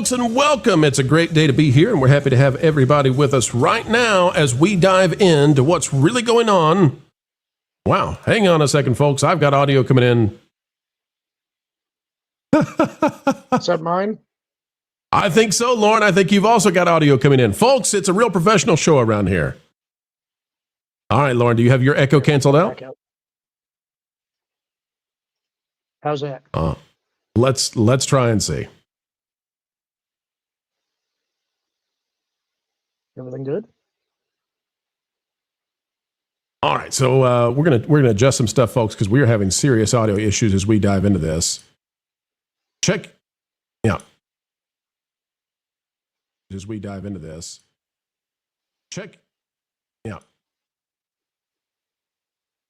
folks, and welcome. It's a great day to be here, and we're happy to have everybody with us right now as we dive into what's really going on. Wow, hang on a second, folks. I've got audio coming in. Is that mine? I think so, Lorn. I think you've also got audio coming in. Folks, it's a real professional show around here. All right, Lorn, do you have your echo canceled out? How's that? Let's try and see. Everything good? All right, so we're gonna adjust some stuff, folks, because we are having serious audio issues as we dive into this. Check, yeah. As we dive into this, check, yeah.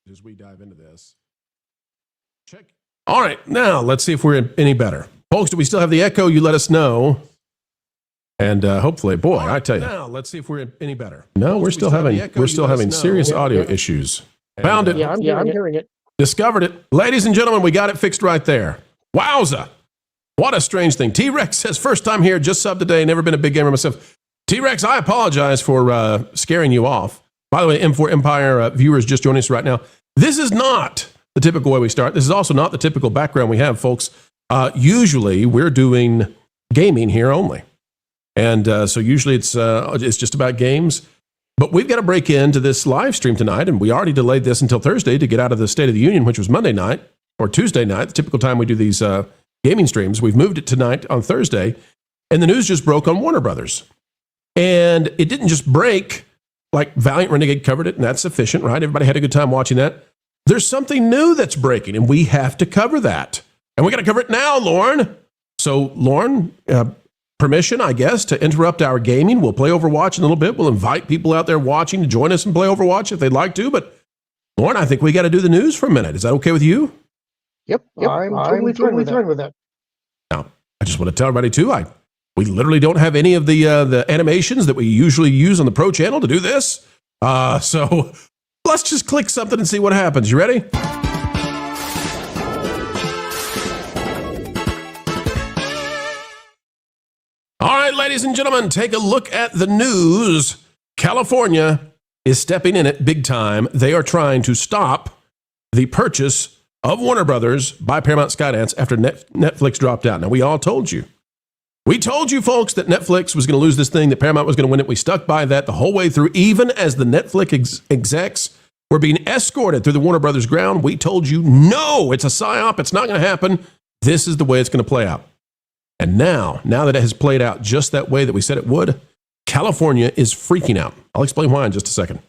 As we dive into this, check. All right, now let's see if we're any better, folks. Do we still have the echo? You let us know. And hopefully, boy, I tell you. Now, let's see if we're any better. No, we're still having serious audio issues. Found it. Yeah, I'm hearing it. Discovered it. Ladies and gentlemen, we got it fixed right there. Wowza. What a strange thing. T-Rex says, first time here, just sub today, never been a big gamer myself. T-Rex, I apologize for scaring you off. By the way, M4 Empire viewers just joining us right now. This is not the typical way we start. This is also not the typical background we have, folks. Usually, we're doing gaming here only. And so usually it's just about games. But we've got to break into this live stream tonight, and we already delayed this until Thursday to get out of the State of the Union, which was Monday night or Tuesday night, the typical time we do these gaming streams. We've moved it tonight on Thursday, and the news just broke on Warner Brothers. And it didn't just break like Valiant Renegade covered it, and that's sufficient, right? Everybody had a good time watching that. There's something new that's breaking, and we have to cover that. And we got to cover it now, Lorn. So, Lorn, permission, I guess, to interrupt our gaming. We'll play Overwatch in a little bit. We'll invite people out there watching to join us and play Overwatch if they'd like to. But, Lorn, I think we got to do the news for a minute. Is that okay with you? Yep. I'm totally fine with that. Now, I just want to tell everybody, too, we literally don't have any of the animations that we usually use on the Pro channel to do this. So let's just click something and see what happens. You ready? All right, ladies and gentlemen, take a look at the news. California is stepping in it big time. They are trying to stop the purchase of Warner Brothers by Paramount Skydance after Netflix dropped out. Now, we all told you. We told you, folks, that Netflix was going to lose this thing, that Paramount was going to win it. We stuck by that the whole way through, even as the Netflix execs were being escorted through the Warner Brothers ground. We told you, no, it's a psyop. It's not going to happen. This is the way it's going to play out. And now that it has played out just that way that we said it would, California is freaking out. I'll explain why in just a second.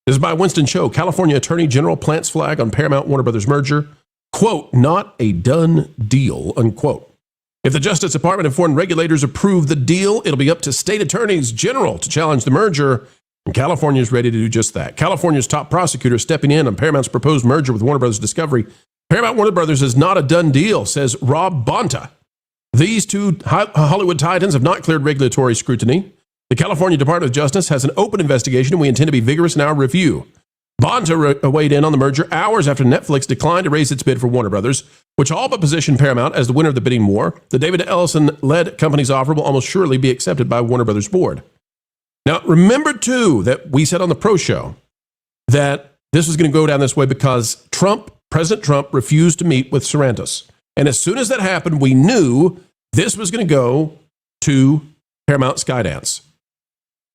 This is by Winston Cho. California Attorney General plants flag on Paramount Warner Brothers merger. Quote, not a done deal, unquote. If the Justice Department and foreign regulators approve the deal, it'll be up to state attorneys general to challenge the merger. And California is ready to do just that. California's top prosecutor stepping in on Paramount's proposed merger with Warner Brothers Discovery. Paramount Warner Brothers is not a done deal, says Rob Bonta. These two Hollywood titans have not cleared regulatory scrutiny. The California Department of Justice has an open investigation, and we intend to be vigorous in our review. Bonta weighed in on the merger hours after Netflix declined to raise its bid for Warner Brothers, which all but positioned Paramount as the winner of the bidding war. The David Ellison-led company's offer will almost surely be accepted by Warner Brothers board. Now, remember, too, that we said on the Pro Show that this was going to go down this way because President Trump refused to meet with Sorrentos. And as soon as that happened, we knew this was going to go to Paramount Skydance.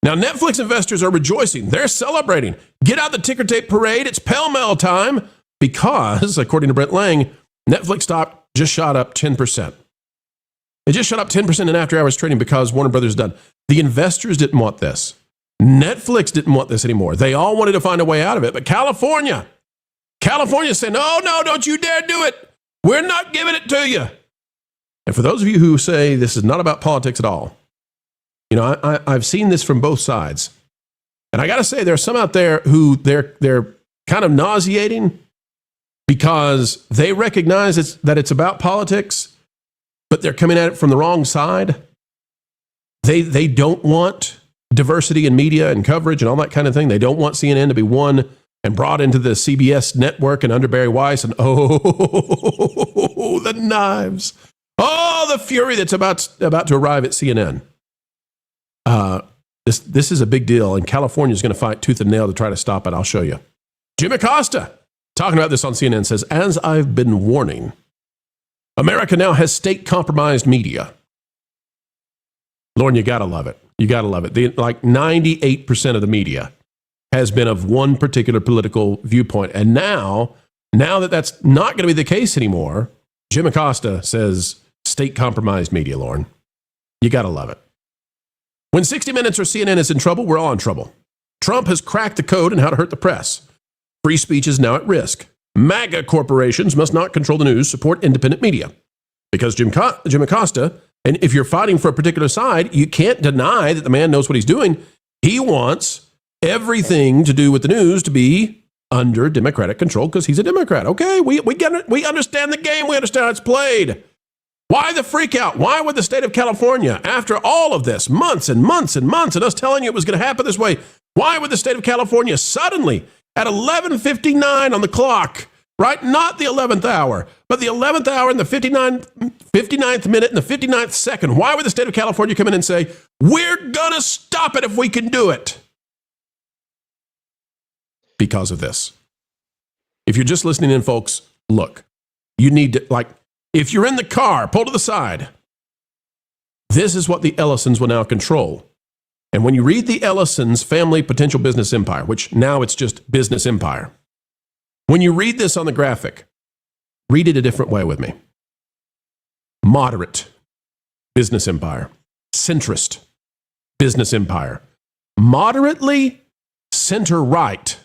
Now, Netflix investors are rejoicing. They're celebrating. Get out the ticker tape parade. It's pell-mell time because, according to Brent Lang, Netflix stock just shot up 10%. It just shot up 10% in after-hours trading because Warner Brothers is done. The investors didn't want this. Netflix didn't want this anymore. They all wanted to find a way out of it. But California said, no, don't you dare do it. We're not giving it to you. And for those of you who say this is not about politics at all, you know, I've seen this from both sides. And I got to say, there are some out there who they're kind of nauseating because they recognize that it's about politics, but they're coming at it from the wrong side. They don't want diversity in media and coverage and all that kind of thing. They don't want CNN to be won and brought into the CBS network and under Barry Weiss and the knives. Oh, the fury that's about to arrive at CNN. This is a big deal, and California is going to fight tooth and nail to try to stop it. I'll show you. Jim Acosta, talking about this on CNN, says, as I've been warning, America now has state-compromised media. Lorn, you got to love it. You got to love it. Like 98% of the media has been of one particular political viewpoint. And now that that's not going to be the case anymore, Jim Acosta says state-compromised media, Lorn. You got to love it. When 60 Minutes or CNN is in trouble, we're all in trouble. Trump has cracked the code on how to hurt the press. Free speech is now at risk. MAGA corporations must not control the news, support independent media. Because Jim Acosta, and if you're fighting for a particular side, you can't deny that the man knows what he's doing. He wants everything to do with the news to be under Democratic control because he's a Democrat. Okay, we get it. We understand the game. We understand how it's played. Why the freak out? Why would the state of California, after all of this, months and months and months, and us telling you it was going to happen this way, why would the state of California suddenly, at 11:59 on the clock, right, not the 11th hour, but the 11th hour and the 59th minute and the 59th second, why would the state of California come in and say, we're going to stop it if we can do it? Because of this. If you're just listening in, folks, look, you need to, if you're in the car, pull to the side. This is what the Ellisons will now control. And when you read the Ellisons' family potential business empire, which now it's just business empire, when you read this on the graphic, read it a different way with me. Moderate business empire. Centrist business empire. Moderately center-right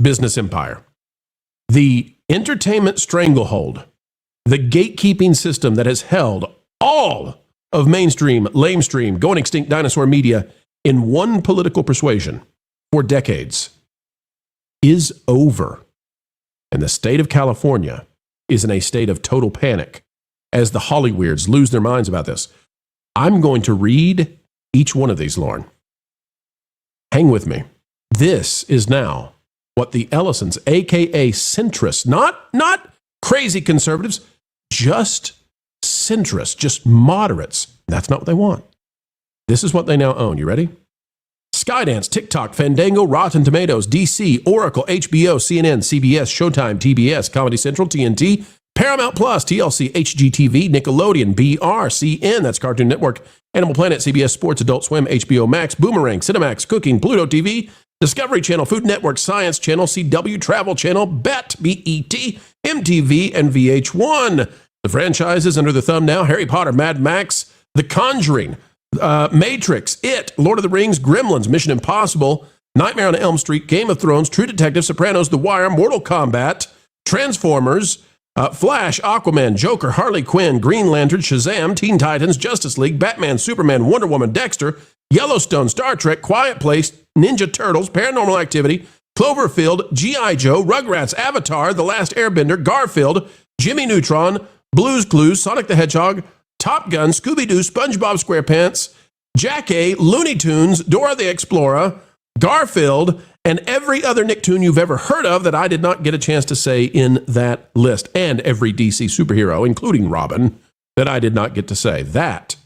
business empire. The entertainment stranglehold, the gatekeeping system that has held all of mainstream, lamestream, going extinct dinosaur media in one political persuasion for decades is over. And the state of California is in a state of total panic as the Hollyweirds lose their minds about this. I'm going to read each one of these, Lorn. Hang with me. This is now what the Ellisons, a.k.a. centrists, not crazy conservatives, just centrists, just moderates. That's not what they want. This is what they now own. You ready? Skydance, TikTok, Fandango, Rotten Tomatoes, DC, Oracle, HBO, CNN, CBS, Showtime, TBS, Comedy Central, TNT, Paramount Plus, TLC, HGTV, Nickelodeon, BRCN, that's Cartoon Network, Animal Planet, CBS Sports, Adult Swim, HBO Max, Boomerang, Cinemax, Cooking, Pluto TV, Discovery Channel, Food Network, Science Channel, CW, Travel Channel, BET, BET, MTV, and VH1. The franchises under the thumb now: Harry Potter, Mad Max, The Conjuring, Matrix, It, Lord of the Rings, Gremlins, Mission Impossible, Nightmare on Elm Street, Game of Thrones, True Detective, Sopranos, The Wire, Mortal Kombat, Transformers, Flash, Aquaman, Joker, Harley Quinn, Green Lantern, Shazam, Teen Titans, Justice League, Batman, Superman, Wonder Woman, Dexter, Yellowstone, Star Trek, Quiet Place, Ninja Turtles, Paranormal Activity, Cloverfield, G.I. Joe, Rugrats, Avatar, The Last Airbender, Garfield, Jimmy Neutron, Blue's Clues, Sonic the Hedgehog, Top Gun, Scooby-Doo, SpongeBob SquarePants, Jack A, Looney Tunes, Dora the Explorer, Garfield, and every other Nicktoon you've ever heard of that I did not get a chance to say in that list, and every DC superhero, including Robin, that I did not get to say. That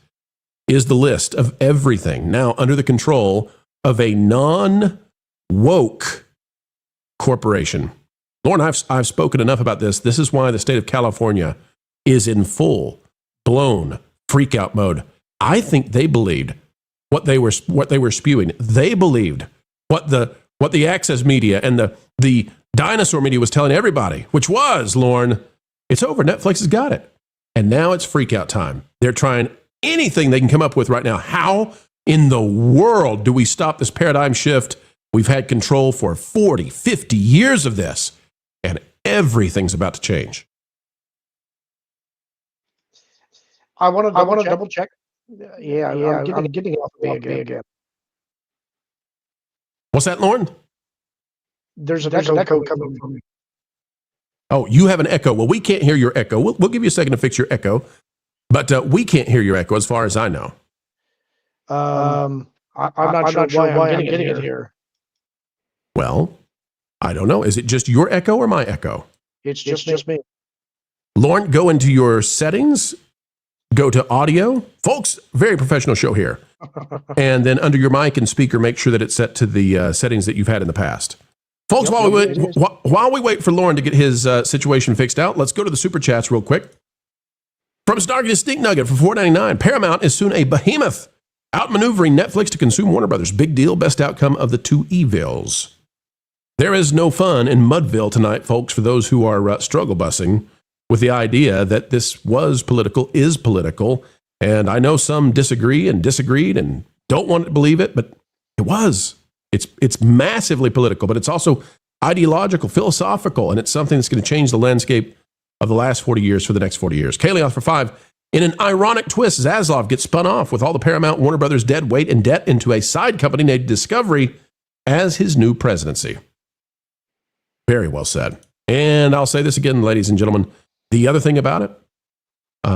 is the list of everything now under the control of a non-woke corporation. Lorn, I've spoken enough about this. This is why the state of California is in full-blown freak-out mode. I think they believed what they were spewing. They believed what the access media and the dinosaur media was telling everybody, which was, Lorn, it's over. Netflix has got it. And now it's freak-out time. They're trying anything they can come up with right now. How in the world do we stop this paradigm shift? We've had control for 40, 50 years of this, and everything's about to change. I want to double check. Yeah, I'm getting off of me again. What's that, Lorn? There's an echo coming from me. Oh, you have an echo. Well, we can't hear your echo. We'll give you a second to fix your echo, but we can't hear your echo as far as I know. I'm not sure why I'm getting it here. Well, I don't know. Is it just your echo or my echo? It's just me. Lorn, go into your settings go to audio. Folks, very professional show here. And then under your mic and speaker, make sure that it's set to the settings that you've had in the past. Folks, while we wait for Lorn to get his situation fixed out, let's go to the super chats real quick. From Snarky to Sneak Nugget for $4.99, Paramount is soon a behemoth, outmaneuvering Netflix to consume Warner Brothers. Big deal, best outcome of the two evils. There is no fun in Mudville tonight, folks, for those who are struggle busing with the idea that this was political, is political. And I know some disagree and disagreed and don't want to believe it, but it was. It's massively political, but it's also ideological, philosophical, and it's something that's going to change the landscape of the last 40 years for the next 40 years. Kaylee for 5. In an ironic twist, Zaslav gets spun off with all the Paramount Warner Brothers dead weight and debt into a side company named Discovery as his new presidency. Very well said. And I'll say this again, ladies and gentlemen. The other thing about it,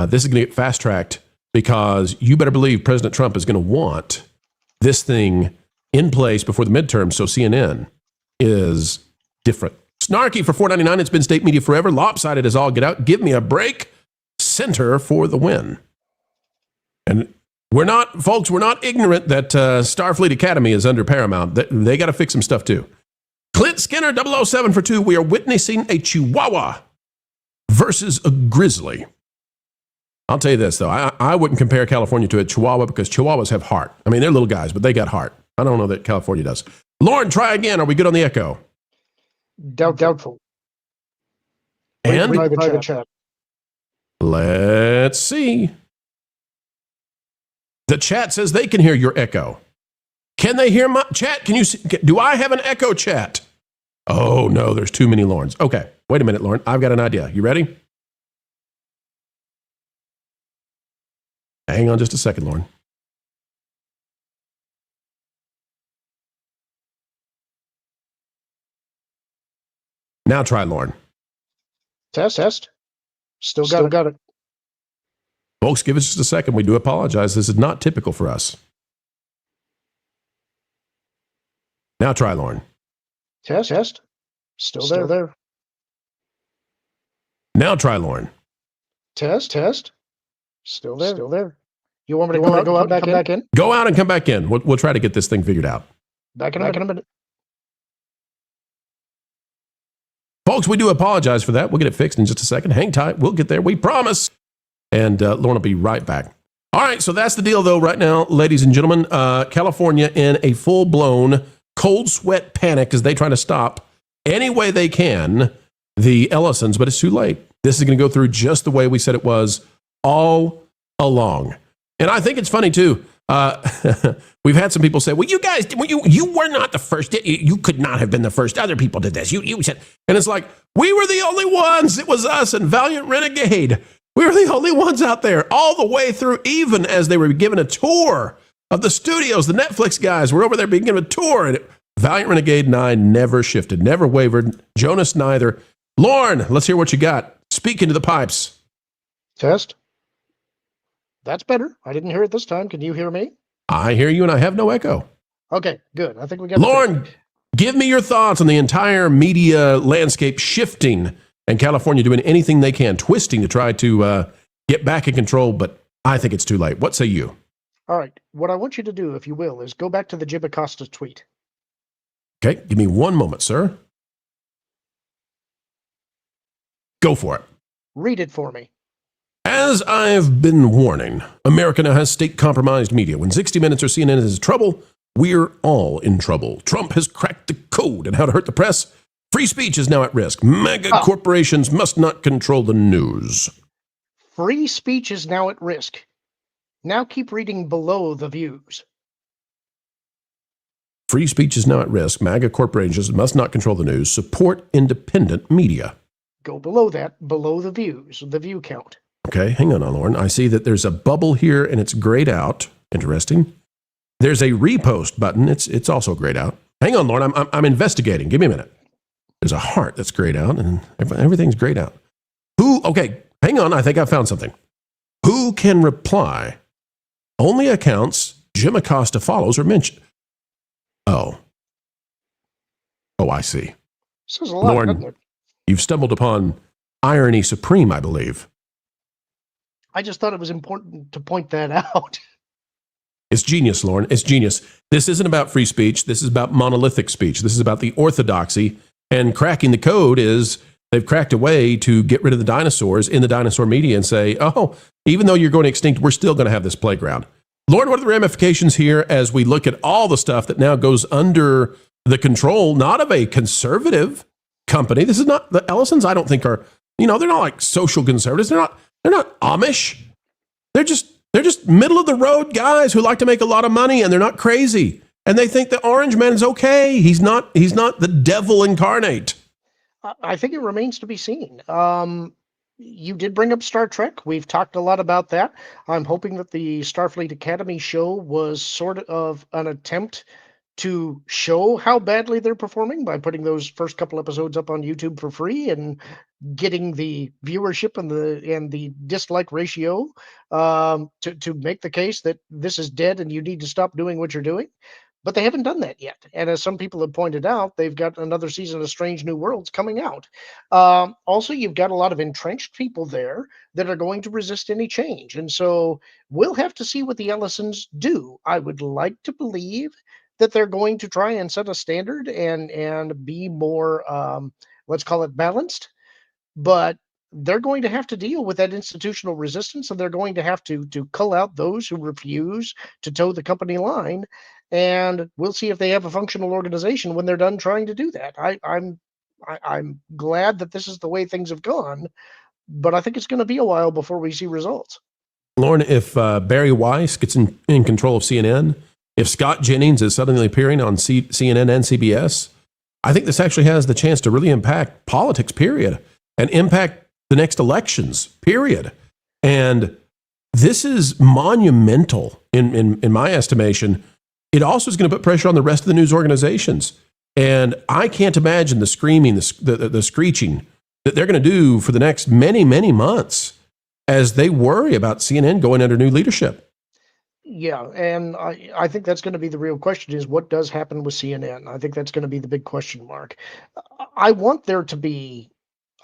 this is going to get fast-tracked because you better believe President Trump is going to want this thing in place before the midterm, so CNN is different. Snarky for $4.99. It's been state media forever. Lopsided as all get out. Give me a break. Center for the win. And we're not ignorant that Starfleet Academy is under Paramount. They got to fix some stuff too. Clint Skinner 007 for 2. We are witnessing a Chihuahua versus a grizzly. I'll tell you this, though. I wouldn't compare California to a Chihuahua because Chihuahuas have heart. I mean, they're little guys, but they got heart. I don't know that California does. Lorn, try again. Are we good on the echo? Doubtful. And read the chat. Let's see. The chat says they can hear your echo. Can they hear my chat? Can you see? Do I have an echo, chat? Oh, no, there's too many Lorns. Okay, wait a minute, Lorn. I've got an idea. You ready? Hang on just a second, Lorn. Now try, Lorn. Test. Still got it. Folks, give us just a second. We do apologize. This is not typical for us. Now try, Lorn. Test. Still there. Now try, Lorn. Test. Still there. You want me to go out and come back in? Go out and come back in. We'll try to get this thing figured out. Back in a minute. Folks, we do apologize for that. We'll get it fixed in just a second. Hang tight. We'll get there. We promise. And Lorn will be right back. All right, so that's the deal, though, right now, ladies and gentlemen. California in a full-blown cold sweat panic as they try to stop any way they can the Ellisons, but it's too late. This is going to go through just the way we said it was all along. And I think it's funny, too. We've had some people say, well, you guys, you were not the first. You could not have been the first. Other people did this. You said, and it's like, we were the only ones. It was us and Valiant Renegade. We were the only ones out there all the way through, even as they were given a tour of the studios. The Netflix guys were over there being given a tour. And Valiant Renegade and I never shifted, never wavered. Jonas neither. Lorn, let's hear what you got. Speak into the pipes. Test. That's better. I didn't hear it this time. Can you hear me? I hear you, and I have no echo. Okay, good. I think we got Lorn, give me your thoughts on the entire media landscape shifting and California doing anything they can, twisting to try to get back in control, but I think it's too late. What say you? All right. What I want you to do, if you will, is go back to the Jim Acosta tweet. Okay, give me one moment, sir. Go for it. Read it for me. As I've been warning, America now has state-compromised media. When 60 Minutes or CNN is in trouble, we're all in trouble. Trump has cracked the code on how to hurt the press. Free speech is now at risk. Mega corporations must not control the news. Free speech is now at risk. Now keep reading below the views. Free speech is now at risk. MAGA corporations must not control the news. Support independent media. Go below that, below the views, the view count. Okay, hang on, Lorn. I see that there's a bubble here and it's grayed out. Interesting. There's a repost button. It's also grayed out. Hang on, Lorn. I'm investigating. Give me a minute. There's a heart that's grayed out and everything's grayed out. Okay, hang on. I think I found something. Who can reply? Only accounts Jim Acosta follows or mention. Oh, I see. Says a lot, doesn't it? You've stumbled upon irony supreme, I believe. I just thought it was important to point that out. It's genius, Lorn. It's genius. This isn't about free speech. This is about monolithic speech. This is about the orthodoxy. And cracking the code is they've cracked a way to get rid of the dinosaurs in the dinosaur media and say, oh, even though you're going extinct, we're still going to have this playground. Lord, what are the ramifications here as we look at all the stuff that now goes under the control, not of a conservative company? This is not the Ellisons. I don't think are, they're not like social conservatives. They're not Amish. They're just middle of the road guys who like to make a lot of money, and they're not crazy. And they think the Orange Man is okay. He's not the devil incarnate. I think it remains to be seen. You did bring up Star Trek. We've talked a lot about that. I'm hoping that the Starfleet Academy show was sort of an attempt to show how badly they're performing by putting those first couple episodes up on YouTube for free and getting the viewership and the dislike ratio to make the case that this is dead and you need to stop doing what you're doing. But they haven't done that yet. And as some people have pointed out, they've got another season of Strange New Worlds coming out. Also, you've got a lot of entrenched people there that are going to resist any change. And so we'll have to see what the Ellisons do. I would like to believe that they're going to try and set a standard and be more, let's call it balanced. But they're going to have to deal with that institutional resistance, and they're going to have to cull out those who refuse to toe the company line. And we'll see if they have a functional organization when they're done trying to do that. I'm glad that this is the way things have gone, but I think it's going to be a while before we see results. Lorn, if Barry Weiss gets in control of CNN, if Scott Jennings is suddenly appearing on CNN and CBS, I think this actually has the chance to really impact politics, period, and impact the next elections, period. And this is monumental in my estimation. It also is going to put pressure on the rest of the news organizations. And I can't imagine the screaming, the screeching that they're going to do for the next many, many months as they worry about CNN going under new leadership. Yeah, and I think that's going to be the real question is what does happen with CNN? I think that's going to be the big question mark. I want there to be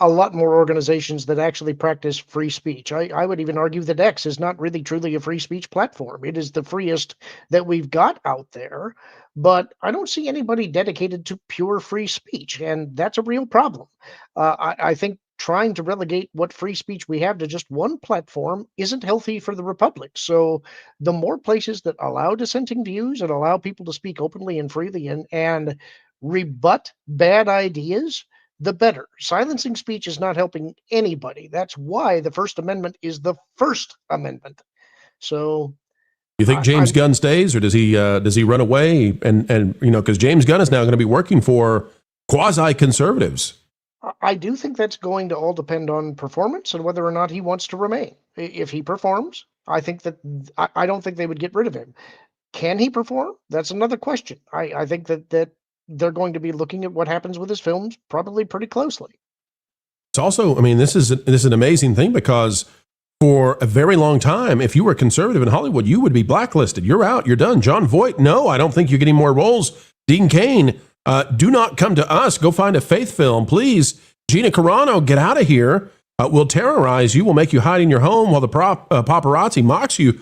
a lot more organizations that actually practice free speech. I would even argue that X is not really truly a free speech platform. It is the freest that we've got out there, but I don't see anybody dedicated to pure free speech, and that's a real problem. I think trying to relegate what free speech we have to just one platform isn't healthy for the republic. So the more places that allow dissenting views and allow people to speak openly and freely and rebut bad ideas, the better. Silencing speech is not helping anybody. That's why the First Amendment is the First Amendment. So, you think James Gunn stays, or does he run away? And because James Gunn is now going to be working for quasi conservatives. I do think that's going to all depend on performance and whether or not he wants to remain. If he performs, I think that I don't think they would get rid of him. Can he perform? That's another question. I think that they're going to be looking at what happens with his films probably pretty closely. It's also, this is an amazing thing because for a very long time, if you were a conservative in Hollywood, you would be blacklisted. You're out. You're done. Jon Voight, no, I don't think you're getting more roles. Dean Cain, do not come to us. Go find a faith film, please. Gina Carano, get out of here. We'll terrorize you. We'll make you hide in your home while the paparazzi mocks you.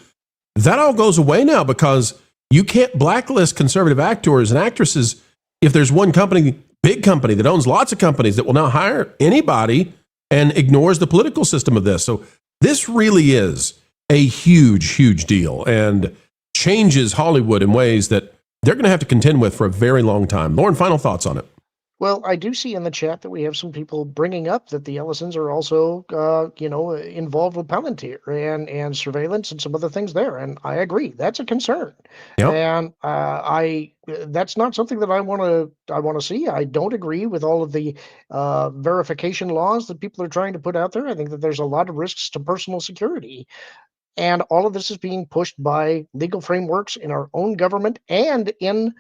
That all goes away now because you can't blacklist conservative actors and actresses if there's one company, big company, that owns lots of companies that will now hire anybody and ignores the political system of this. So this really is a huge, huge deal and changes Hollywood in ways that they're going to have to contend with for a very long time. Lorn, final thoughts on it. Well, I do see in the chat that we have some people bringing up that the Ellisons are also, involved with Palantir and surveillance and some other things there, and I agree that's a concern. Yep. And that's not something that I want to see. I don't agree with all of the verification laws that people are trying to put out there. I think that there's a lot of risks to personal security. And all of this is being pushed by legal frameworks in our own government and in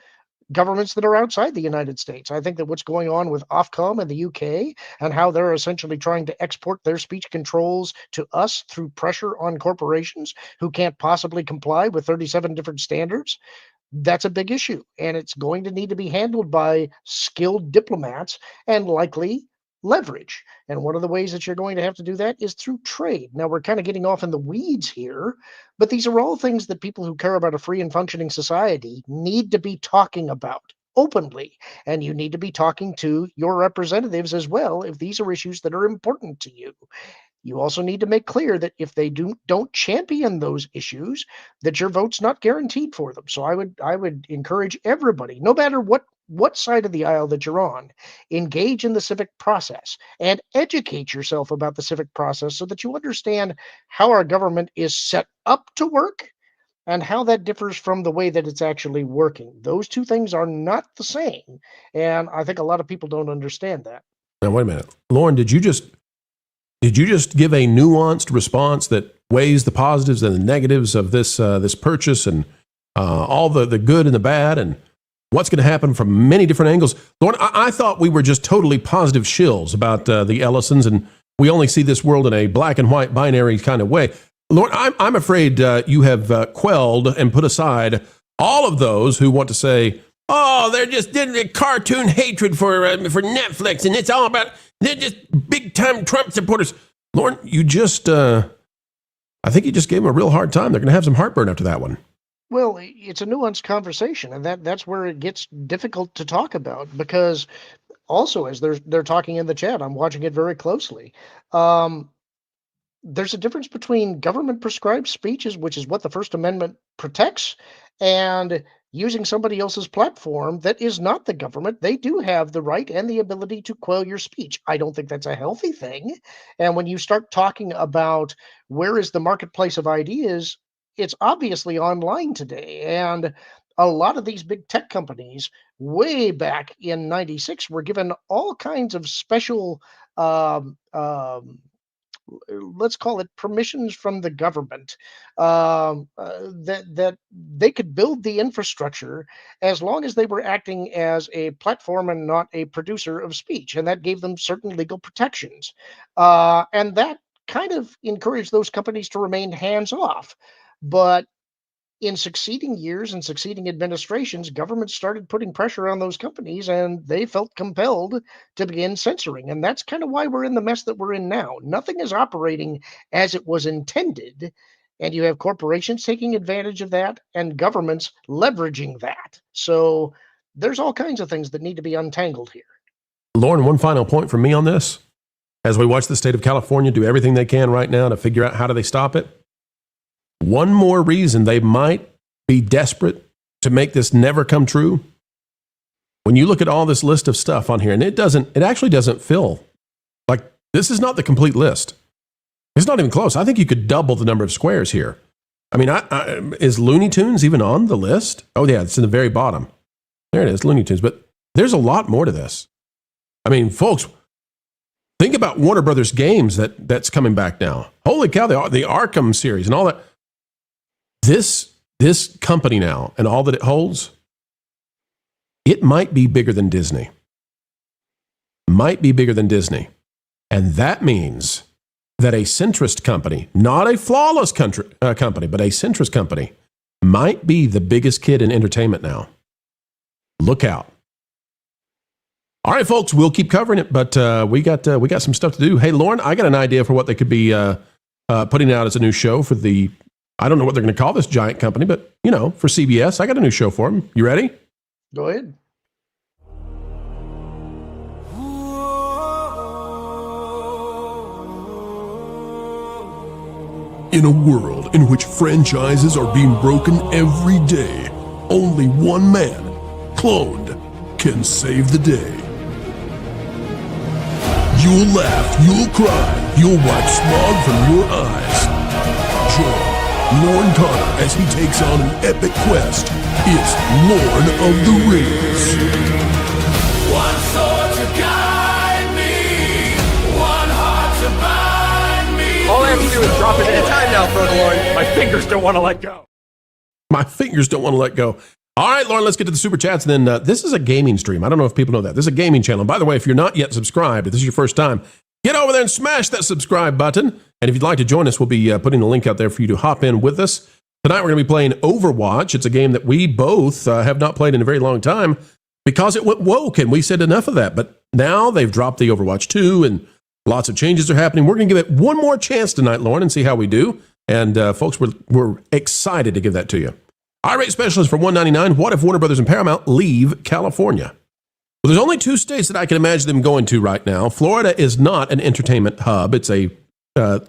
governments that are outside the United States. I think that what's going on with Ofcom in the UK and how they're essentially trying to export their speech controls to us through pressure on corporations who can't possibly comply with 37 different standards, that's a big issue. And it's going to need to be handled by skilled diplomats and likely leverage. And one of the ways that you're going to have to do that is through trade. Now, we're kind of getting off in the weeds here, but these are all things that people who care about a free and functioning society need to be talking about openly. And you need to be talking to your representatives as well if these are issues that are important to you. You also need to make clear that if they don't champion those issues, that your vote's not guaranteed for them. So I would encourage everybody, no matter what side of the aisle that you're on, engage in the civic process and educate yourself about the civic process so that you understand how our government is set up to work and how that differs from the way that it's actually working. Those two things are not the same, and I think a lot of people don't understand that. Now, wait a minute. Lorn, did you just give a nuanced response that weighs the positives and the negatives of this purchase and all the good and the bad and what's going to happen from many different angles? Lorn, I thought we were just totally positive shills about the Ellisons, and we only see this world in a black and white binary kind of way. Lorn, I'm afraid you have quelled and put aside all of those who want to say, oh, they're just a cartoon hatred for Netflix, and it's all about, they're just big-time Trump supporters. Lorn, you just, I think you just gave them a real hard time. They're going to have some heartburn after that one. Well, it's a nuanced conversation, and that's where it gets difficult to talk about, because also, as they're talking in the chat, I'm watching it very closely. There's a difference between government prescribed speeches, which is what the First Amendment protects, and using somebody else's platform that is not the government. They do have the right and the ability to quell your speech. I don't think that's a healthy thing. And when you start talking about where is the marketplace of ideas, it's obviously online today. And a lot of these big tech companies way back in 96 were given all kinds of special um, um, let's call it permissions from the government, that they could build the infrastructure as long as they were acting as a platform and not a producer of speech, and that gave them certain legal protections, and that kind of encouraged those companies to remain hands off. But in succeeding years and succeeding administrations, governments started putting pressure on those companies and they felt compelled to begin censoring. And that's kind of why we're in the mess that we're in now. Nothing is operating as it was intended. And you have corporations taking advantage of that and governments leveraging that. So there's all kinds of things that need to be untangled here. Lorn, one final point from me on this. As we watch the state of California do everything they can right now to figure out how do they stop it, one more reason they might be desperate to make this never come true. When you look at all this list of stuff on here, and it actually doesn't feel like this is not the complete list. It's not even close. I think you could double the number of squares here. I mean, is Looney Tunes even on the list? Oh yeah, it's in the very bottom. There it is, Looney Tunes. But there's a lot more to this. I mean, folks, think about Warner Brothers games that's coming back now. Holy cow, the Arkham series and all that. This company now and all that it holds, it might be bigger than Disney. Might be bigger than Disney. And that means that a centrist company, not a flawless company, but a centrist company, might be the biggest kid in entertainment now. Look out. All right, folks, we'll keep covering it, but we got some stuff to do. Hey, Lorn, I got an idea for what they could be putting out as a new show for the, I don't know what they're going to call this giant company, but, for CBS, I got a new show for them. You ready? Go ahead. In a world in which franchises are being broken every day, only one man, cloned, can save the day. You'll laugh, you'll cry, you'll wipe smog from your eyes. Join Lorn Connor as he takes on an epic quest. It's Lorn of the Rings. One sword to guide me, one heart to bind me. All I have to do is drop it at a time now, Frodo Lorn. My fingers don't want to let go. My fingers don't want to let go. All right, Lorn, let's get to the super chats. And then this is a gaming stream. I don't know if people know that. This is a gaming channel. And by the way, if you're not yet subscribed, if this is your first time, get over there and smash that subscribe button. And if you'd like to join us, we'll be putting the link out there for you to hop in with us. Tonight, we're going to be playing Overwatch. It's a game that we both have not played in a very long time. because it went woke, and we said enough of that. But now they've dropped the Overwatch 2, and lots of changes are happening. We're going to give it one more chance tonight, Lorn, and see how we do. And folks, we're excited to give that to you. irate specialist for $199. What if Warner Brothers and Paramount leave California? Well, there's only 2 states that I can imagine them going to right now. Florida is not an entertainment hub. It's a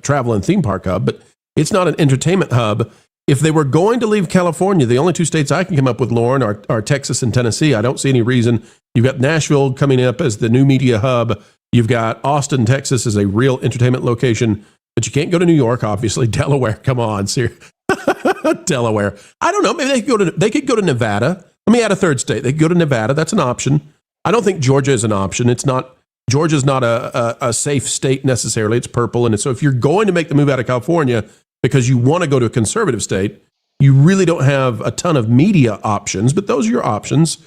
travel and theme park hub, but it's not an entertainment hub. If they were going to leave California, the only 2 states I can come up with, Lorn, are Texas and Tennessee. I don't see any reason. You've got Nashville coming up as the new media hub. You've got Austin, Texas as a real entertainment location, but you can't go to New York, obviously. Delaware, come on, Delaware. I don't know. Maybe they could go to Nevada. Let me add a 3rd state. They could go to Nevada. That's an option. I don't think Georgia is an option. Georgia's not a safe state necessarily. It's purple. And so if you're going to make the move out of California because you want to go to a conservative state, you really don't have a ton of media options, but those are your options.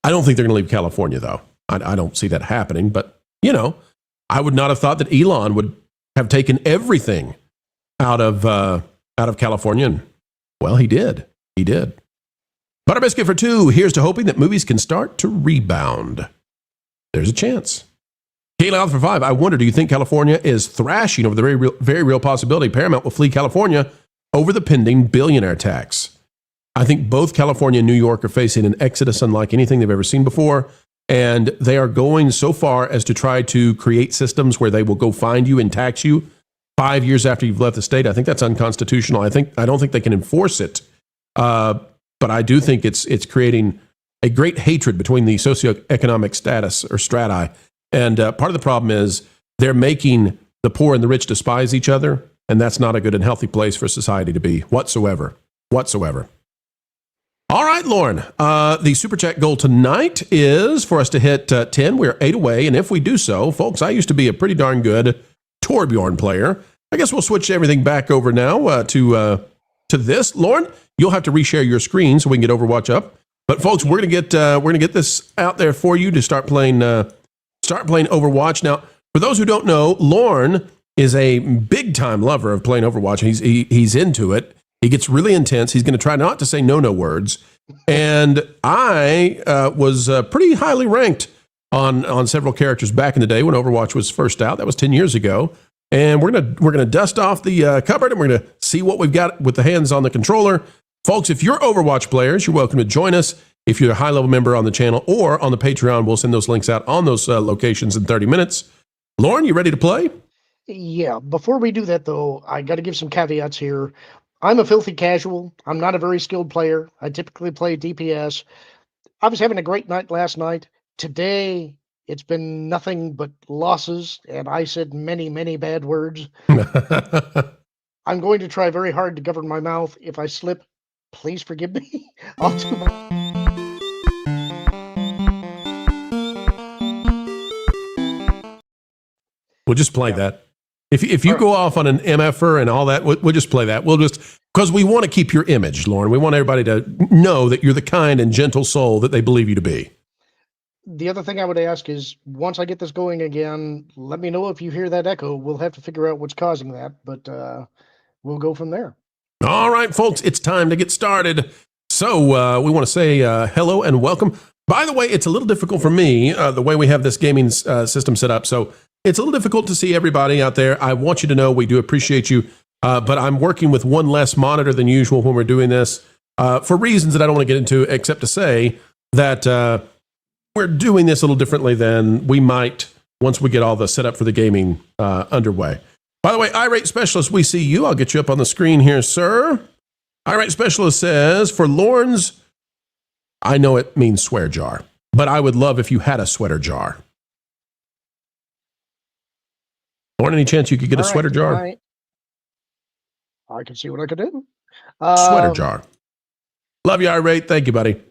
I don't think they're going to leave California, though. I don't see that happening. But, I would not have thought that Elon would have taken everything out of California. And, well, he did. He did. Butter biscuit for 2. Here's to hoping that movies can start to rebound. There's a chance. Kayla out for 5. I wonder, do you think California is thrashing over the very real possibility Paramount will flee California over the pending billionaire tax? I think both California and New York are facing an exodus unlike anything they've ever seen before, and they are going so far as to try to create systems where they will go find you and tax you 5 years after you've left the state. I think that's unconstitutional. I don't think they can enforce it, but I do think it's creating a great hatred between the socioeconomic status or strati. And part of the problem is they're making the poor and the rich despise each other, and that's not a good and healthy place for society to be whatsoever. All right, Lorn, the Super Chat goal tonight is for us to hit 10. We're 8 away, and if we do so, folks, I used to be a pretty darn good Torbjorn player. I guess we'll switch everything back over now to this. Lorn, you'll have to reshare your screen so we can get Overwatch up. But folks, we're gonna get this out there for you to start playing Overwatch. Now, for those who don't know, Lorn is a big time lover of playing Overwatch. He's into it. He gets really intense. He's going to try not to say no words. And I was pretty highly ranked on several characters back in the day when Overwatch was first out. That was 10 years ago. And we're gonna dust off the cupboard, and we're gonna see what we've got with the hands on the controller. Folks, if you're Overwatch players, you're welcome to join us. If you're a high-level member on the channel or on the Patreon, we'll send those links out on those locations in 30 minutes. Lorn, you ready to play? Yeah, before we do that, though, I got to give some caveats here. I'm a filthy casual. I'm not a very skilled player. I typically play DPS. I was having a great night last night. Today, it's been nothing but losses, and I said many, many bad words. I'm going to try very hard to govern my mouth. If I slip, please forgive me. I'll do my... We'll just play that. If you go off on an MFer and all that, we'll just play that. We'll just, because we want to keep your image, Lorn. We want everybody to know that you're the kind and gentle soul that they believe you to be. The other thing I would ask is, once I get this going again, let me know if you hear that echo. We'll have to figure out what's causing that, but we'll go from there. All right, folks, it's time to get started. So we want to say hello and welcome. By the way, it's a little difficult for me, the way we have this gaming system set up. So it's a little difficult to see everybody out there. I want you to know we do appreciate you, but I'm working with one less monitor than usual when we're doing this for reasons that I don't want to get into, except to say that we're doing this a little differently than we might once we get all the setup for the gaming underway. By the way, irate specialist, we see you. I'll get you up on the screen here, sir. Irate specialist says, for Lorn's, I know it means swear jar, but I would love if you had a sweater jar. Lorn, any chance you could get a sweater jar? I can see what I could do. Sweater jar. Love you, Irate. Thank you, buddy.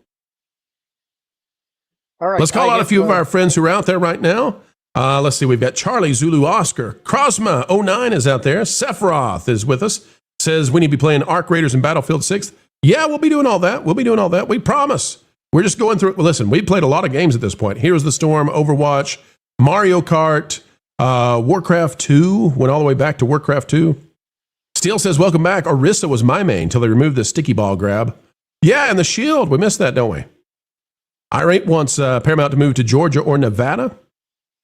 All right. Let's call out a few of our friends who are out there right now. Let's see. We've got Charlie Zulu Oscar. Krosma09 is out there. Sephiroth is with us. Says we need to be playing Arc Raiders and Battlefield 6. Yeah, we'll be doing all that. We promise. We're just going through it. Well, listen, we played a lot of games at this point. Heroes of the Storm, Overwatch, Mario Kart, Warcraft 2. Went all the way back to Warcraft 2. Steele says, welcome back. Orisa was my main until they removed the sticky ball grab. Yeah, and the shield. We missed that, don't we? Irate wants Paramount to move to Georgia or Nevada.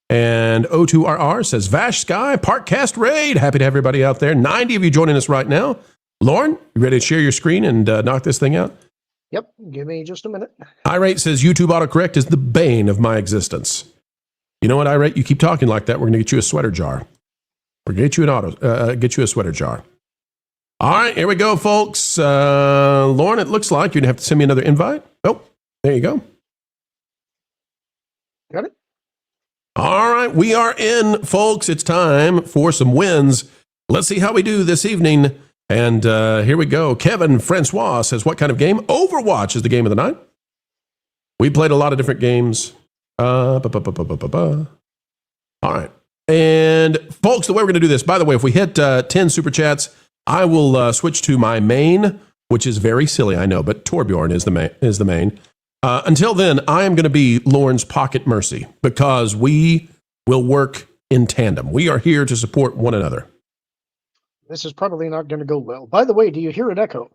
And O2RR says, Vash Sky, Parkcast Raid. Happy to have everybody out there. 90 of you joining us right now. Lorn, you ready to share your screen and knock this thing out? Yep, give me just a minute. Irate says, YouTube autocorrect is the bane of my existence. You know what, Irate? You keep talking like that, we're going to get you a sweater jar. We're going to get you a sweater jar. All right, here we go, folks. Lorn, it looks like you're going to have to send me another invite. Oh, there you go. Got it? All right, we are in, folks. It's time for some wins. Let's see how we do this evening. And here we go. Kevin Francois says, what kind of game? Overwatch is the game of the night. We played a lot of different games. All right. And folks, the way we're going to do this, by the way, if we hit 10 super chats, I will switch to my main, which is very silly, I know, but Torbjorn is the main. Until then, I am going to be Lorne's pocket mercy because we will work in tandem. We are here to support one another. This is probably not going to go well. By the way, do you hear an echo?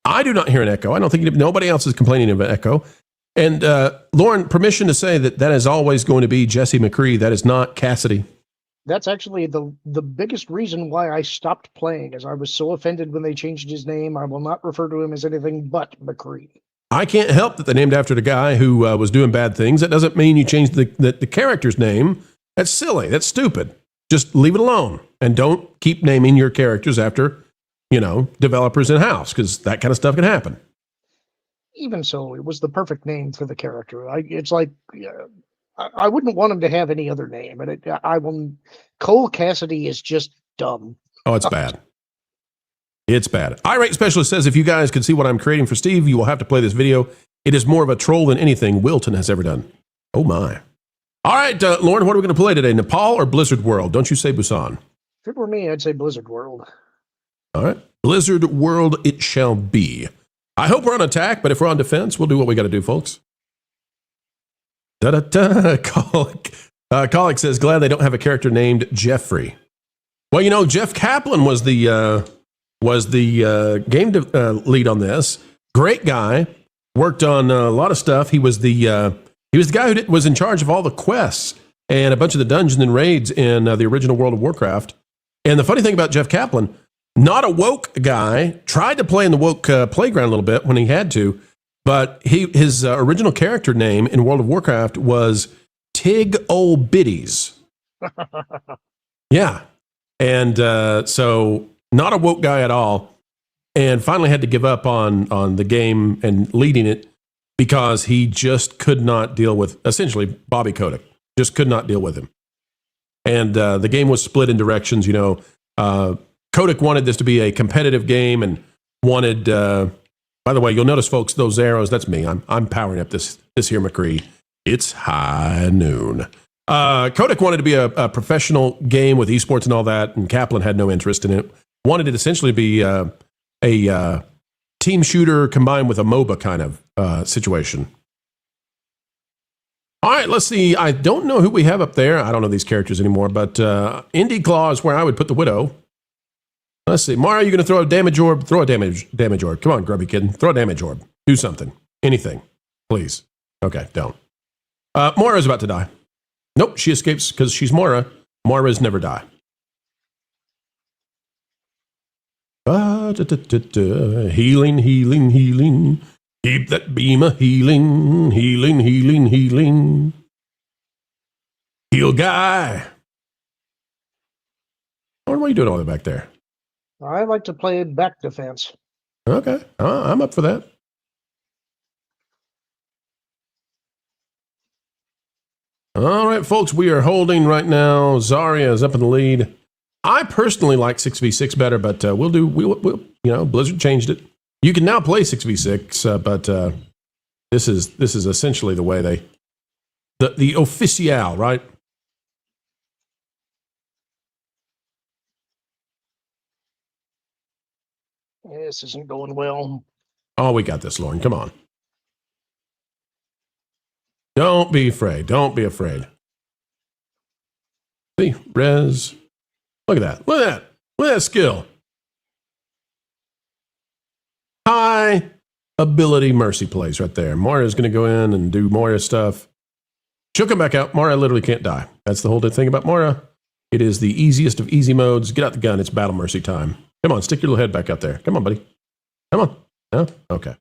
I do not hear an echo. I don't think nobody else is complaining of an echo. And Lorn, permission to say that is always going to be Jesse McCree. That is not Cassidy. That's actually the biggest reason why I stopped playing, as I was so offended when they changed his name. I will not refer to him as anything but McCree. I can't help that they named after the guy who was doing bad things. That doesn't mean you change the character's name. That's silly. That's stupid. Just leave it alone and don't keep naming your characters after, developers in-house because that kind of stuff can happen. Even so, it was the perfect name for the character. It's like I wouldn't want him to have any other name, and Cole Cassidy is just dumb. Oh, it's bad. It's bad. Irate Specialist says, if you guys can see what I'm creating for Steve, you will have to play this video. It is more of a troll than anything Wilton has ever done. Oh, my. All right, Lauren, what are we going to play today? Nepal or Blizzard World? Don't you say Busan. If it were me, I'd say Blizzard World. All right. Blizzard World it shall be. I hope we're on attack, but if we're on defense, we'll do what we got to do, folks. Da-da-da. Colic says, glad they don't have a character named Jeffrey. Well, Jeff Kaplan was the game lead on this. Great guy. Worked on a lot of stuff. He was the guy who was in charge of all the quests and a bunch of the dungeons and raids in the original World of Warcraft. And the funny thing about Jeff Kaplan, not a woke guy, tried to play in the woke playground a little bit when he had to, but his original character name in World of Warcraft was Tig Ol' Biddies. Yeah. And so not a woke guy at all. And finally had to give up on the game and leading it because he just could not deal with, essentially, Bobby Kotick. Just could not deal with him. And the game was split in directions, Kotick wanted this to be a competitive game and wanted, by the way, you'll notice, folks, those arrows, that's me. I'm powering up this here McCree. It's high noon. Kotick wanted to be a professional game with esports and all that, and Kaplan had no interest in it. Wanted it essentially to be a team shooter combined with a MOBA kind of situation. All right, let's see. I don't know who we have up there. I don't know these characters anymore, but Indie Claw is where I would put the Widow. Let's see. Mara, you going to throw a damage orb? Throw a damage orb. Come on, grubby kid. Throw a damage orb. Do something. Anything. Please. Okay, don't. Moira is about to die. Nope, she escapes because she's Moira. Moiras never die. Healing, healing, healing. Keep that beam of healing. Healing, healing, healing. Heal guy. What are you doing all the way back there? I like to play back defense. Okay, I'm up for that. All right, folks, we are holding right now. Zarya is up in the lead. I personally like 6v6 better, but we'll Blizzard changed it. You can now play 6v6, but this is essentially the way the official, right? This isn't going well. Oh, we got this, Lorn. Come on. Don't be afraid. Don't be afraid. See, res. Look at that. Look at that. Look at that skill. Hi. ability Mercy plays right there. Moira's going to go in and do Moira stuff. She'll come back out. Moira literally can't die. That's the whole thing about Moira. It is the easiest of easy modes. Get out the gun. It's battle Mercy time. Come on, stick your little head back out there. Come on, buddy. Come on. No? Okay.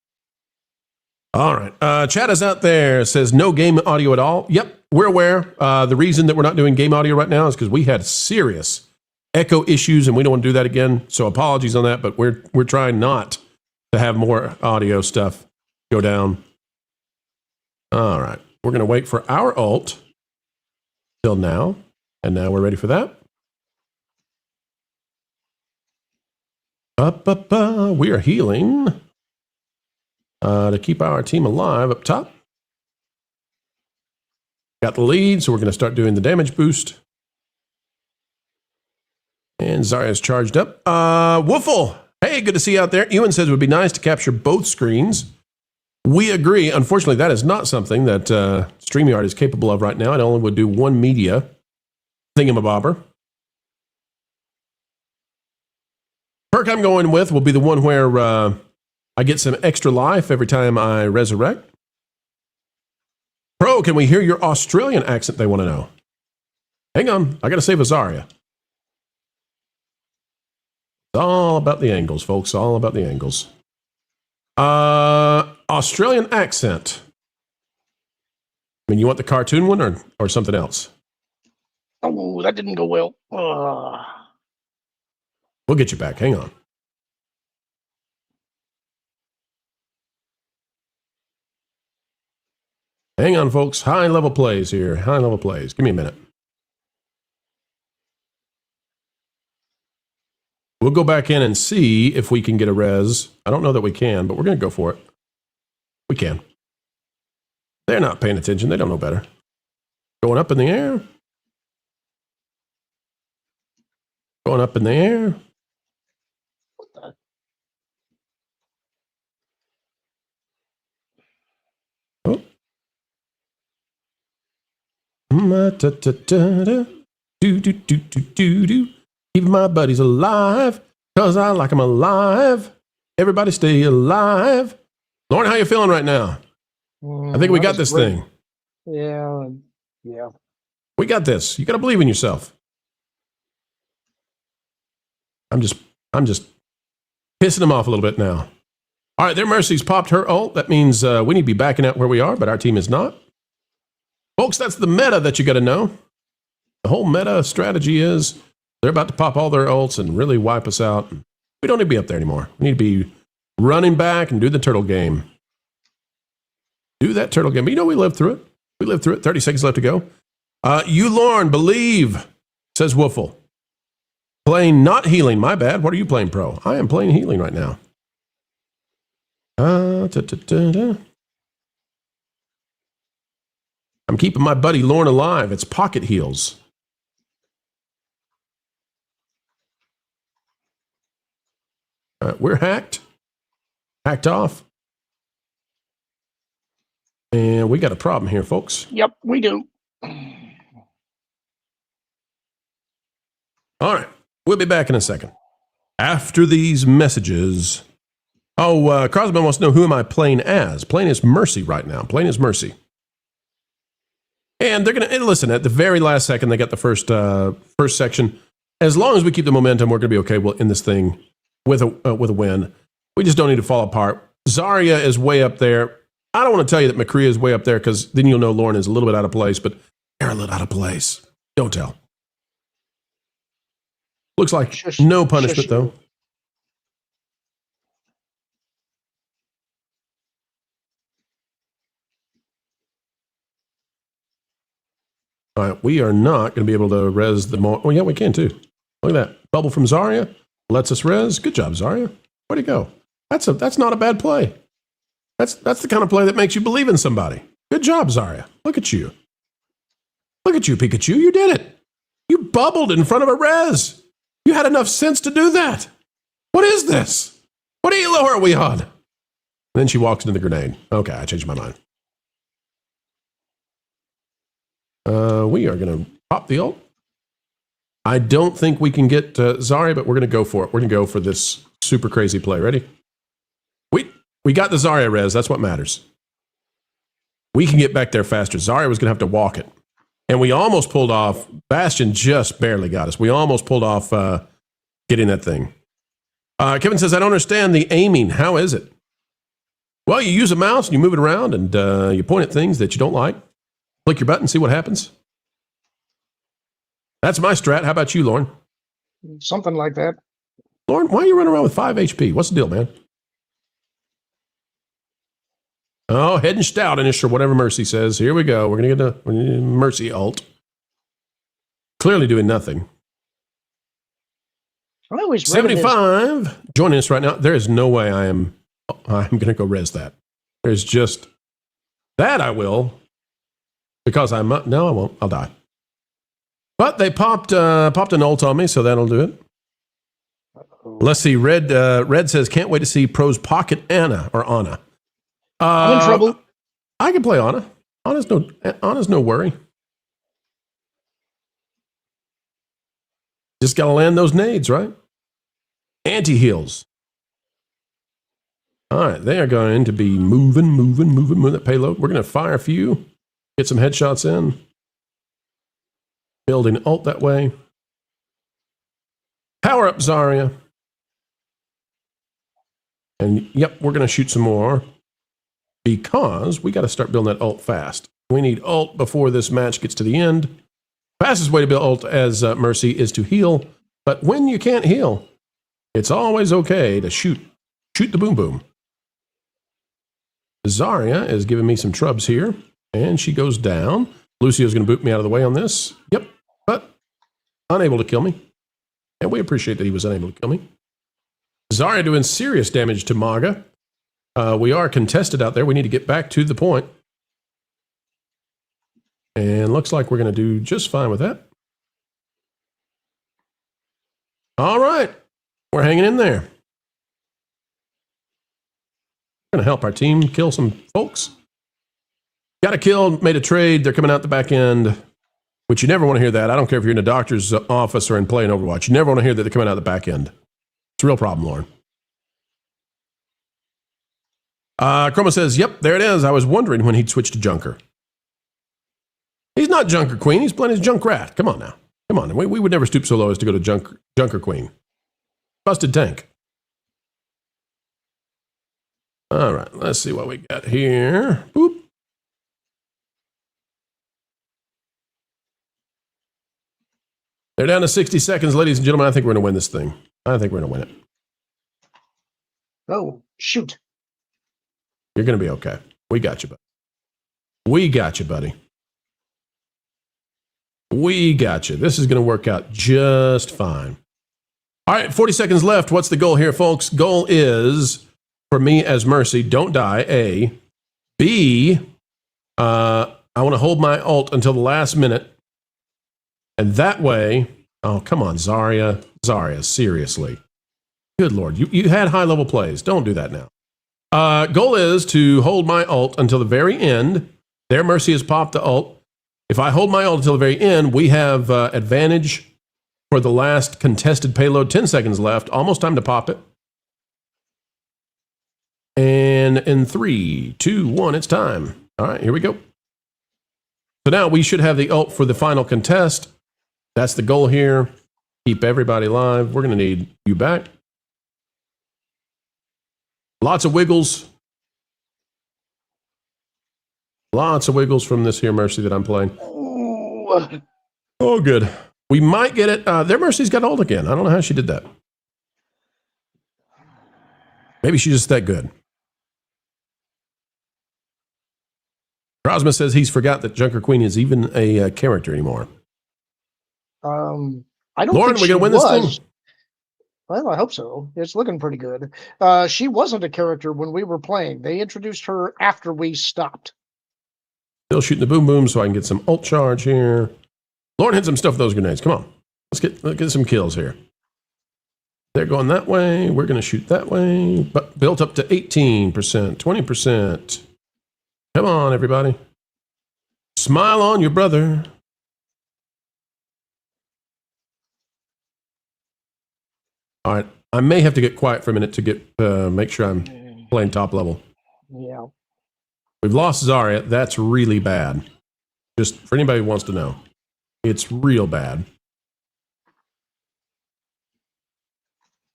All right. Chat is out there. Says no game audio at all. Yep, we're aware. The reason that we're not doing game audio right now is because we had serious echo issues, and we don't want to do that again. So apologies on that, but we're trying not to have more audio stuff go down. All right. We're going to wait for our ult till now, and now we're ready for that. We are healing to keep our team alive up top. Got the lead, so we're going to start doing the damage boost. And Zarya's charged up. Woofle! Hey, good to see you out there. Ewan says it would be nice to capture both screens. We agree. Unfortunately, that is not something that StreamYard is capable of right now. It only would do one media thingamabobber. Perk I'm going with will be the one where I get some extra life every time I resurrect. Pro, can we hear your Australian accent? They want to know. Hang on. I got to save a Zarya. It's all about the angles, folks. All about the angles. Australian accent. I mean, you want the cartoon one or something else? Oh, that didn't go well. We'll get you back. Hang on. Hang on, folks. High level plays here. High level plays. Give me a minute. We'll go back in and see if we can get a res. I don't know that we can, but we're going to go for it. We can. They're not paying attention. They don't know better. Going up in the air. Going up in the air. Oh. Do. Keep my buddies alive, cause I like them alive. Everybody stay alive. Lorn, how you feeling right now? I think we got this thing. Yeah. We got this. You got to believe in yourself. I'm just pissing them off a little bit now. All right, their Mercy's popped her ult. That means we need to be backing out where we are, but our team is not. Folks, that's the meta that you got to know. The whole meta strategy is they're about to pop all their ults and really wipe us out. We don't need to be up there anymore. We need to be running back and do the turtle game. Do that turtle game. But you know, we lived through it. We lived through it. 30 seconds left to go. You, Lorn, believe, says Woofle. Playing not healing. My bad. What are you playing, Pro? I am playing healing right now. I'm keeping my buddy Lorn alive. It's pocket heals. We're hacked. Hacked off. And we got a problem here, folks. Yep, we do. All right. We'll be back in a second. After these messages. Oh, Crosby wants to know, who am I playing as? Playing as Mercy right now. Playing as Mercy. And they're going to, listen, at the very last second, they got the first section. As long as we keep the momentum, we're going to be okay. We'll end this thing with a win. We just don't need to fall apart. Zarya is way up there. I don't want to tell you that McCree is way up there because then you'll know Lorn is a little bit out of place, but they're a little out of place. Don't tell. Looks like no punishment, though. All right, we are not going to be able to res the more. Oh, yeah, we can too. Look at that. Bubble from Zarya lets us res. Good job, Zarya. Where'd he go? That's not a bad play. That's the kind of play that makes you believe in somebody. Good job, Zarya. Look at you. Look at you, Pikachu. You did it. You bubbled in front of a res. You had enough sense to do that. What is this? What elo are we on? And then she walks into the grenade. Okay, I changed my mind. We are going to pop the ult. I don't think we can get Zarya, but we're going to go for it. We're going to go for this super crazy play. Ready? We We got the Zarya res. That's what matters. We can get back there faster. Zarya was going to have to walk it. And we almost pulled off. Bastion just barely got us. We almost pulled off getting that thing. Kevin says, I don't understand the aiming. How is it? Well, you use a mouse and you move it around and you point at things that you don't like. Click your button, see what happens. That's my strat. How about you, Lorn? Something like that. Lorn, why are you running around with 5 HP? What's the deal, man? Oh, head and stoutinish or whatever Mercy says. Here we go. We're going to get a Mercy ult. Clearly doing nothing. I always read his- 75 joining us right now. There is no way I'm going to go res that. There's just that I will because I'm no, I won't. I'll die. But they popped an ult on me, so that'll do it. Let's see. Red says can't wait to see pros pocket Anna or Anna. I'm in trouble. I can play Anna. Anna's no worry. Just got to land those nades, right? Anti-heals. All right, they are going to be moving that payload. We're going to fire a few, get some headshots in. Building ult that way. Power up Zarya. And yep, we're going to shoot some more because we got to start building that ult fast. We need ult before this match gets to the end. Fastest way to build ult as Mercy is to heal. But when you can't heal, it's always okay to shoot the boom boom. Zarya is giving me some trubs here, and she goes down. Lucio's going to boot me out of the way on this. Yep, but unable to kill me. And we appreciate that he was unable to kill me. Zarya doing serious damage to Maga. We are contested out there. We need to get back to the point. And looks like we're going to do just fine with that. All right. We're hanging in there. We're going to help our team kill some folks. Got a kill, made a trade. They're coming out the back end, which you never want to hear that. I don't care if you're in a doctor's office or in playing Overwatch. You never want to hear that they're coming out the back end. It's a real problem, Lorn. Chroma says, yep, there it is. I was wondering when he'd switch to Junker. He's not Junker Queen. He's playing his Junkrat. Come on now. Come on. We would never stoop so low as to go to Junker Queen. Busted tank. All right. Let's see what we got here. Boop. They're down to 60 seconds, ladies and gentlemen. I think we're going to win this thing. I think we're going to win it. Oh, shoot. You're going to be okay. We got you, buddy. We got you, buddy. We got you. This is going to work out just fine. All right, 40 seconds left. What's the goal here, folks? Goal is, for me as Mercy, don't die, A. B, I want to hold my ult until the last minute. And that way, oh, come on, Zarya. Zarya, seriously. Good Lord, you had high-level plays. Don't do that now. Goal is to hold my ult until the very end. Their Mercy has popped the ult. If I hold my ult until the very end, we have advantage for the last contested payload. 10 seconds left. Almost time to pop it. And in 3, 2, 1, it's time. All right, here we go. So now we should have the ult for the final contest. That's the goal here. Keep everybody alive. We're going to need you back. Lots of wiggles. Lots of wiggles from this here Mercy that I'm playing. Oh, good. We might get it. Their Mercy's got ult again. I don't know how she did that. Maybe she's just that good. Rosma says he's forgot that Junker Queen is even a character anymore. I don't Lorn, think we she gonna win was. this thing? Well, I hope so. It's looking pretty good. She wasn't a character when we were playing. They introduced her after we stopped. Still shooting the boom boom so I can get some ult charge here. Lorn hit some stuff with those grenades. Come on. Let's get some kills here. They're going that way. We're going to shoot that way. But built up to 18%, 20%. Come on, everybody. Smile on your brother. All right. I may have to get quiet for a minute to get make sure I'm playing top level. Yeah. We've lost Zarya. That's really bad. Just for anybody who wants to know. It's real bad.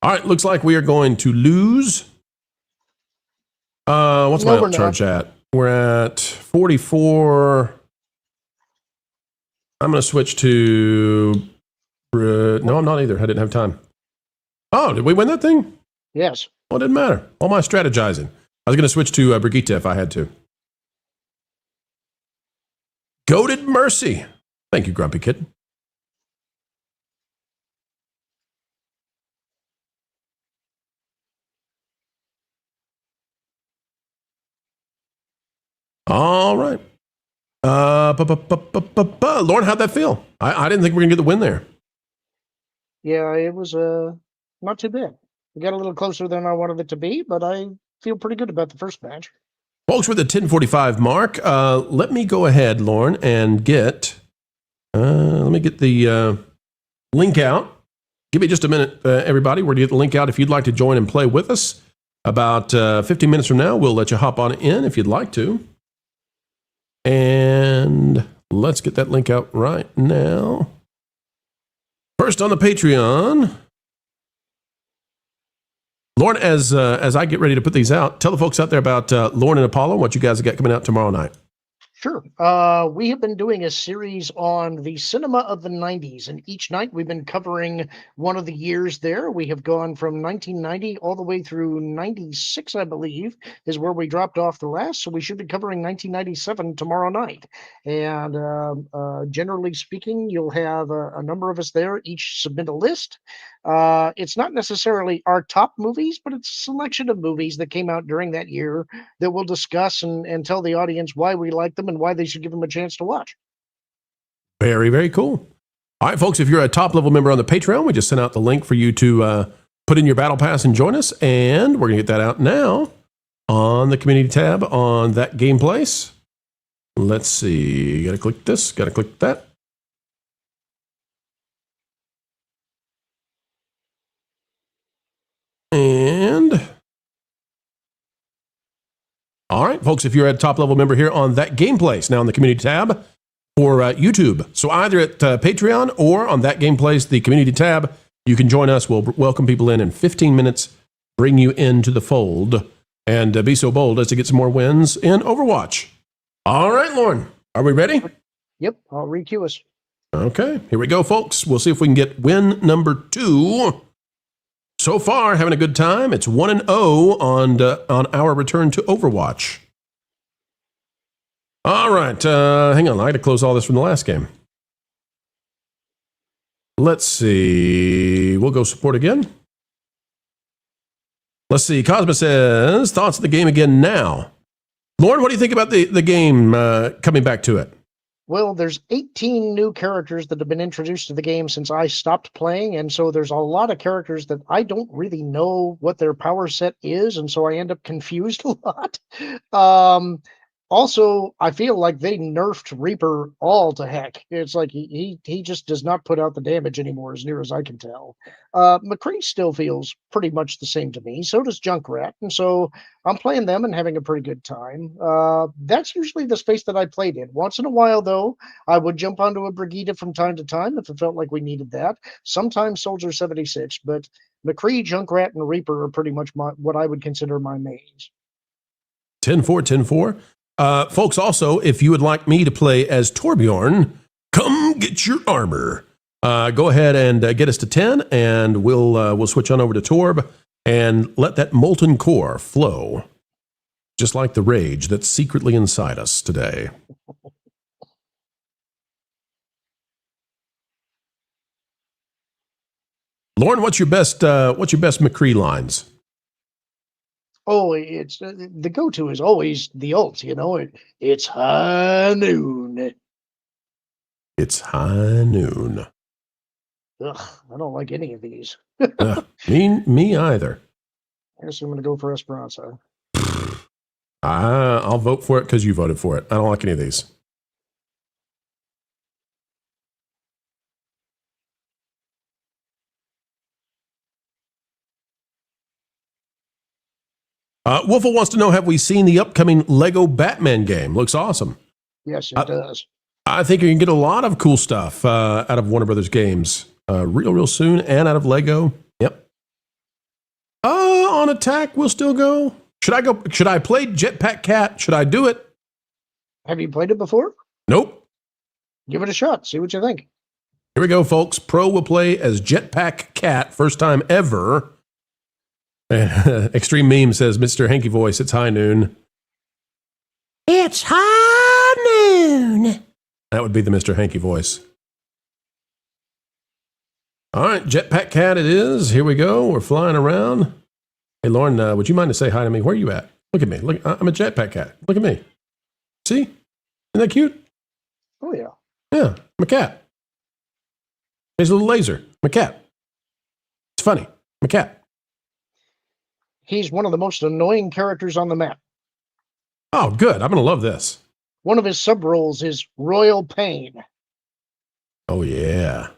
All right, looks like we are going to lose. What's my we're upcharge not. at? We're at 44. I'm going to switch to. No, I'm not either. I didn't have time. Oh, did we win that thing? Yes. Well, it didn't matter. All my strategizing. I was going to switch to Brigitte if I had to. Goated Mercy. Thank you, Grumpy Kid. All right. Lorn, how'd that feel? I didn't think we were going to get the win there. Yeah, it was not too bad. We got a little closer than I wanted it to be, but I feel pretty good about the first match. Folks, we're at the 10:45 mark. Let me go ahead, Lorn, and get. Let me get the link out. Give me just a minute, everybody. We're going to get the link out if you'd like to join and play with us. About 15 minutes from now, we'll let you hop on in if you'd like to. And let's get that link out right now. First on the Patreon. Lorn, as I get ready to put these out, tell the folks out there about Lorn and Apollo, what you guys have got coming out tomorrow night. Sure. We have been doing a series on the cinema of the 90s, and each night we've been covering one of the years there. We have gone from 1990 all the way through 96, I believe, is where we dropped off the last. So we should be covering 1997 tomorrow night. And generally speaking, you'll have a number of us there, each submit a list. It's not necessarily our top movies, but it's a selection of movies that came out during that year that we'll discuss and tell the audience why we like them and why they should give them a chance to watch. Very, very cool. All right, folks, if you're a top level member on the Patreon, we just sent out the link for you to put in your battle pass and join us. And we're going to get that out now on the community tab on that game place. Let's see. Got to click this, got to click that. And all right, folks, if you're a top level member here on that game place, now on the community tab for YouTube. So either at Patreon or on that game place, the community tab, you can join us. We'll welcome people in 15 minutes, bring you into the fold, and be so bold as to get some more wins in Overwatch. All right, Lorn, are we ready? Yep, I'll re-queue us. Okay, here we go, folks. We'll see if we can get win number 2. So far, having a good time. It's 1-0 on our return to Overwatch. All right, hang on. I got to close all this from the last game. Let's see. We'll go support again. Let's see. Cosma says, thoughts of the game again now. Lorn, what do you think about the game coming back to it? Well, there's 18 new characters that have been introduced to the game since I stopped playing, and so there's a lot of characters that I don't really know what their power set is, and so I end up confused a lot. Also, I feel like they nerfed Reaper all to heck. It's like he just does not put out the damage anymore, as near as I can tell. McCree still feels pretty much the same to me. So does Junkrat, and so I'm playing them and having a pretty good time. That's usually the space that I played in. Once in a while, though, I would jump onto a Brigitte from time to time if it felt like we needed that. Sometimes Soldier 76, but McCree, Junkrat, and Reaper are pretty much what I would consider my mains. 10-4, 10-4. Folks, also, if you would like me to play as Torbjorn, come get your armor. Go ahead and get us to 10, and we'll switch on over to Torb and let that molten core flow, just like the rage that's secretly inside us today. Lorn, what's your best McCree lines? Oh, it's the go-to is always the ult. You know, it's high noon. It's high noon. Ugh, I don't like any of these. Me either. I guess I'm going to go for Esperanza. I'll vote for it because you voted for it. I don't like any of these. Wolfle wants to know, have we seen the upcoming Lego Batman game? Looks awesome. Yes, it does. I think you can get a lot of cool stuff out of Warner Brothers games real soon, and out of Lego. Yep. On attack, we'll still go. Should I go? Should I play Jetpack Cat? Should I do it? Have you played it before? Nope. Give it a shot. See what you think. Here we go, folks. Pro will play as Jetpack Cat, first time ever. Extreme Meme says, Mr. Hanky Voice, it's high noon. It's high noon. That would be the Mr. Hanky Voice. All right, Jetpack Cat it is. Here we go. We're flying around. Hey, Lorn, would you mind to say hi to me? Where are you at? Look at me. Look, I'm a Jetpack Cat. Look at me. See? Isn't that cute? Oh, yeah. Yeah, I'm a cat. Here's a little laser. I'm a cat. It's funny. I'm a cat. He's one of the most annoying characters on the map. Oh, good. I'm going to love this. One of his sub-roles is Royal Pain. Oh, yeah.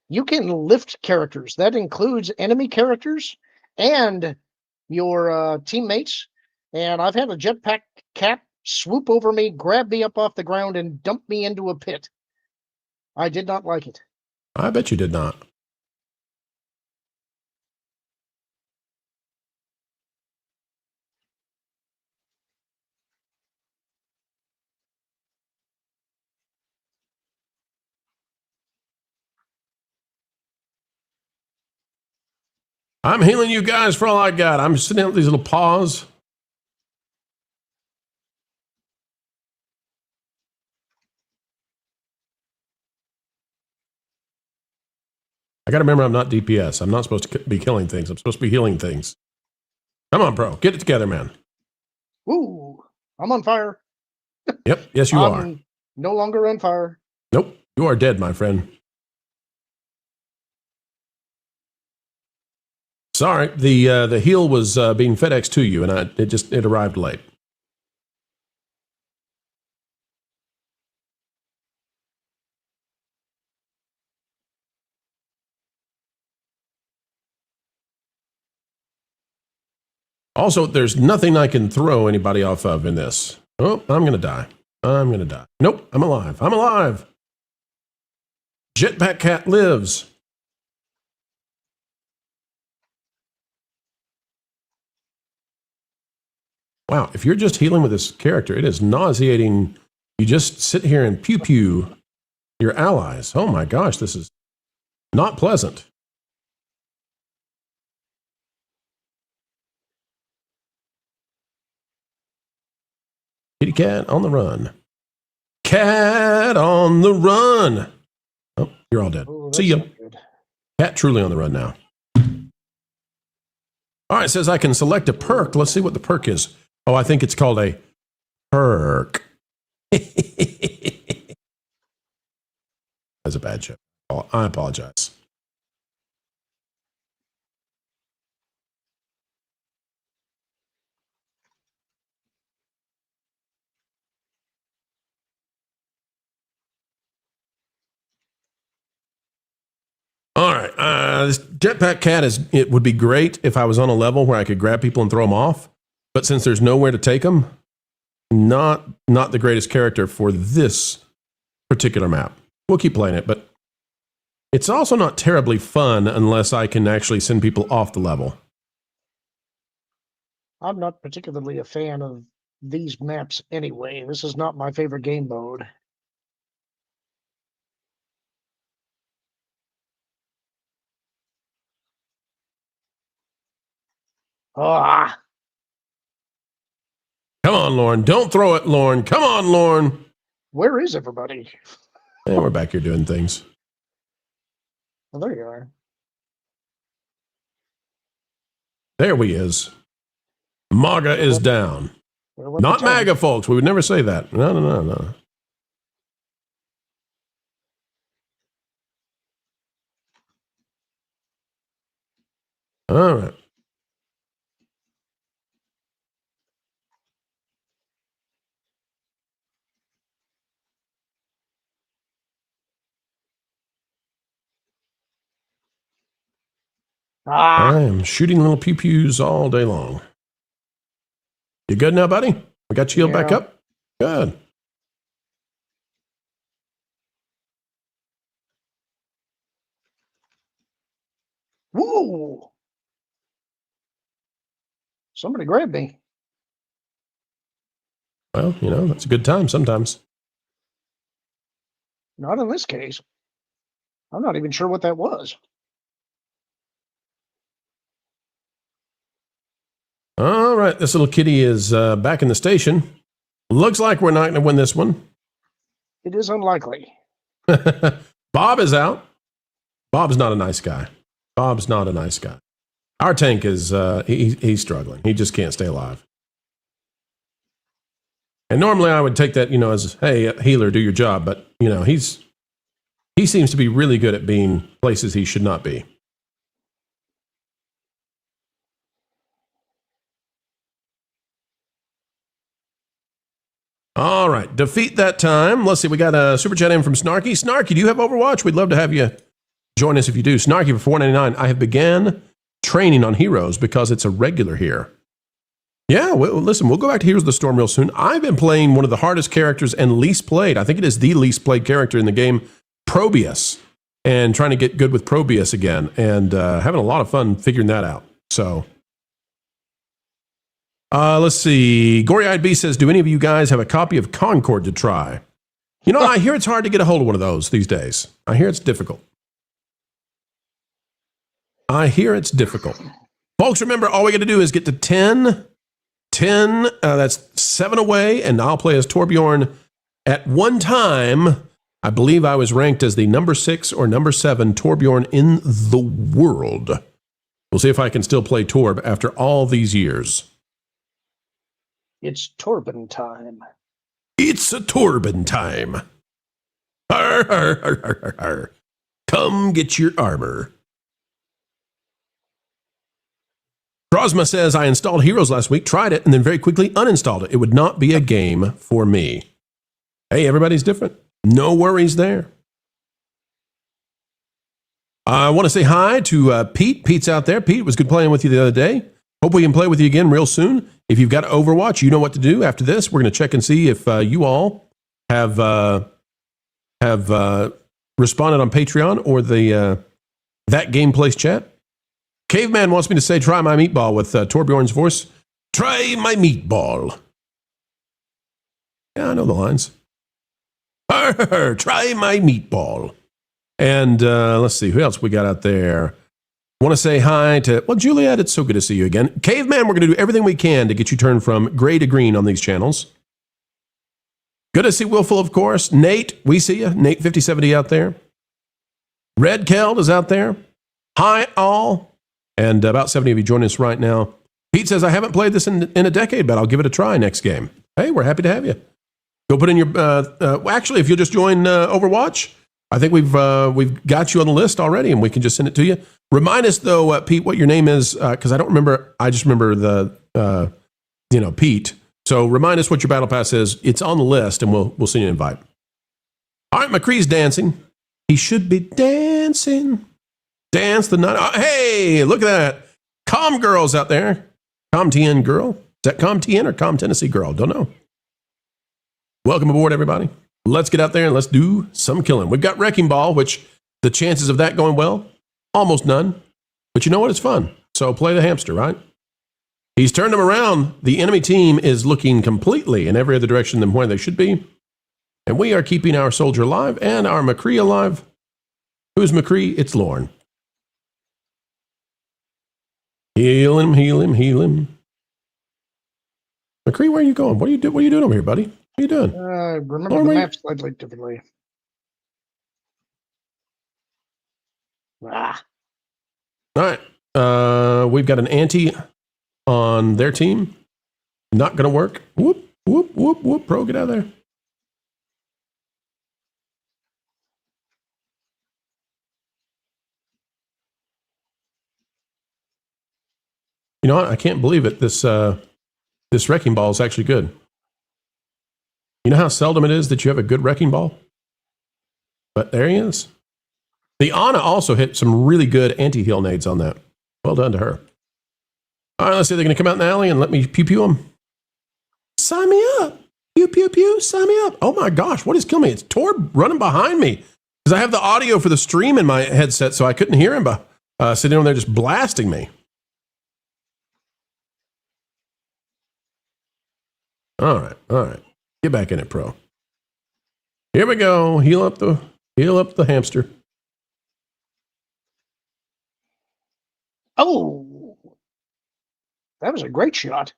You can lift characters. That includes enemy characters and your teammates. And I've had a Jetpack Cat swoop over me, grab me up off the ground, and dump me into a pit. I did not like it. I bet you did not. I'm healing you guys for all I got. I'm sitting out these little paws. I got to remember I'm not DPS. I'm not supposed to be killing things. I'm supposed to be healing things. Come on, bro. Get it together, man. Ooh, I'm on fire. Yep. Yes, you are. No longer on fire. Nope. You are dead, my friend. Sorry. The heal was being FedEx to you, and it arrived late. Also, there's nothing I can throw anybody off of in this. Oh, I'm going to die. I'm going to die. Nope, I'm alive. I'm alive. Jetpack Cat lives. Wow, if you're just healing with this character, it is nauseating. You just sit here and pew-pew your allies. Oh my gosh, this is not pleasant. Kitty cat on the run. Cat on the run. Oh, you're all dead. Oh, See ya. Cat truly on the run now. All right, it says I can select a perk. Let's see what the perk is. Oh, I think it's called a perk. That's a bad joke. I apologize. All right, this Jetpack Cat it would be great if I was on a level where I could grab people and throw them off. But since there's nowhere to take them, not the greatest character for this particular map. We'll keep playing it, but it's also not terribly fun unless I can actually send people off the level. I'm not particularly a fan of these maps anyway. This is not my favorite game mode. Ah! Come on, Lorn. Don't throw it, Lorn. Come on, Lorn. Where is everybody? And we're back here doing things. Oh, there you are. There we is. MAGA is down. Well, Not MAGA, folks. We would never say that. No. All right. I am shooting little pew-pews all day long. You good now, buddy? We got you healed back Yeah. up? Good. Woo! Somebody grabbed me. Well, you know, that's a good time sometimes. Not in this case. I'm not even sure what that was. All right, this little kitty is back in the station. Looks like we're not going to win this one. It is unlikely. Bob is out. Bob's not a nice guy. Bob's not a nice guy. Our tank is, he's struggling. He just can't stay alive. And normally I would take that, you know, as, hey, healer, do your job. But, you know, he seems to be really good at being places he should not be. All right, defeat that time. Let's see, we got a super chat in from Snarky. Snarky, do you have Overwatch? We'd love to have you join us if you do. Snarky for $4.99. I have began training on Heroes because it's a regular here. Yeah, well, listen, we'll go back to Heroes of the Storm real soon. I've been playing one of the hardest characters and least played. I think it is the least played character in the game, Probius, and trying to get good with Probius again, and having a lot of fun figuring that out. So, let's see. Gory-Eyed Bee says, do any of you guys have a copy of Concord to try? You know, I hear it's hard to get a hold of one of those these days. I hear it's difficult. Folks, remember, all we got to do is get to 10. That's 7 away, and I'll play as Torbjorn. At one time, I believe I was ranked as the number 6 or number 7 Torbjorn in the world. We'll see if I can still play Torb after all these years. It's Torben time. It's a Torben time. Har, har, har, har, har, har. Come get your armor. Prosma says, I installed Heroes last week, tried it, and then very quickly uninstalled it. It would not be a game for me. Hey, everybody's different. No worries there. I want to say hi to Pete. Pete's out there. Pete, it was good playing with you the other day. Hope we can play with you again real soon. If you've got Overwatch, you know what to do. After this, we're going to check and see if you all have responded on Patreon or the That Game Place chat. Caveman wants me to say, try my meatball with Torbjorn's voice. Try my meatball. Yeah, I know the lines. Try my meatball. And let's see, who else we got out there? Want to say hi to, well, Juliet, it's so good to see you again. Caveman, we're going to do everything we can to get you turned from gray to green on these channels. Good to see Willful, of course. Nate, we see you. Nate 5070 out there. Red Keld is out there. Hi, all. And about 70 of you joining us right now. Pete says, I haven't played this in a decade, but I'll give it a try next game. Hey, we're happy to have you. Go put in your, actually, if you'll just join Overwatch, I think we've got you on the list already, and we can just send it to you. Remind us, though, Pete, what your name is, because I don't remember. I just remember the, Pete. So remind us what your battle pass is. It's on the list, and we'll send you an invite. All right, McCree's dancing. He should be dancing. Dance the night. Oh, hey, look at that. Com girl's out there. ComTN girl. Is that ComTN or Com Tennessee girl? Don't know. Welcome aboard, everybody. Let's get out there and let's do some killing. We've got Wrecking Ball, which the chances of that going well, almost none. But you know what? It's fun. So play the hamster, right? He's turned him around. The enemy team is looking completely in every other direction than where they should be. And we are keeping our soldier alive and our McCree alive. Who's McCree? It's Lorn. Heal him, heal him, heal him. McCree, where are you going? What are you doing over here, buddy? What are you doing? Remember Lorn, the where map slightly differently. Ah. All right. We've got an anti on their team. Not going to work. Whoop, whoop, whoop, whoop. Pro, get out of there. You know what? I can't believe it. This Wrecking Ball is actually good. You know how seldom it is that you have a good Wrecking Ball? But there he is. The Ana also hit some really good anti-heal nades on that. Well done to her. All right, let's see. They're going to come out in the alley and let me pew-pew them. Sign me up. Pew, pew, pew. Sign me up. Oh, my gosh. What is killing me? It's Torb running behind me. Because I have the audio for the stream in my headset, so I couldn't hear him sitting over there just blasting me. All right. Get back in it, pro. Here we go. Heal up the hamster. Oh, that was a great shot.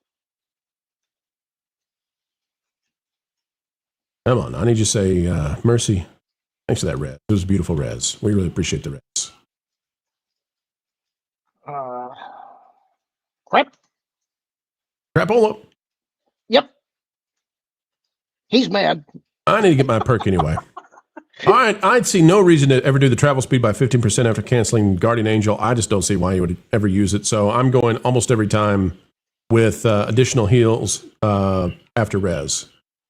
Come on, I need you to say, Mercy, thanks for that res. It was beautiful res. We really appreciate the res. Crap. Crapola. Yep. He's mad. I need to get my perk anyway. All right, I'd see no reason to ever do the travel speed by 15% after canceling Guardian Angel. I just don't see why you would ever use it. So I'm going almost every time with additional heals after res.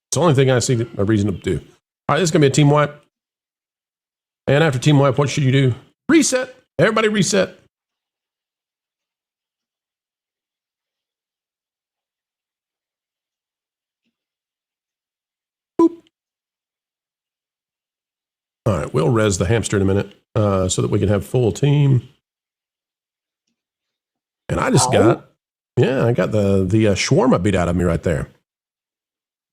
It's the only thing I see a reason to do. All right, this is going to be a team wipe. And after team wipe, what should you do? Reset. Everybody reset. Boop. All right, we'll res the hamster in a minute so that we can have full team. And I just got the shawarma beat out of me right there.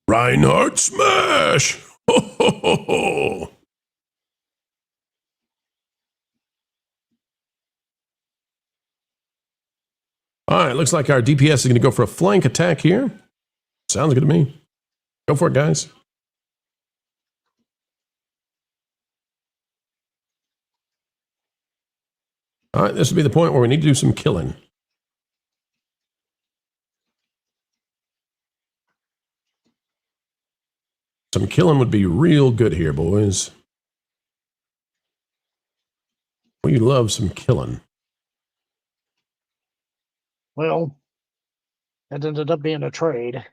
Reinhardt smash! Ho, ho, ho, ho. All right, looks like our DPS is going to go for a flank attack here. Sounds good to me. Go for it, guys. All right, this will be the point where we need to do some killing. Some killing would be real good here, boys. We love some killing. Well, it ended up being a trade.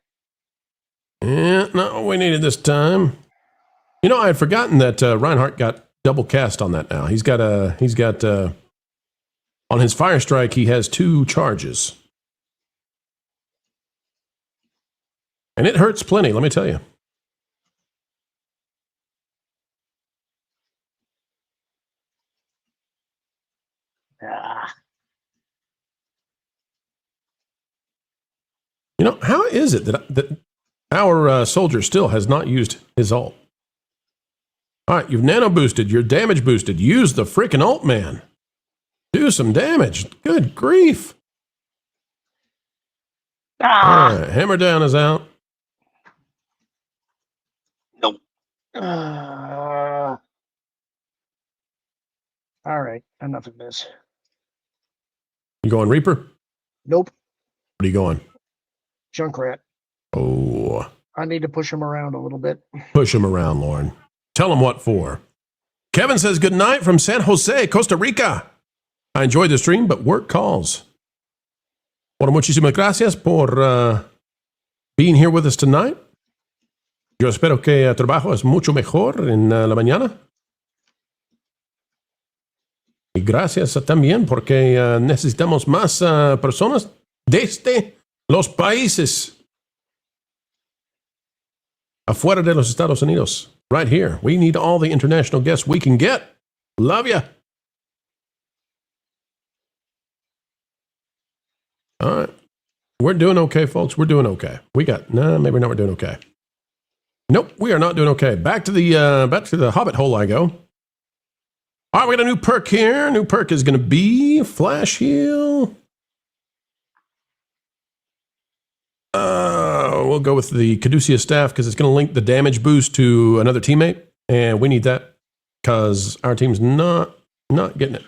Yeah, not what we needed this time. You know, I had forgotten that Reinhardt got double cast on that now. He's got on his fire strike, he has 2 charges. And it hurts plenty, let me tell you. You know, how is it that our soldier still has not used his ult? All right, you've nano boosted, you're damage boosted. Use the freaking ult, man. Do some damage. Good grief. All right, hammer down is out. Nope. All right, enough of this. You going Reaper? Nope. What are you going? Junkrat. Oh. I need to push him around a little bit. Push him around, Lorn. Tell him what for. Kevin says, good night from San Jose, Costa Rica. I enjoyed the stream, but work calls. Bueno, muchísimas gracias por being here with us tonight. Yo espero que el trabajo es mucho mejor en la mañana. Y gracias también porque necesitamos más personas desde los países afuera de los Estados Unidos. Right here. We need all the international guests we can get. Love ya. All right. We're doing okay, folks. We're doing okay. Maybe not we're doing okay. Nope, we are not doing okay. Back to the Hobbit hole I go. All right, we got a new perk here. New perk is going to be Flash Heal. We'll go with the Caduceus Staff because it's going to link the damage boost to another teammate. And we need that because our team's not getting it.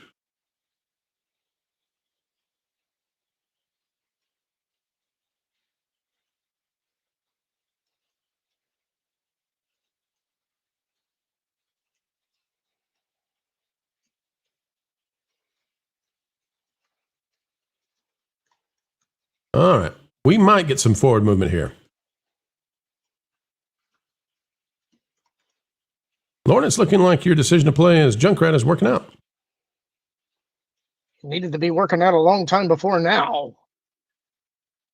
All right. We might get some forward movement here. Lorn, it's looking like your decision to play as Junkrat is working out. Needed to be working out a long time before now.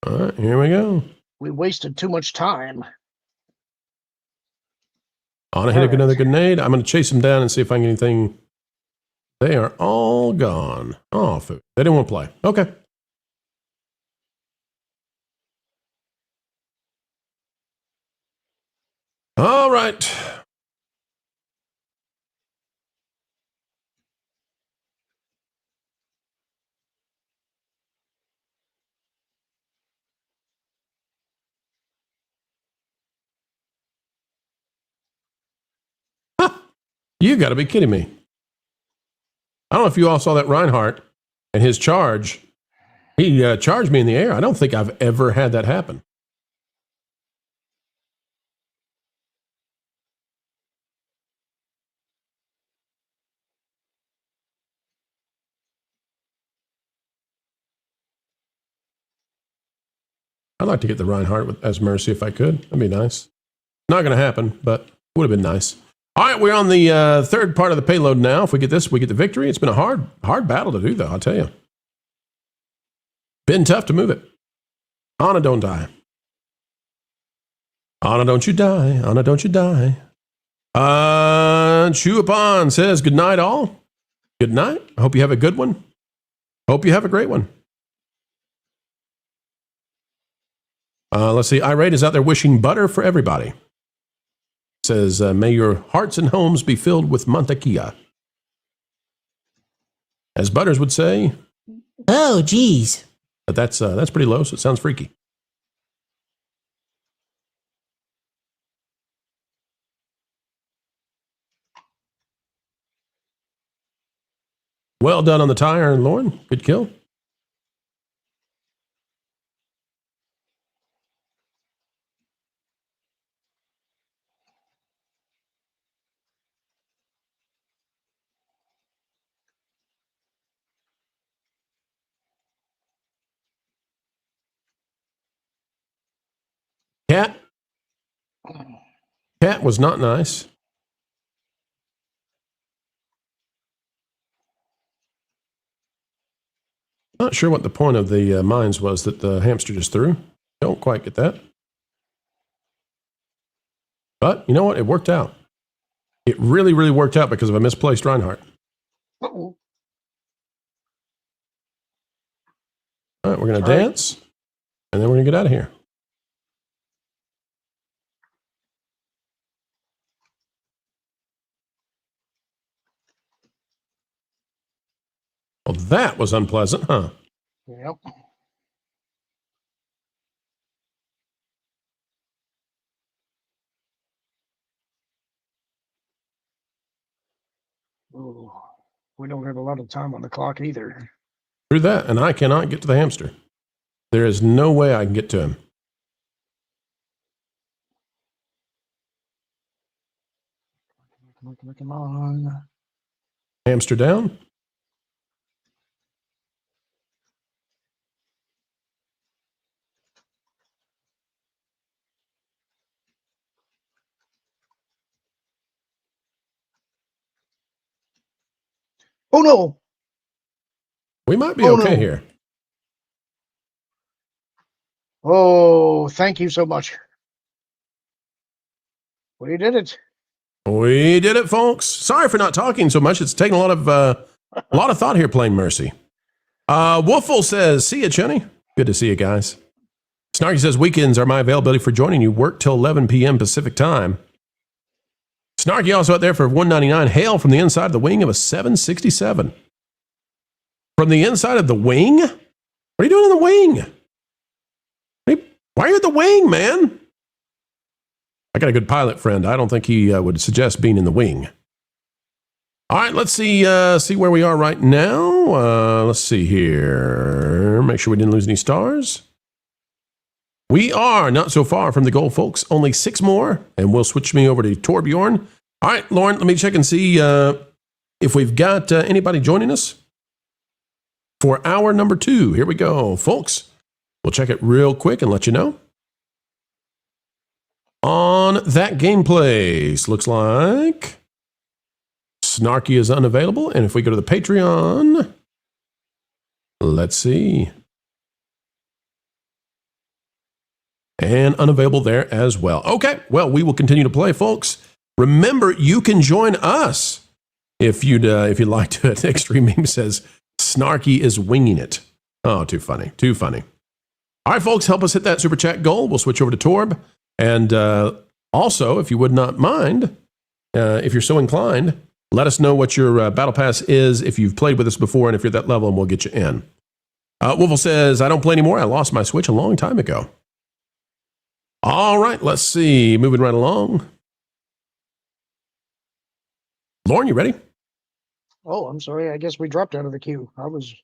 All right, here we go. We wasted too much time. Anna hit another grenade. I'm going to chase them down and see if I can get anything. They are all gone. Oh, food. They didn't want to play. Okay. All right. You got to be kidding me. I don't know if you all saw that Reinhardt and his charge. He charged me in the air. I don't think I've ever had that happen. I'd like to get the Reinhardt as Mercy if I could. That'd be nice. Not going to happen, but would have been nice. All right, we're on the third part of the payload now. If we get this, we get the victory. It's been a hard battle to do, though, I'll tell you. Been tough to move it. Anna, don't die. Anna, don't you die. Anna, don't you die. Chew Upon says, good night, all. Good night. I hope you have a good one. Hope you have a great one. Let's see. Irate is out there wishing butter for everybody. Says, may your hearts and homes be filled with mantequilla. As Butters would say. Oh, geez. But that's pretty low, so it sounds freaky. Well done on the tire, Lorn. Good kill. Cat was not nice. Not sure what the point of the mines was that the hamster just threw. Don't quite get that. But you know what? It worked out. It really, really worked out because of a misplaced Reinhardt. Uh-oh. All right, we're going to dance, and then we're going to get out of here. Well, that was unpleasant, huh? Yep. Ooh, we don't have a lot of time on the clock either. Through that, and I cannot get to the hamster. There is no way I can get to him. Come on. Hamster down. Oh, no. We might be okay here. Oh, thank you so much. We did it. We did it, folks. Sorry for not talking so much. It's taking a lot of thought here playing Mercy. Wolfle says, see ya, Chunny. Good to see you guys. Snarky says, weekends are my availability for joining you. Work till 11 p.m. Pacific time. Snarky also out there for 199. Hail from the inside of the wing of a 767. From the inside of the wing? What are you doing in the wing? Why are you at the wing, man? I got a good pilot friend. I don't think he would suggest being in the wing. All right, let's see where we are right now. Let's see here. Make sure we didn't lose any stars. We are not so far from the goal, folks. Only 6 more, and we'll switch me over to Torbjorn. All right, Lorn, let me check and see if we've got anybody joining us for hour number 2. Here we go, folks. We'll check it real quick and let you know. On that gameplays, looks like Snarky is unavailable. And if we go to the Patreon, Let's see. And unavailable there as well. Okay, well, we will continue to play, folks. Remember, you can join us if you'd like to. Extreme Meme says, Snarky is winging it. Oh, too funny, too funny. All right, folks, help us hit that super chat goal. We'll switch over to Torb. And also, if you would not mind, if you're so inclined, let us know what your battle pass is, if you've played with us before, and if you're that level, and we'll get you in. Wolfle says, I don't play anymore. I lost my Switch a long time ago. All right, let's see. Moving right along. Lorn, you ready? Oh, I'm sorry. I guess we dropped out of the queue. I was.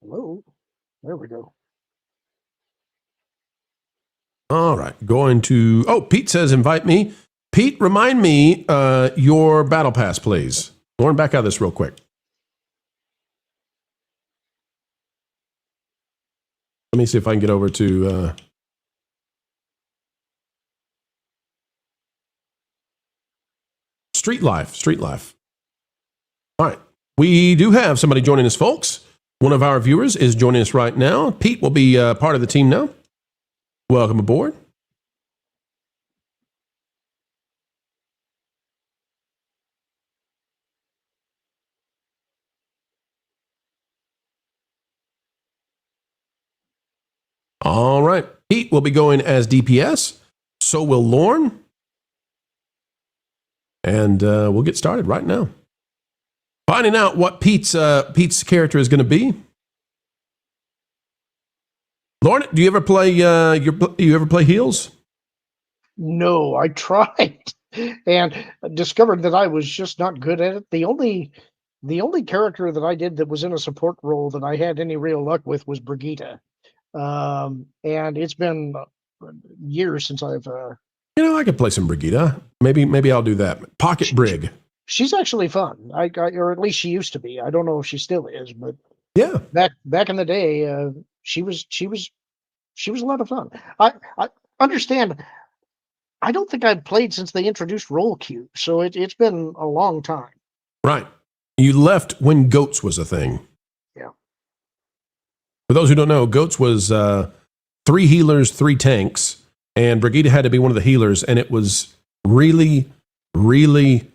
Hello. There we go. All right, going to. Oh, Pete says, invite me. Pete, remind me your battle pass, please. Lorn, back out of this real quick. Let me see if I can get over to. Street Life. All right. We do have somebody joining us, folks. One of our viewers is joining us right now. Pete will be part of the team now. Welcome aboard. All right. Pete will be going as DPS. So will Lorn. And we'll get started right now. Finding out what Pete's character is going to be. Lorn, do you ever play you ever play heals? No, I tried and discovered that I was just not good at it. The only character that I did that was in a support role that I had any real luck with was Brigitte. And it's been years since I've I could play some Brigitte. Maybe I'll do that. Pocket Brig. She's actually fun. Or at least she used to be. I don't know if she still is, but Yeah. Back in the day, she was a lot of fun. I understand. I don't think I've played since they introduced roll queue, so it's been a long time. Right. You left when Goats was a thing. Yeah. For those who don't know, Goats was 3 healers, 3 tanks, and Brigitte had to be one of the healers, and it was really, really,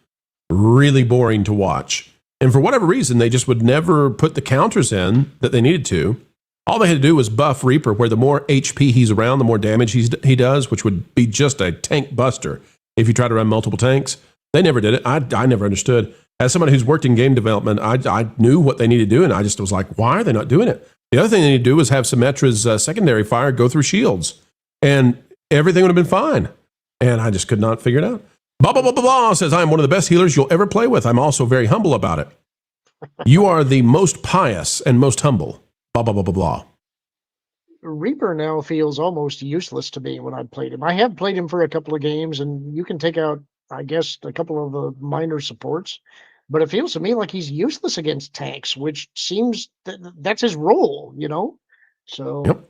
really boring to watch. And for whatever reason, they just would never put the counters in that they needed to. All they had to do was buff Reaper, where the more HP he's around, the more damage he does, which would be just a tank buster if you try to run multiple tanks. They never did it. I never understood. As somebody who's worked in game development, I knew what they needed to do, and I just was like, why are they not doing it? The other thing they need to do was have Symmetra's secondary fire go through shields, and everything would have been fine. And I just could not figure it out. Blah, blah, blah, blah, blah says, I'm one of the best healers you'll ever play with. I'm also very humble about it. You are the most pious and most humble. Blah, blah, blah, blah, blah. Reaper now feels almost useless to me when I've played him. I have played him for a couple of games, and you can take out, I guess, a couple of the minor supports. But it feels to me like he's useless against tanks, which seems that's his role, So. Yep.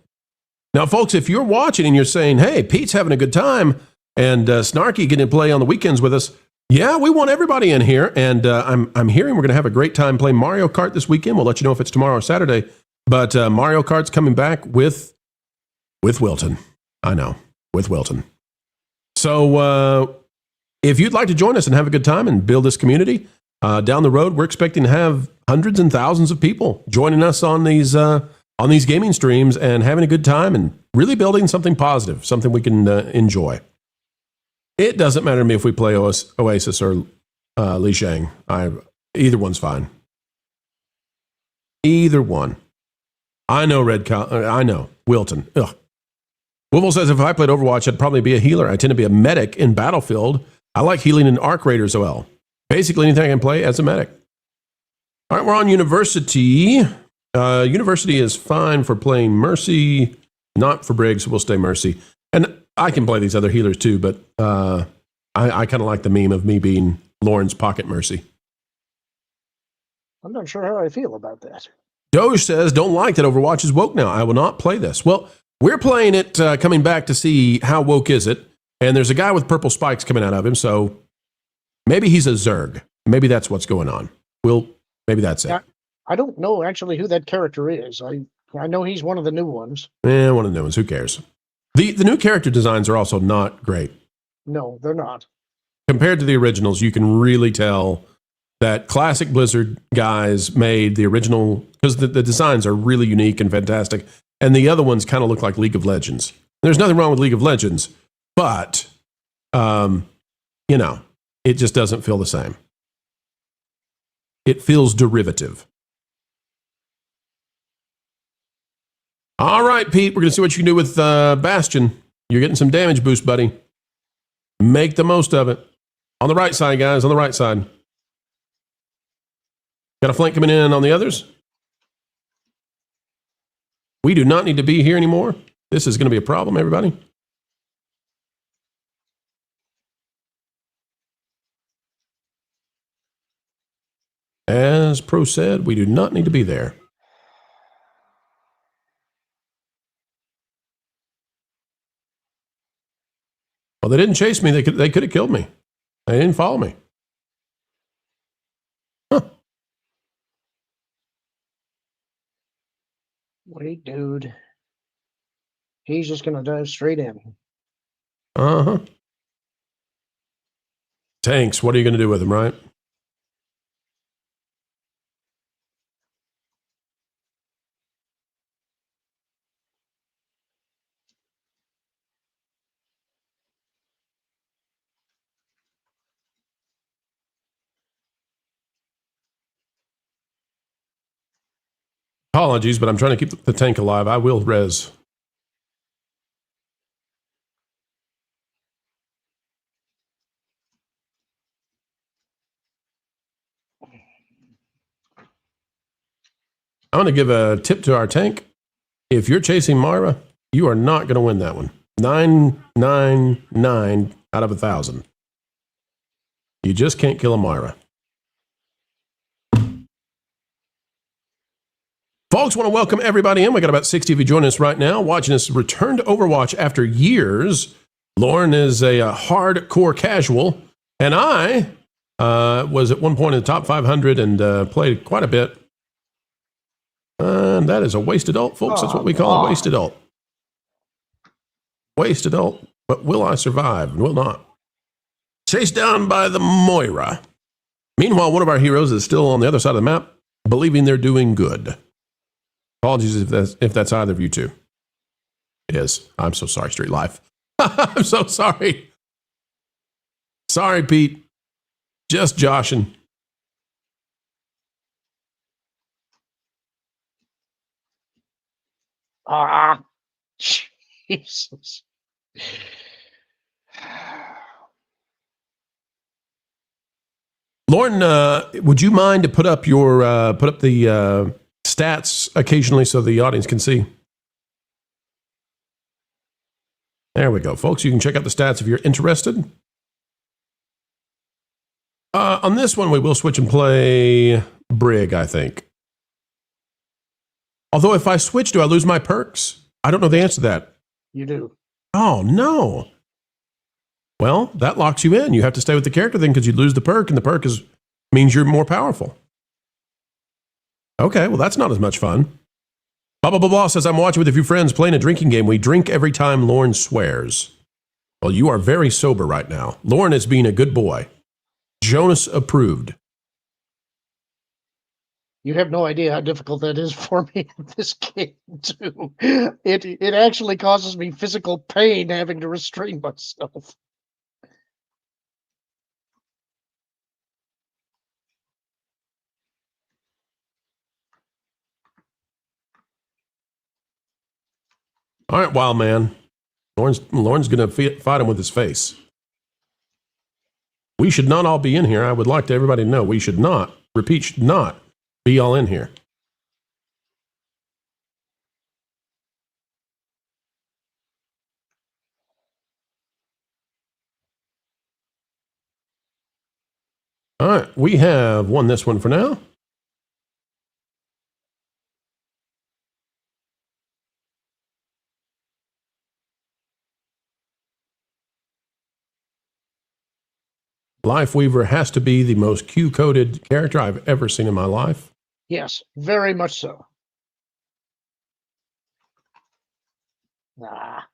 Now, folks, if you're watching and you're saying, hey, Pete's having a good time, and Snarky getting to play on the weekends with us, yeah, we want everybody in here. And I'm hearing we're going to have a great time playing Mario Kart this weekend. We'll let you know if it's tomorrow or Saturday. But Mario Kart's coming back with Wilton. I know, with Wilton. So if you'd like to join us and have a good time and build this community, down the road, we're expecting to have hundreds and thousands of people joining us on these gaming streams and having a good time and really building something positive, something we can enjoy. It doesn't matter to me if we play Oasis or Li Shang. Either one's fine. Either one. I know I know Wilton. Ugh. Wolfle says if I played Overwatch, I'd probably be a healer. I tend to be a medic in Battlefield. I like healing in Arc Raiders OL. Basically anything I can play as a medic. All right, we're on University. University is fine for playing Mercy, not for Briggs. So we'll stay Mercy. And I can play these other healers too, but I kind of like the meme of me being Lorn's Pocket Mercy. I'm not sure how I feel about that. Doge says, don't like that Overwatch is woke now. I will not play this. Well, we're playing it coming back to see how woke is it. And there's a guy with purple spikes coming out of him, so maybe he's a Zerg. Maybe that's what's going on. Maybe that's it. I don't know actually who that character is. I know he's one of the new ones. One of the new ones. Who cares? The new character designs are also not great. No, they're not. Compared to the originals, you can really tell that classic Blizzard guys made the original, because the designs are really unique and fantastic, and the other ones kind of look like League of Legends. There's nothing wrong with League of Legends, but, you know, it just doesn't feel the same. It feels derivative. All right, Pete, we're going to see what you can do with Bastion. You're getting some damage boost, buddy. Make the most of it. On the right side, guys, on the right side. Got a flank coming in on the others. We do not need to be here anymore. This is going to be a problem, everybody. As Pro said, we do not need to be there. Well, they didn't chase me. They could have killed me. They didn't follow me. Huh. Wait, dude. He's just going to dive straight in. Uh-huh. Tanks, what are you going to do with them, right? Apologies, but I'm trying to keep the tank alive. I will res. I'm going to give a tip to our tank. If you're chasing Mara, you are not going to win that one. 999 out of 1,000. You just can't kill a Mara. Folks, want to welcome everybody in. We got about 60 of you joining us right now, watching us return to Overwatch after years. Lorn is a hardcore casual, and I was at one point in the top 500 and played quite a bit. And that is a waste adult, folks. That's what we call a waste adult. Waste adult. But will I survive? Will not. Chased down by the Moira. Meanwhile, one of our heroes is still on the other side of the map, believing they're doing good. Apologies if that's either of you two. It is. I'm so sorry, Street Life. I'm so sorry. Sorry, Pete. Just joshing. Jesus. Lorn, would you mind to put up the stats occasionally so the audience can see? There we go, folks. You can check out the stats if you're interested. On this one, we will switch and play Brig, I think. Although if I switch, do I lose my perks? I don't know the answer to that. You do. Oh, no. Well, that locks you in. You have to stay with the character then because you lose the perk, and the perk means you're more powerful. Okay, well, that's not as much fun. Blah, blah, blah, blah says, I'm watching with a few friends playing a drinking game. We drink every time Lorn swears. Well, you are very sober right now. Lorn is being a good boy. Jonas approved. You have no idea how difficult that is for me in this game, too. It actually causes me physical pain having to restrain myself. All right, wild man. Lorn's going to fight him with his face. We should not all be in here. I would like to everybody to know we should not, repeat, should not be all in here. All right, we have won this one for now. Lifeweaver has to be the most Q-coded character I've ever seen in my life. Yes, very much so. Ah.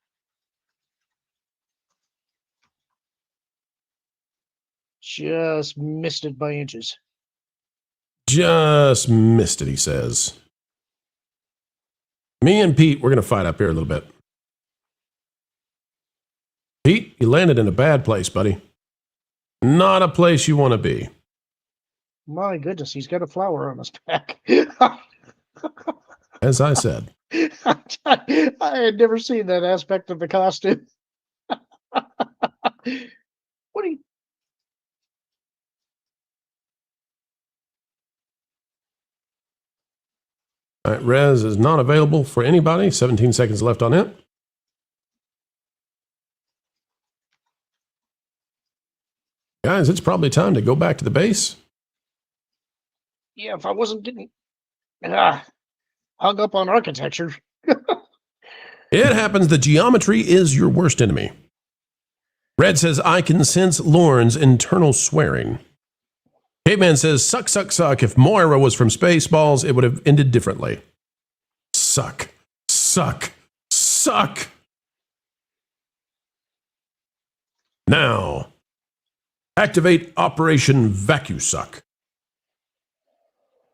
Just missed it by inches. Just missed it, he says. Me and Pete, we're going to fight up here a little bit. Pete, you landed in a bad place, buddy. Not a place you want to be. My goodness, he's got a flower on his back. As I said. I had never seen that aspect of the costume. What do you... All right, res is not available for anybody. 17 seconds left on it. Guys, it's probably time to go back to the base. Yeah, if I wasn't getting hung up on architecture. It happens. The geometry is your worst enemy. Red says, I can sense Lorn's internal swearing. Caveman says, suck, suck, suck. If Moira was from Spaceballs, it would have ended differently. Suck, suck, suck. Now, activate Operation VacuSuck.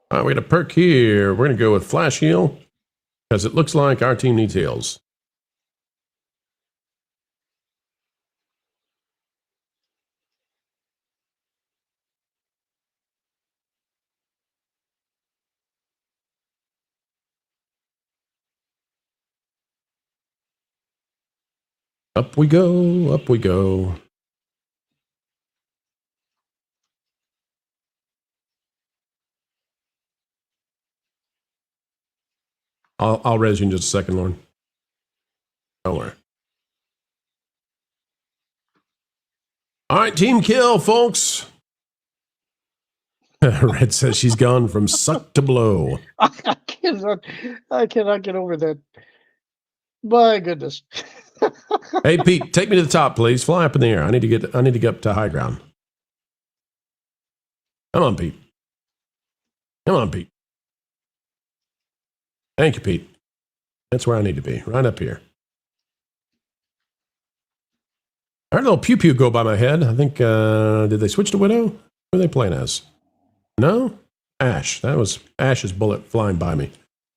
All right, we got a perk here. We're going to go with Flash Heal because it looks like our team needs heals. Up we go, up we go. I'll res you in just a second, Lorn. Don't worry. All right, team kill, folks. Red says she's gone from suck to blow. I cannot get over that. My goodness. Hey, Pete, take me to the top, please. Fly up in the air. I need to get up to high ground. Come on, Pete. Come on, Pete. Thank you, Pete. That's where I need to be, right up here. I heard a little pew-pew go by my head. I think, did they switch to Widow? Who are they playing as? No? Ash. That was Ash's bullet flying by me.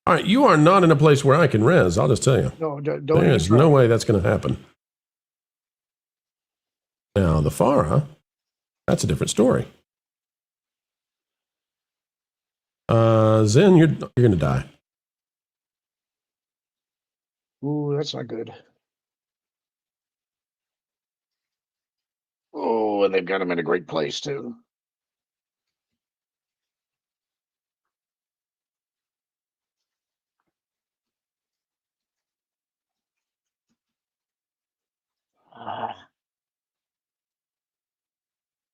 All right, you are not in a place where I can res, I'll just tell you. No, don't. There's no way that's going to happen. Now, the Farah, that's a different story. Zen, you're going to die. Ooh, that's not good. Oh, and they've got him in a great place, too.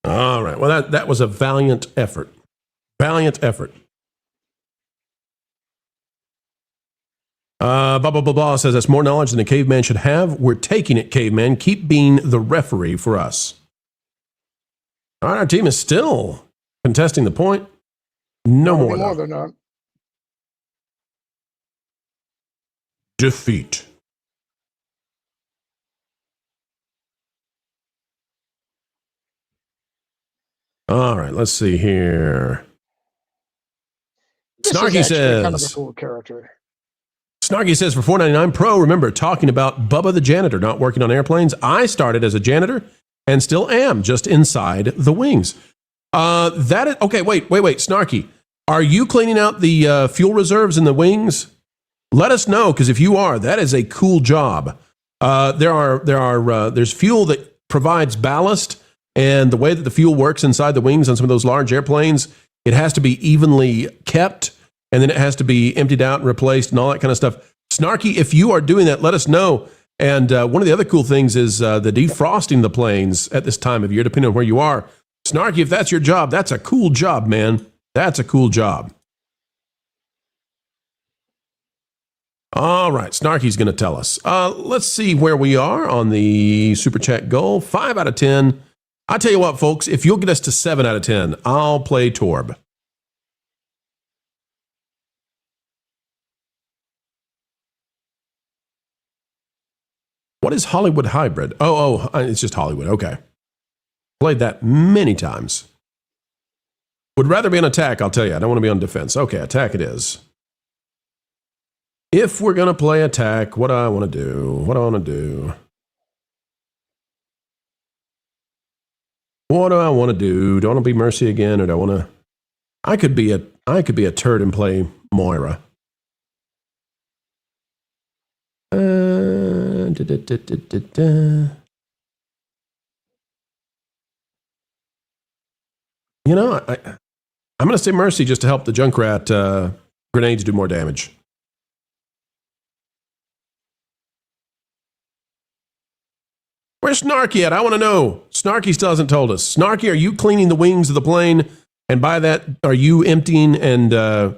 All right. Well, that was a valiant effort. Valiant effort. Blah, blah, blah, blah says that's more knowledge than a caveman should have. We're taking it, caveman. Keep being the referee for us. All right, our team is still contesting the point. No more. More than not. Defeat. All right, let's see here. Snarky says, kind of a cool character. Snarky says for $4.99 Pro, remember talking about Bubba the janitor not working on airplanes. I started as a janitor and still am, just inside the wings. That is okay. Wait, Snarky, are you cleaning out the fuel reserves in the wings? Let us know, because if you are, that is a cool job. There's fuel that provides ballast, and the way that the fuel works inside the wings on some of those large airplanes, it has to be evenly kept, and then it has to be emptied out and replaced and all that kind of stuff. Snarky, if you are doing that, let us know. And one of the other cool things is the defrosting the planes at this time of year, depending on where you are. Snarky, if that's your job, that's a cool job, man. That's a cool job. All right, Snarky's going to tell us. Let's see where we are on the Super Chat goal. 5 out of 10. I tell you what, folks, if you'll get us to 7 out of 10, I'll play Torb. What is Hollywood Hybrid? It's just Hollywood. Okay. Played that many times. Would rather be on attack, I'll tell you. I don't want to be on defense. Okay, attack it is. If we're going to play attack, what do I want to do? What do I want to do? What do I want to do? Do I want to be Mercy again, or do I want to? I could be a turd and play Moira. You know, I'm going to say Mercy just to help the Junkrat grenades do more damage. Where's Snarky at? I want to know. Snarky still hasn't told us. Snarky, are you cleaning the wings of the plane? And by that, are you emptying and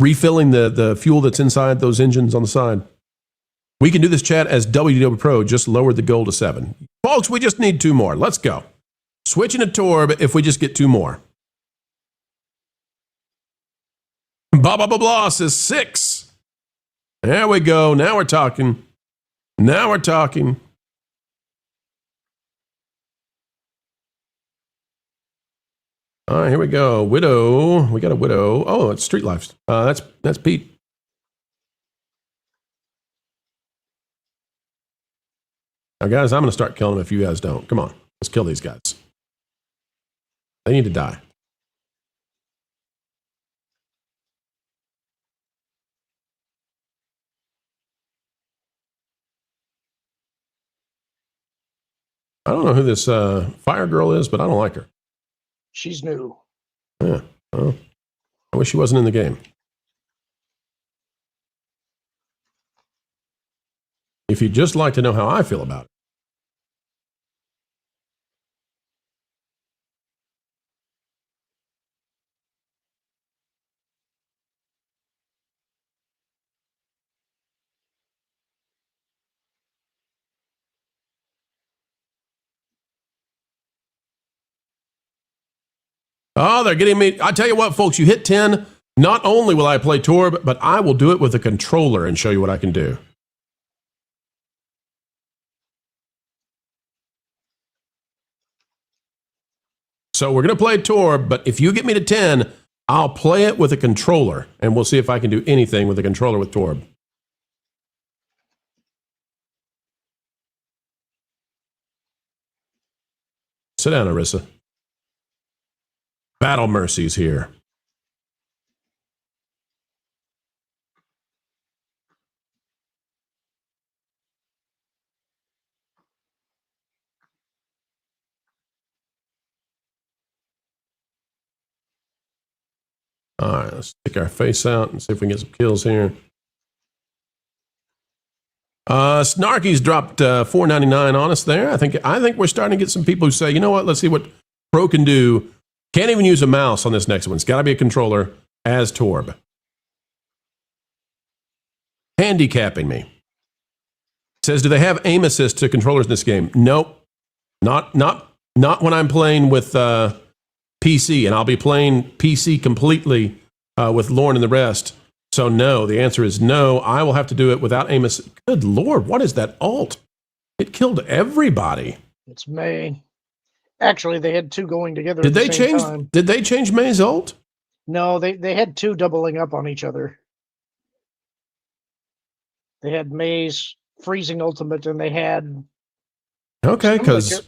refilling the fuel that's inside those engines on the side? We can do this chat as WDW Pro. Just lower the goal to 7. Folks, we just need 2 more. Let's go. Switching to Torb if we just get 2 more. Blah, blah, blah, blah says 6. There we go. Now we're talking. Now we're talking. All right, here we go. Widow. We got a Widow. Oh, it's Street Life. That's Pete. Now, guys, I'm going to start killing them if you guys don't. Come on. Let's kill these guys. They need to die. I don't know who this fire girl is, but I don't like her. She's new. Yeah. Well, I wish she wasn't in the game. If you'd just like to know how I feel about it. Oh, they're getting me. I tell you what, folks, you hit 10. Not only will I play Torb, but I will do it with a controller and show you what I can do. So we're going to play Torb, but if you get me to 10, I'll play it with a controller, and we'll see if I can do anything with a controller with Torb. Sit down, Arissa. Battle Mercy's here. All right, let's stick our face out and see if we can get some kills here. Snarky's dropped $4.99 on us there. I think we're starting to get some people who say, you know what, let's see what Pro can do. Can't even use a mouse on this next one. It's got to be a controller as Torb. Handicapping me. Says, do they have aim assist to controllers in this game? Nope. Not when I'm playing with PC, and I'll be playing PC completely with Lorn and the rest. So no, the answer is no. I will have to do it without aim assist. Good Lord, what is that ult? It killed everybody. It's May. Actually, they had 2 going together. Did they same change? time. Did they change May's ult? No, they had 2 doubling up on each other. They had May's freezing ultimate, and they had. Okay, because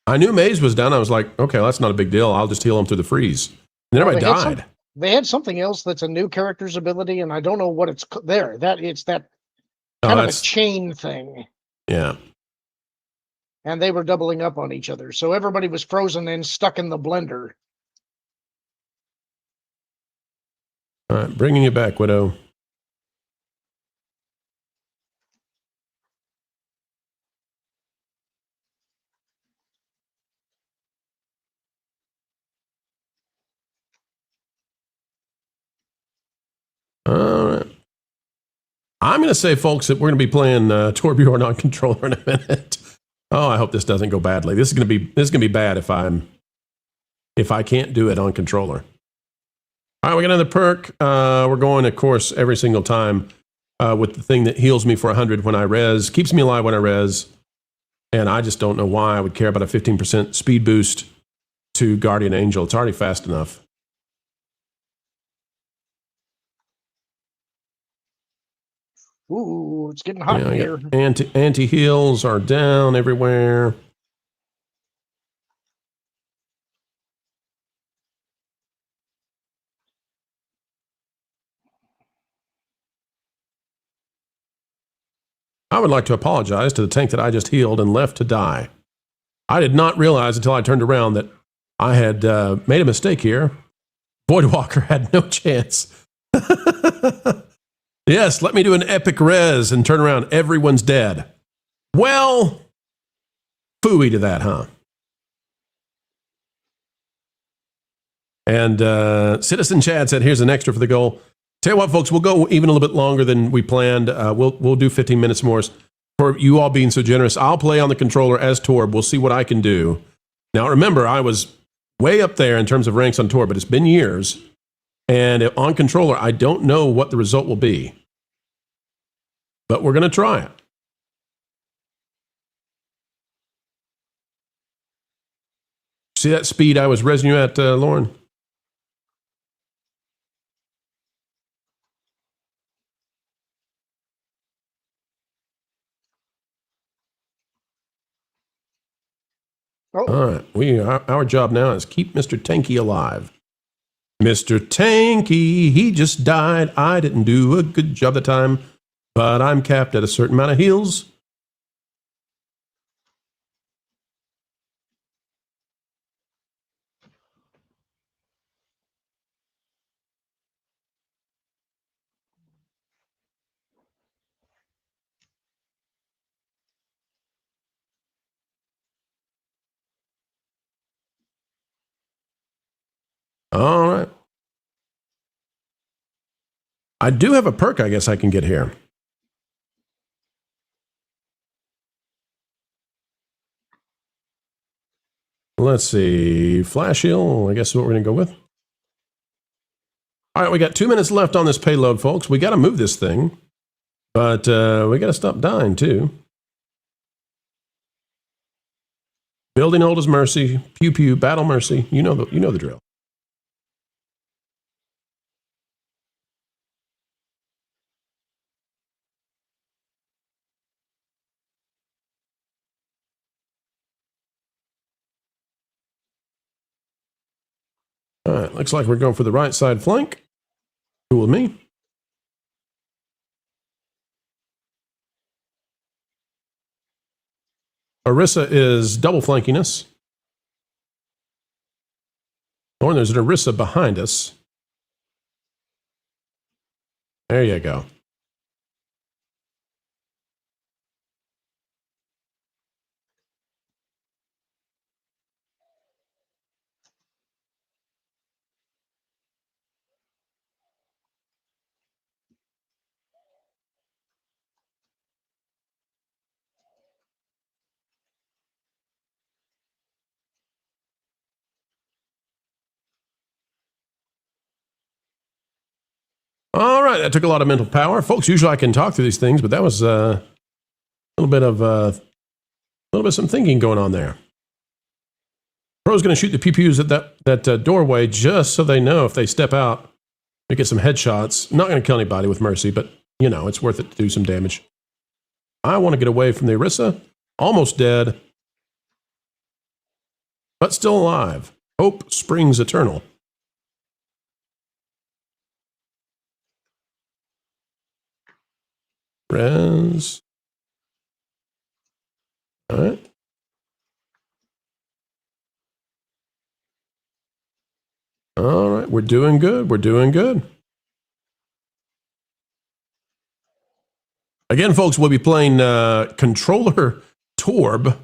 I knew Maze was down. I was like, okay, that's not a big deal. I'll just heal him through the freeze. And everybody died. They had something else that's a new character's ability, and I don't know what it's there. It's that Oh, kind of a chain thing. Yeah. And they were doubling up on each other. So everybody was frozen and stuck in the blender. All right, bringing you back, Widow. All right. I'm going to say, folks, that we're going to be playing Torbjorn on controller in a minute. Oh, I hope this doesn't go badly. This is going to be bad if I can't do it on controller. All right, we got another perk. We're going, of course, every single time with the thing that heals me for 100 when I res, keeps me alive when I res, and I just don't know why I would care about a 15% speed boost to Guardian Angel. It's already fast enough. Ooh, it's getting hot in here. Anti-heals are down everywhere. I would like to apologize to the tank that I just healed and left to die. I did not realize until I turned around that I had made a mistake here. Voidwalker had no chance. Yes, let me do an epic res and turn around. Everyone's dead. Well, phooey to that, huh? And Citizen Chad said, here's an extra for the goal. Tell you what, folks, we'll go even a little bit longer than we planned. We'll do 15 minutes more for you all being so generous. I'll play on the controller as Torb. We'll see what I can do. Now, remember, I was way up there in terms of ranks on Torb, but it's been years. And on controller, I don't know what the result will be. But we're going to try it. See that speed I was resing you at, Lorn? Oh. All right. Our job now is keep Mr. Tanky alive. Mr. Tanky, he just died. I didn't do a good job that time, but I'm capped at a certain amount of heals. All right. I do have a perk I guess I can get here. Let's see. Flash heal, I guess is what we're going to go with. All right, we got 2 minutes left on this payload, folks. We got to move this thing, but we got to stop dying, too. Building hold is mercy. Pew pew, battle mercy. You know the drill. All right, looks like we're going for the right side flank. Cool with me. Orisa is double flanking us. Or there's an Orisa behind us. There you go. All right, that took a lot of mental power. Folks, usually I can talk through these things, but that was a little bit of some thinking going on there. Pro's going to shoot the pew-pews at that doorway just so they know if they step out, they get some headshots. Not going to kill anybody with mercy, but, you know, it's worth it to do some damage. I want to get away from the Orisa. Almost dead, but still alive. Hope springs eternal. Res. All right. All right. We're doing good. We're doing good. Again, folks, we'll be playing controller Torb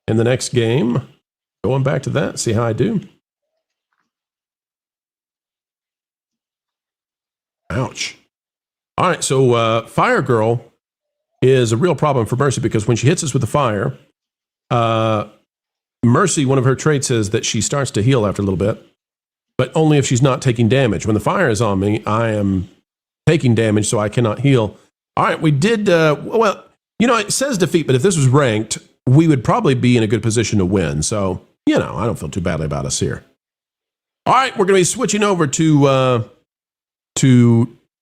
in the next game. Going back to that, see how I do. Ouch. All right, so Fire Girl is a real problem for Mercy because when she hits us with the fire, Mercy, one of her traits is that she starts to heal after a little bit, but only if she's not taking damage. When the fire is on me, I am taking damage, so I cannot heal. All right, we did, well, you know, it says defeat, but if this was ranked, we would probably be in a good position to win. So, you know, I don't feel too badly about us here. All right, we're going to be switching over to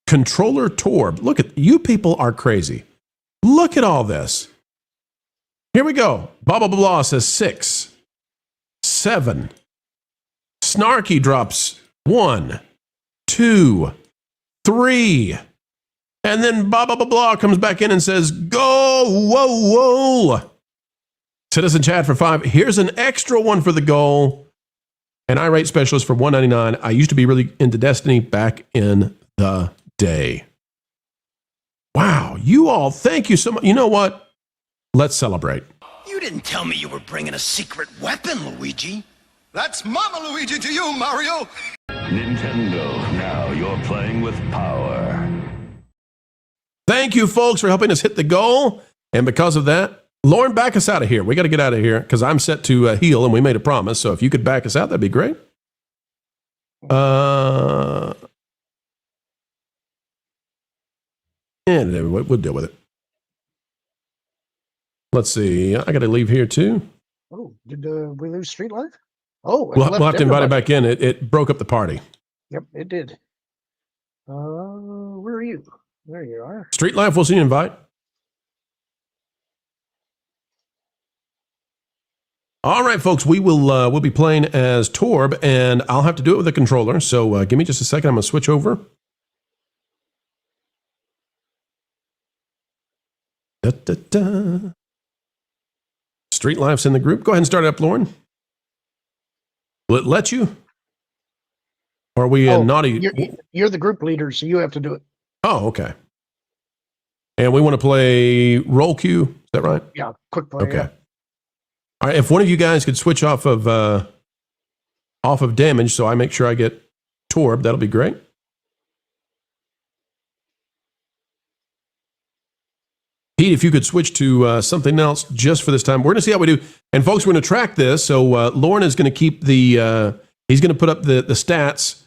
controller Torb. Look at, you people are crazy. Look at all this. Here we go. Blah, blah, blah, blah says 6, 7. Snarky drops 1, 2, 3. And then blah, blah, blah, blah comes back in and says, go, whoa, whoa. Citizen Chad for 5. Here's an extra one for the goal. And I rate specialist for $1.99. I used to be really into Destiny back in the day. Wow, you all, thank you so much. You know what? Let's celebrate. You didn't tell me you were bringing a secret weapon, Luigi. That's Mama Luigi to you, Mario! Nintendo, now you're playing with power. Thank you, folks, for helping us hit the goal. And because of that, Lorn, back us out of here. We got to get out of here because I'm set to heal, and we made a promise. So if you could back us out, that'd be great. And we'll deal with it. Let's see. I got to leave here too. Oh, did we lose Street Life? Oh, We'll have to invite it back in. It broke up the party. Yep, it did. Where are you? There you are. Street Life, we'll see you invite. All right, folks, we'll be playing as Torb, and I'll have to do it with a controller. So give me just a second. I'm going to switch over. Da, da, da. Street Life's in the group. Go ahead and start it up, Lorn. Will it let you? Or are we naughty? You're the group leader, so you have to do it. Oh, okay. And we want to play roll queue. Is that right? Yeah, quick play. Okay. Yeah. All right. If one of you guys could switch off of damage, so I make sure I get Torb, that'll be great. Pete, if you could switch to something else just for this time. We're going to see how we do. And folks, we're going to track this. So Lorn is going to keep the, he's going to put up the stats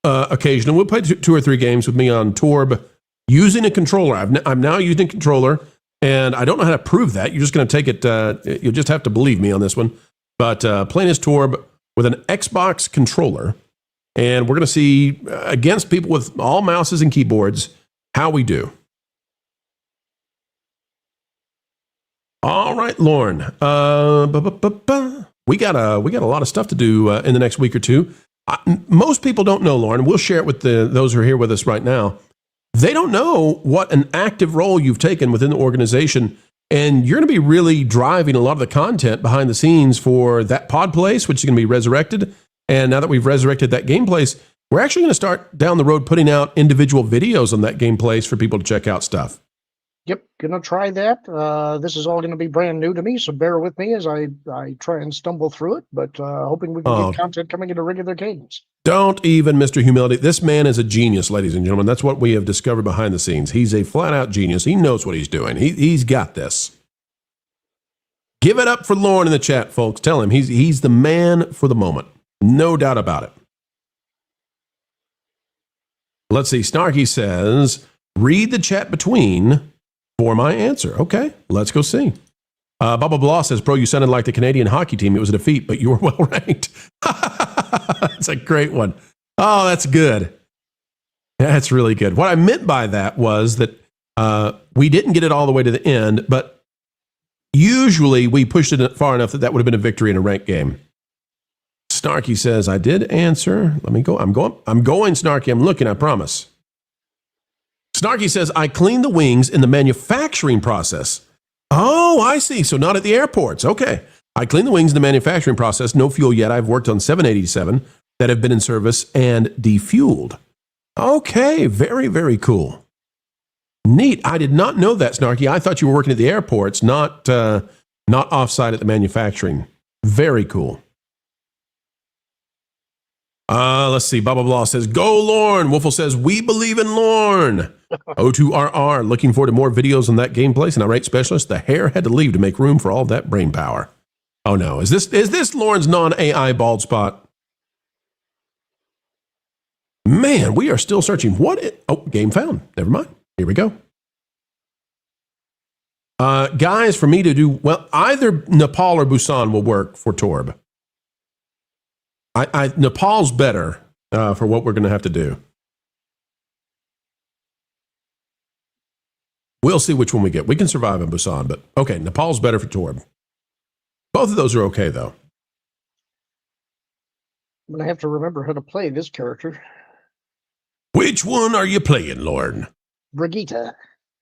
occasionally. We'll play 2 or 3 games with me on Torb using a controller. I'm now using a controller, and I don't know how to prove that. You're just going to take it, you'll just have to believe me on this one. But playing as Torb with an Xbox controller, and we're going to see against people with all mouses and keyboards how we do. All right, Lorn. We got a lot of stuff to do in the next week or two. Most people don't know, Lorn. We'll share it with those who are here with us right now. They don't know what an active role you've taken within the organization, and you're going to be really driving a lot of the content behind the scenes for that pod place, which is going to be resurrected. And now that we've resurrected that game place, we're actually going to start down the road putting out individual videos on that game place for people to check out stuff. Yep, gonna try that. This is all gonna be brand new to me, so bear with me as I try and stumble through it. But hoping we can get content coming at a regular cadence. Don't even, Mr. Humility. This man is a genius, ladies and gentlemen. That's what we have discovered behind the scenes. He's a flat-out genius. He knows what he's doing. He's got this. Give it up for Lorn in the chat, folks. Tell him he's the man for the moment. No doubt about it. Let's see. Snarky says, read the chat between for my answer. Okay, let's go see. Bubba Blah says, bro, you sounded like the Canadian hockey team. It was a defeat, but you were well ranked. That's a great one. Oh, that's good. That's really good. What I meant by that was that we didn't get it all the way to the end, but usually we pushed it far enough that would have been a victory in a ranked game. Snarky says, I did answer. Let me go. I'm going, Snarky. I'm looking, I promise. Snarky says, I clean the wings in the manufacturing process. Oh, I see. So not at the airports. Okay. I clean the wings in the manufacturing process. No fuel yet. I've worked on 787 that have been in service and defueled. Okay. Very, very cool. Neat. I did not know that, Snarky. I thought you were working at the airports, not offsite at the manufacturing. Very cool. Let's see. Blah, blah, blah says, go Lorn. Wolfle says, we believe in Lorn. O2RR, looking forward to more videos on that gameplay. And I rate specialist, the hair had to leave to make room for all of that brain power. Oh no. Is this Lorn's non-AI bald spot? Man, we are still searching. Game found. Never mind. Here we go. Guys, for me to do, well, either Nepal or Busan will work for Torb. Nepal's better for what we're going to have to do. We'll see which one we get. We can survive in Busan, but okay, Nepal's better for Torb. Both of those are okay, though. I'm going to have to remember how to play this character. Which one are you playing, Lorn? Brigitte.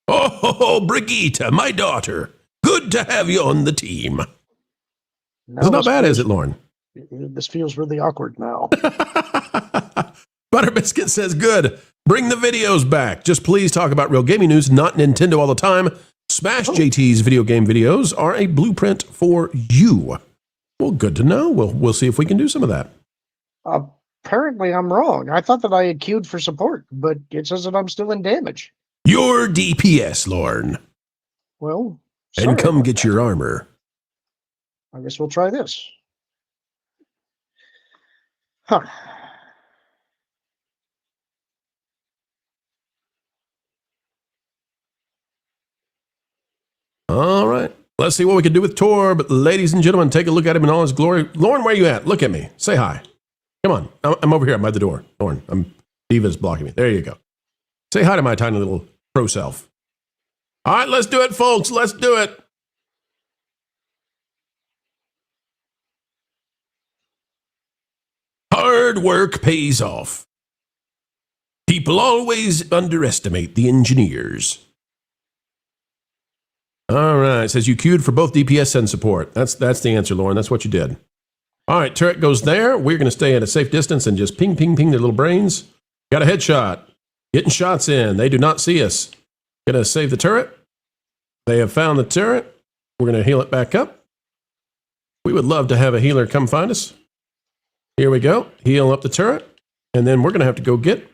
Oh, Brigitte, my daughter. Good to have you on the team. Now It's not bad, is it, Lorn? This feels really awkward now. Butter Biscuit says, good. Bring the videos back. Just please talk about real gaming news, not Nintendo all the time. Smash JT's video game videos are a blueprint for you. Well, good to know. We'll see if we can do some of that. Apparently, I'm wrong. I thought that I had queued for support, but it says that I'm still in damage. Your DPS, Lorn. Well, And come get your armor. I guess we'll try this. Huh. All right. Let's see what we can do with Torb. Ladies and gentlemen, take a look at him in all his glory. Lorn, where are you at? Look at me. Say hi. Come on. I'm over here. I'm by the door. Lorn, Diva's blocking me. There you go. Say hi to my tiny little pro self. All right, let's do it, folks. Let's do it. Hard work pays off. People always underestimate the engineers. All right, it says you queued for both DPS and support. That's the answer, Lauren. That's what you did. All right, turret goes there. We're going to stay at a safe distance and just ping, ping, ping their little brains. Got a headshot. Getting shots in. They do not see us. Going to save the turret. They have found the turret. We're going to heal it back up. We would love to have a healer come find us. Here we go. Heal up the turret. And then we're going to have to go get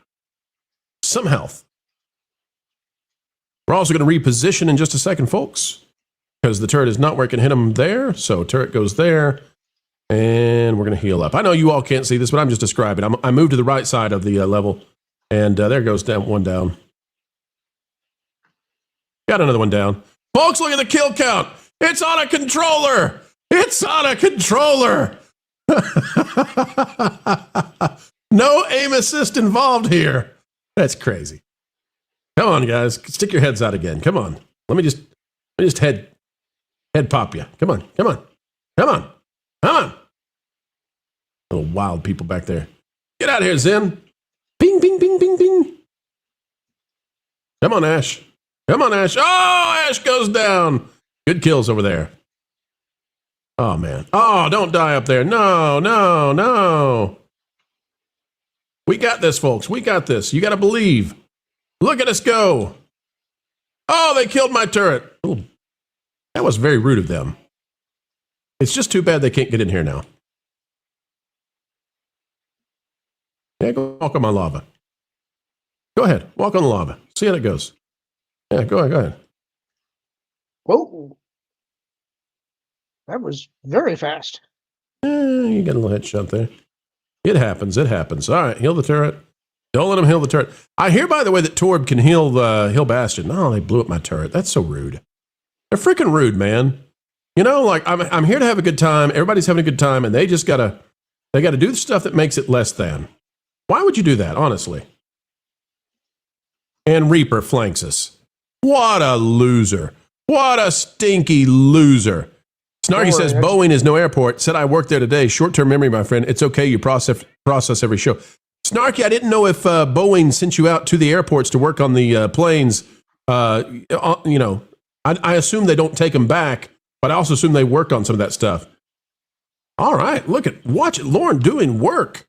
some health. We're also going to reposition in just a second, folks, because the turret is not where it can hit them there. So turret goes there, and we're going to heal up. I know you all can't see this, but I'm just describing. I moved to the right side of the level, and there goes one down. Got another one down. Folks, look at the kill count. It's on a controller. It's on a controller. No aim assist involved here. That's crazy. Come on, guys. Stick your heads out again. Come on. Let me just head pop you. Come on. Come on. Come on. Come on. Little wild people back there. Get out of here, Zen. Ping, ping, ping, ping, ping. Come on, Ash. Come on, Ash. Oh, Ash goes down. Good kills over there. Oh, man. Oh, don't die up there. No, no, no. We got this, folks. We got this. You got to believe. Look at us go. Oh, they killed my turret. Ooh, that was very rude of them. It's just too bad they can't get in here now. Yeah, go walk on my lava. Go ahead. Walk on the lava. See how it goes. Yeah, go ahead. Go ahead. Whoa. That was very fast. You got a little headshot there. It happens. It happens. All right, heal the turret. Don't let him heal the turret. I hear, by the way, that Torb can heal Bastion. No, they blew up my turret. That's so rude. They're freaking rude, man. You know, like I'm here to have a good time. Everybody's having a good time, and they gotta do the stuff that makes it less than. Why would you do that, honestly? And Reaper flanks us. What a loser. What a stinky loser. Snarky says, Boeing is no airport. Said I worked there today. Short-term memory, my friend. It's okay. You process every show. Snarky, I didn't know if Boeing sent you out to the airports to work on the planes. You know, I assume they don't take them back, but I also assume they worked on some of that stuff. All right, watch it, Lorn doing work.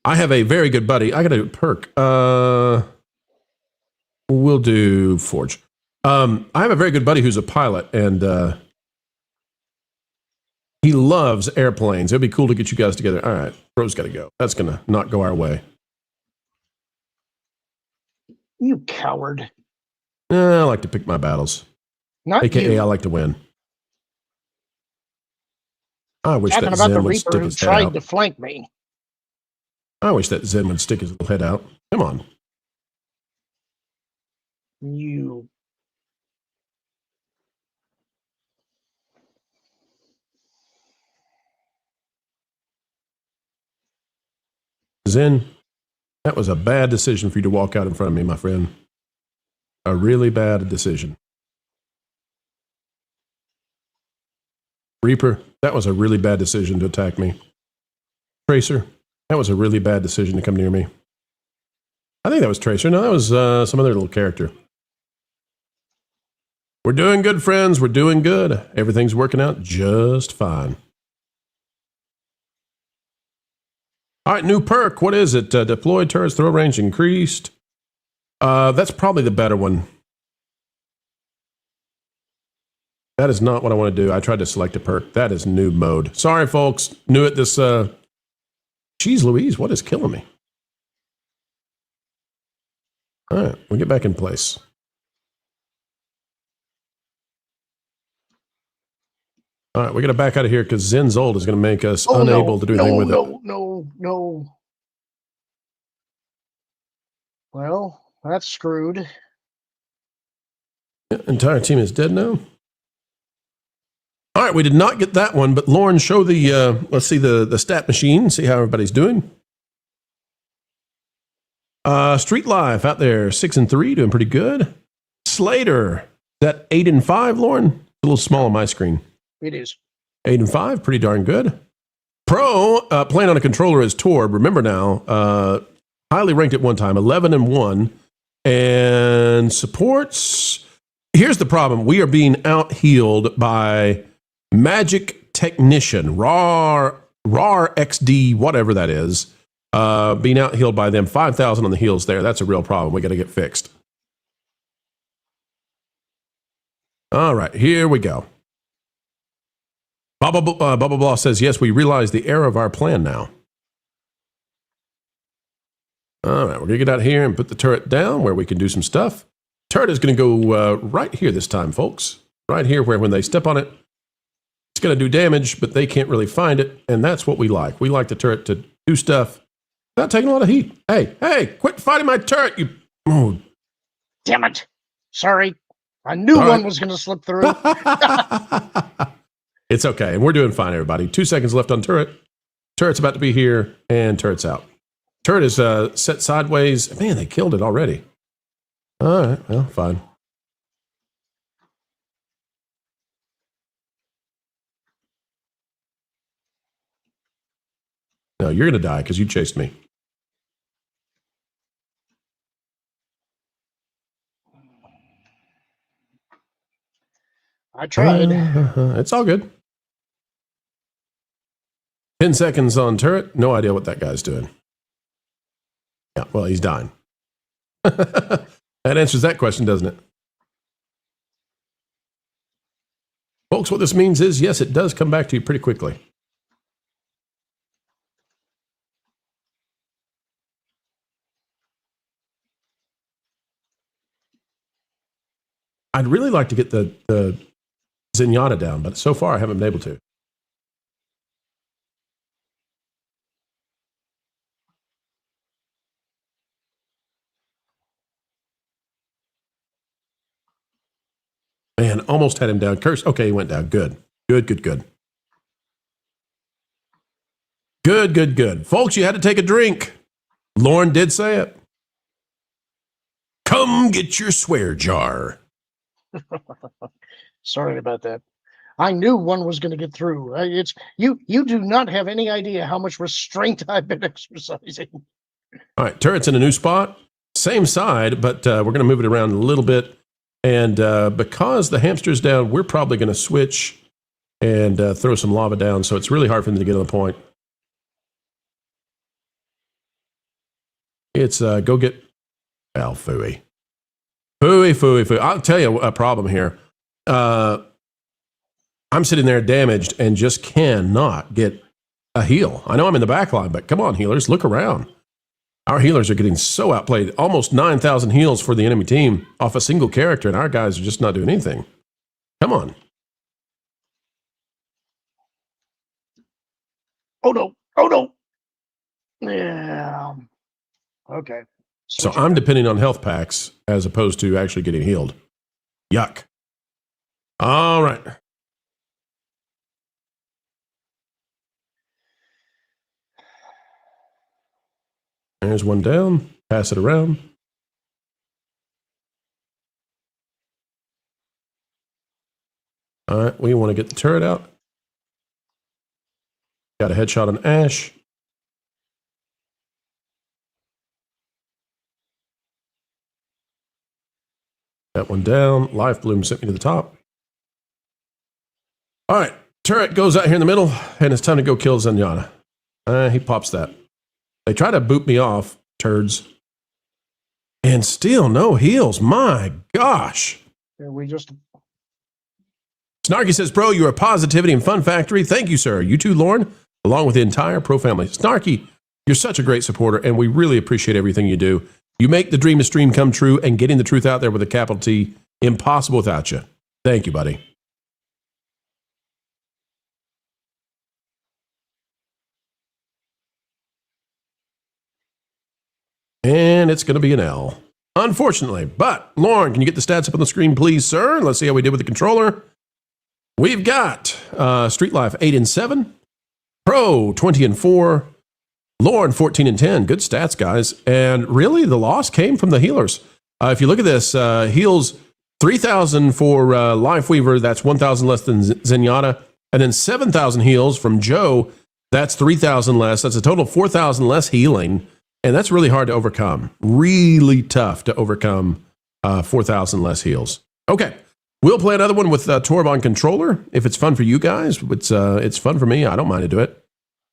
I have a very good buddy. I got a perk. We'll do Forge. I have a very good buddy who's a pilot, and he loves airplanes. It'd be cool to get you guys together. All right, Bro's got to go. That's going to not go our way. You coward. I like to pick my battles. Not AKA, you. I like to win. I wish Talking that about Zen the would stick Reaper who his head tried out. to flank me. I wish that Zen would stick his little head out. Come on. You. Zen, that was a bad decision for you to walk out in front of me, my friend. A really bad decision. Reaper, that was a really bad decision to attack me. Tracer, that was a really bad decision to come near me. I think that was Tracer. No, that was some other little character. We're doing good, friends. We're doing good. Everything's working out just fine. All right, new perk. What is it? Deploy turrets, throw range increased. That's probably the better one. That is not what I want to do. I tried to select a perk. That is noob mode. Sorry, folks. New at this. Jeez Louise, what is killing me? All right, we'll get back in place. All right, we got to back out of here because Zen's ult is going to make us unable to do anything with it. No. Well, that's screwed. Entire team is dead now. All right, we did not get that one, but Lorn, show the, let's see the stat machine, see how everybody's doing. Street Life out there, 6-3, doing pretty good. Slater, is that 8-5, Lorn? It's a little small on my screen. It is. 8-5, pretty darn good. Pro, playing on a controller as Torb, remember now, highly ranked at one time, 11-1. And supports, here's the problem. We are being out-healed by Magic Technician, RAR XD, whatever that is. Being out-healed by them, 5,000 on the heals there. That's a real problem. We got to get fixed. All right, here we go. Bubba Blah says, yes, we realize the error of our plan now. All right, we're going to get out here and put the turret down where we can do some stuff. Turret is going to go right here this time, folks. Right here where when they step on it, it's going to do damage, but they can't really find it, and that's what we like. We like the turret to do stuff without taking a lot of heat. Hey, quit fighting my turret, you... Oh. Damn it. Sorry. I knew one was going to slip through. It's okay, and we're doing fine, everybody. 2 seconds left on turret. Turret's about to be here, and turret's out. Turret is set sideways. Man, they killed it already. All right, well, fine. No, you're going to die because you chased me. I tried. It's all good. 10 seconds on turret. No idea what that guy's doing. Yeah, well, he's dying. That answers that question, doesn't it? Folks, what this means is, yes, it does come back to you pretty quickly. I'd really like to get the Zenyatta down, but so far I haven't been able to. Man, almost had him down. Curse. Okay, he went down. Good. Good. Folks, you had to take a drink. Lorn did say it. Come get your swear jar. Sorry about that. I knew one was going to get through. It's you do not have any idea how much restraint I've been exercising. All right, turret's in a new spot. Same side, but we're going to move it around a little bit. And because the hamster's down, we're probably going to switch and throw some lava down. So it's really hard for them to get on the point. It's go get... Oh, phooey. Phooey. I'll tell you a problem here. I'm sitting there damaged and just cannot get a heal. I know I'm in the back line, but come on, healers, look around. Our healers are getting so outplayed. Almost 9,000 heals for the enemy team off a single character, and our guys are just not doing anything. Come on. Oh, no. Yeah. Okay. So Switch it I'm back. depending on health packs as opposed to actually getting healed. Yuck. All right. There's one down. Pass it around. All right. We want to get the turret out. Got a headshot on Ash. That one down. Life Bloom sent me to the top. All right. Turret goes out here in the middle, and it's time to go kill Zenyatta. He pops that. They try to boot me off, turds. And still no heals. My gosh. Yeah, we just Snarky says, Bro, you're a positivity and fun factory. Thank you, sir. You too, Lorn, along with the entire Pro family. Snarky, you're such a great supporter, and we really appreciate everything you do. You make the dream of stream come true, and getting the truth out there with a capital T impossible without you. Thank you, buddy. And it's going to be an L, unfortunately. But, Lorn, can you get the stats up on the screen, please, sir? Let's see how we did with the controller. We've got Street Life 8-7, Pro 20-4, Lorn 14-10. Good stats, guys. And really, the loss came from the healers. If you look at this, heals 3,000 for Lifeweaver. That's 1,000 less than Zenyatta. And then 7,000 heals from Joe. That's 3,000 less. That's a total of 4,000 less healing. And that's really hard to overcome. Really tough to overcome 4,000 less heals. Okay. We'll play another one with Torb on controller. If it's fun for you guys, it's fun for me. I don't mind to do it.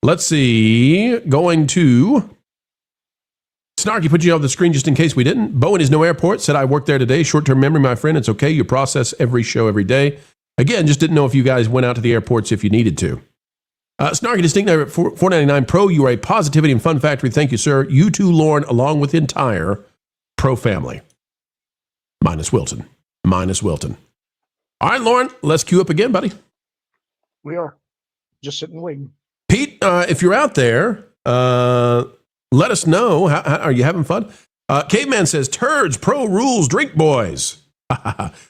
Let's see. Going to Snarky, put you on the screen just in case we didn't. Bowen is no airport. Said I worked there today. Short-term memory, my friend. It's okay. You process every show every day. Again, just didn't know if you guys went out to the airports if you needed to. Snarky Distinct at $4.99 Pro. You are a positivity and fun factory. Thank you, sir. You too, Lorn, along with the entire Pro family. Minus Wilton. All right, Lorn, let's queue up again, buddy. we are just sitting waiting. Pete, if you're out there, let us know. How are you having fun? Caveman says, Turds, Pro rules, drink boys.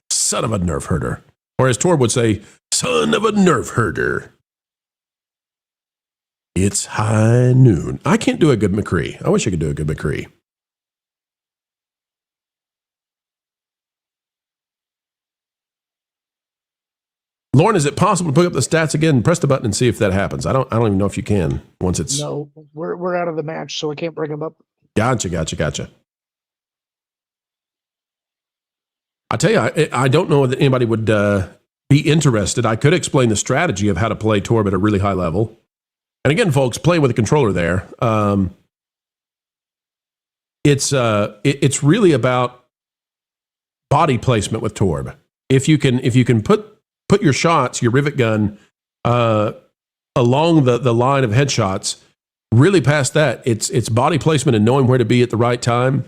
Son of a nerf herder. Or as Torb would say, son of a nerf herder. It's high noon. I can't do a good McCree. I wish I could do a good McCree. Lorn, is it possible to pick up the stats again? Press the button and see if that happens. I don't even know if you can once it's. No, we're out of the match, so I can't bring them up. Gotcha. I tell you, I don't know that anybody would be interested. I could explain the strategy of how to play Torb at a really high level. And again, folks, playing with a controller there. It's really about body placement with Torb. If you can put your shots, your rivet gun, along the line of headshots, really past that, it's body placement and knowing where to be at the right time.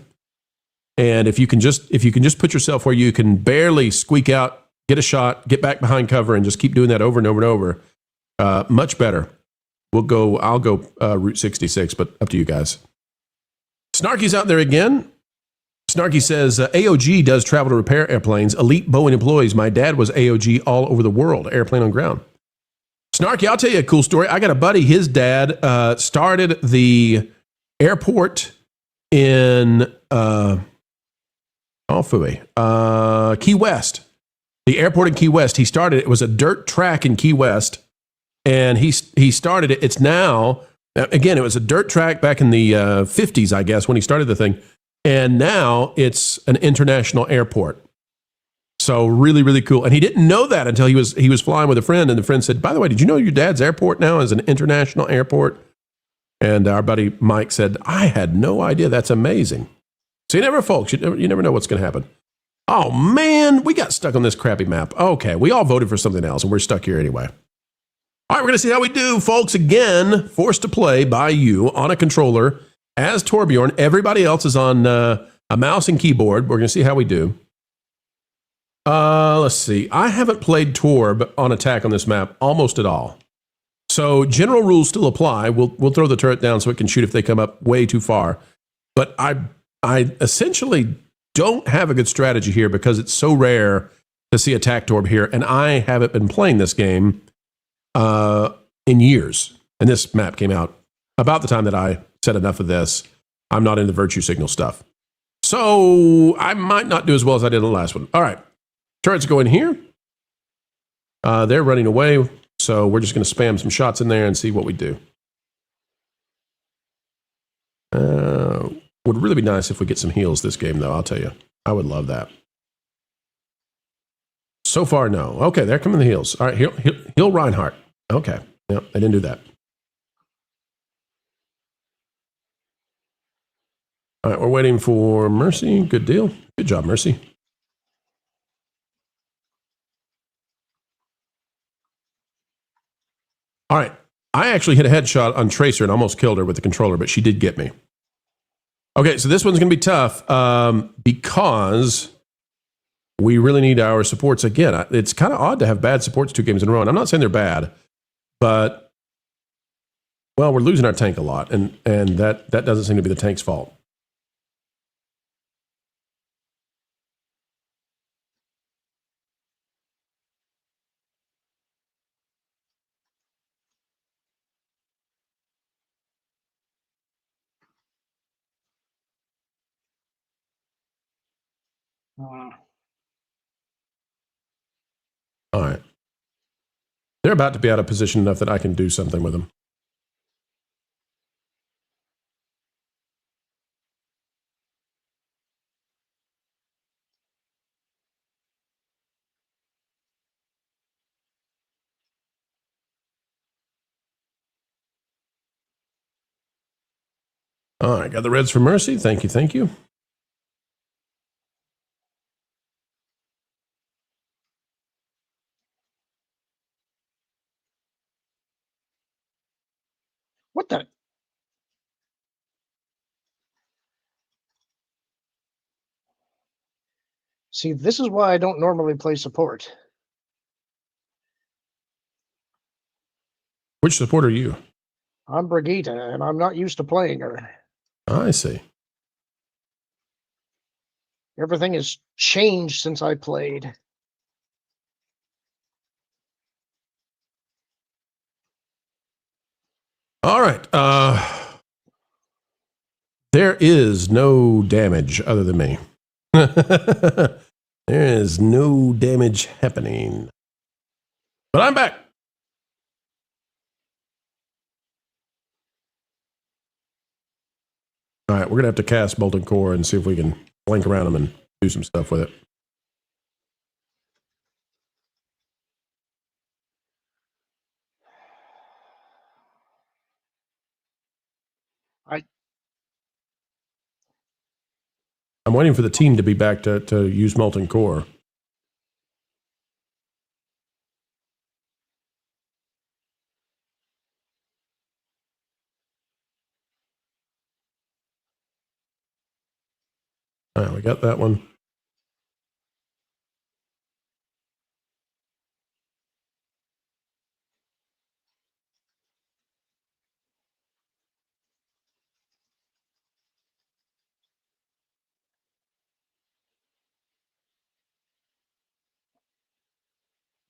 And if you can just put yourself where you can barely squeak out, get a shot, get back behind cover, and just keep doing that over and over and over, much better. I'll go Route 66, but up to you guys. Snarky's out there again. Snarky says, AOG does travel to repair airplanes. Elite Boeing employees. My dad was AOG all over the world. Airplane on ground. Snarky, I'll tell you a cool story. I got a buddy. His dad started the airport in Key West. The airport in Key West. He started it. It was a dirt track in Key West. And he started it. It's now, again, it was a dirt track back in the 50s, I guess, when he started the thing. And now it's an international airport. So really, really cool. And he didn't know that until he was flying with a friend. And the friend said, by the way, did you know your dad's airport now is an international airport? And our buddy Mike said, I had no idea. That's amazing. So you never know what's going to happen. Oh, man, we got stuck on this crappy map. Okay, we all voted for something else, and we're stuck here anyway. All right, we're going to see how we do, folks. Again, forced to play by you on a controller as Torbjorn. Everybody else is on a mouse and keyboard. We're going to see how we do. Let's see. I haven't played Torb on attack on this map almost at all. So general rules still apply. We'll throw the turret down so it can shoot if they come up way too far. But I essentially don't have a good strategy here because it's so rare to see a tac orb here, and I haven't been playing this game in years. And this map came out about the time that I said enough of this. I'm not into virtue signal stuff. So I might not do as well as I did in the last one. All right. Turrets go in here. They're running away. So we're just going to spam some shots in there and see what we do. Would really be nice if we get some heals this game, though. I'll tell you. I would love that. So far, no. Okay, there come the heals. All right, heal Reinhardt. Okay. Yep, I didn't do that. All right, we're waiting for Mercy. Good deal. Good job, Mercy. All right. I actually hit a headshot on Tracer and almost killed her with the controller, but she did get me. Okay, so this one's going to be tough because we really need our supports again. It's kind of odd to have bad supports 2 games in a row, and I'm not saying they're bad, but, well, we're losing our tank a lot, and that doesn't seem to be the tank's fault. All right. They're about to be out of position enough that I can do something with them. All right, got the reds for Mercy. Thank you, thank you. What the? See, this is why I don't normally play support. Which support are you? I'm Brigitte, and I'm not used to playing her. I see. Everything has changed since I played. All right. There is no damage other than me. There is no damage happening. But I'm back. All right, we're going to have to cast Molten Core and see if we can flank around them and do some stuff with it. I'm waiting for the team to be back to use Molten Core. All right, we got that one.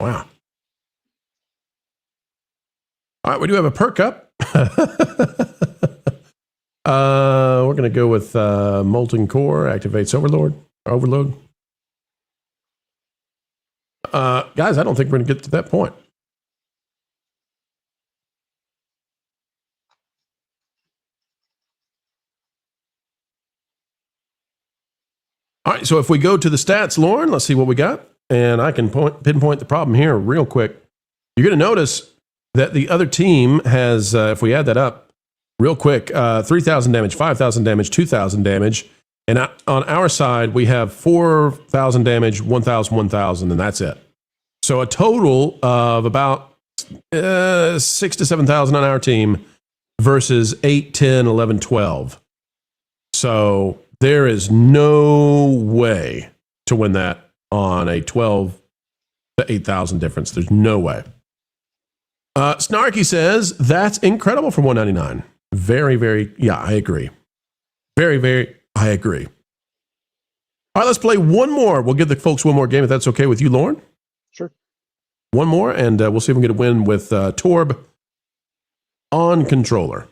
Wow. All right, we do have a perk up. We're going to go with Molten Core, activates Overload. Guys, I don't think we're going to get to that point. All right, so if we go to the stats, Lorn, let's see what we got. And I can pinpoint the problem here real quick. You're going to notice that the other team has, if we add that up real quick, 3,000 damage, 5,000 damage, 2,000 damage. And on our side, we have 4,000 damage, 1,000, 1,000, and that's it. So a total of about 6,000 to 7,000 on our team versus 8, 10, 11, 12. So there is no way to win that on a 12 to 8,000 difference. There's no way. Snarky says, that's incredible for $199. Very, very, yeah, I agree. Very, very, I agree. All right, let's play one more. We'll give the folks one more game if that's okay with you, Lorn. Sure. One more, and we'll see if we can get a win with Torb on controller.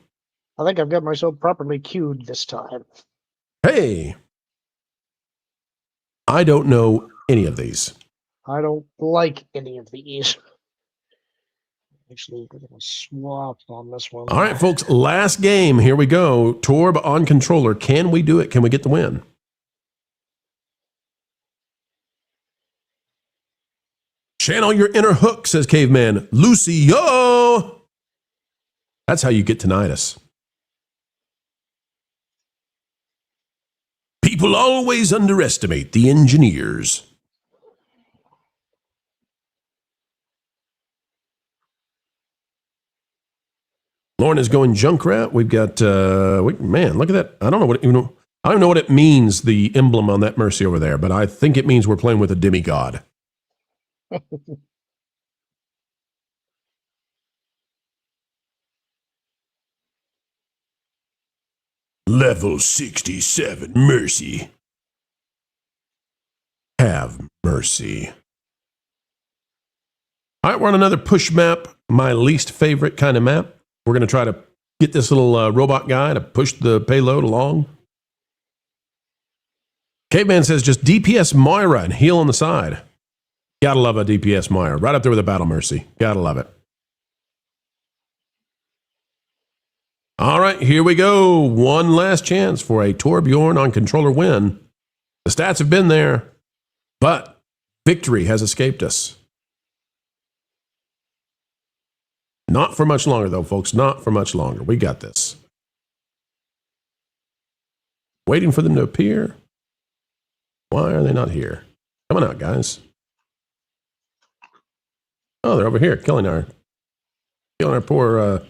I think I've got myself properly queued this time. Hey, I don't know any of these. I don't like any of these. Actually, we're going to swap on this one. All right, folks, last game. Here we go. Torb on controller. Can we do it? Can we get the win? Channel your inner hook, says Caveman. Lucio! That's how you get tinnitus. People always underestimate the engineers. Lorn is going Junkrat. We've got, man, look at that. I don't know what, I don't know what it means, the emblem on that Mercy over there, but I think it means we're playing with a demigod. Level 67, Mercy. Have mercy. All right, we're on another push map, my least favorite kind of map. We're going to try to get this little robot guy to push the payload along. Caveman says just DPS Moira and heal on the side. Gotta love a DPS Moira. Right up there with a Battle Mercy. Gotta love it. All right, here we go. One last chance for a Torbjorn on controller win. The stats have been there, but victory has escaped us. Not for much longer, though, folks. Not for much longer. We got this. Waiting for them to appear. Why are they not here? Come on out, guys. Oh, they're over here killing our poor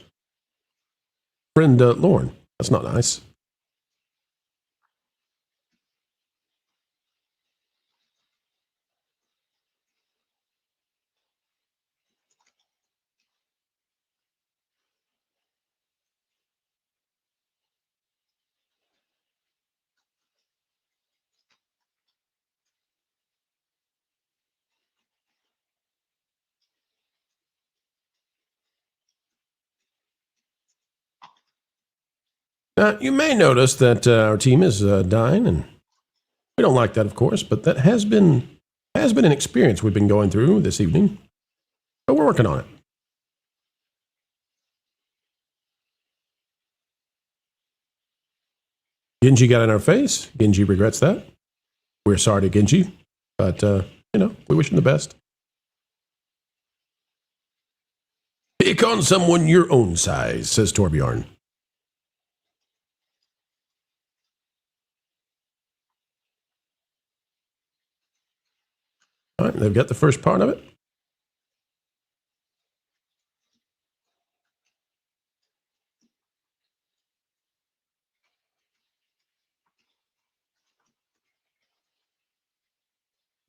friend Lorn. That's not nice. You may notice that our team is dying, and we don't like that, of course, but that has been an experience we've been going through this evening. But we're working on it. Genji got in our face. Genji regrets that. We're sorry to Genji, but, we wish him the best. Pick on someone your own size, says Torbjorn. All right, they've got the first part of it.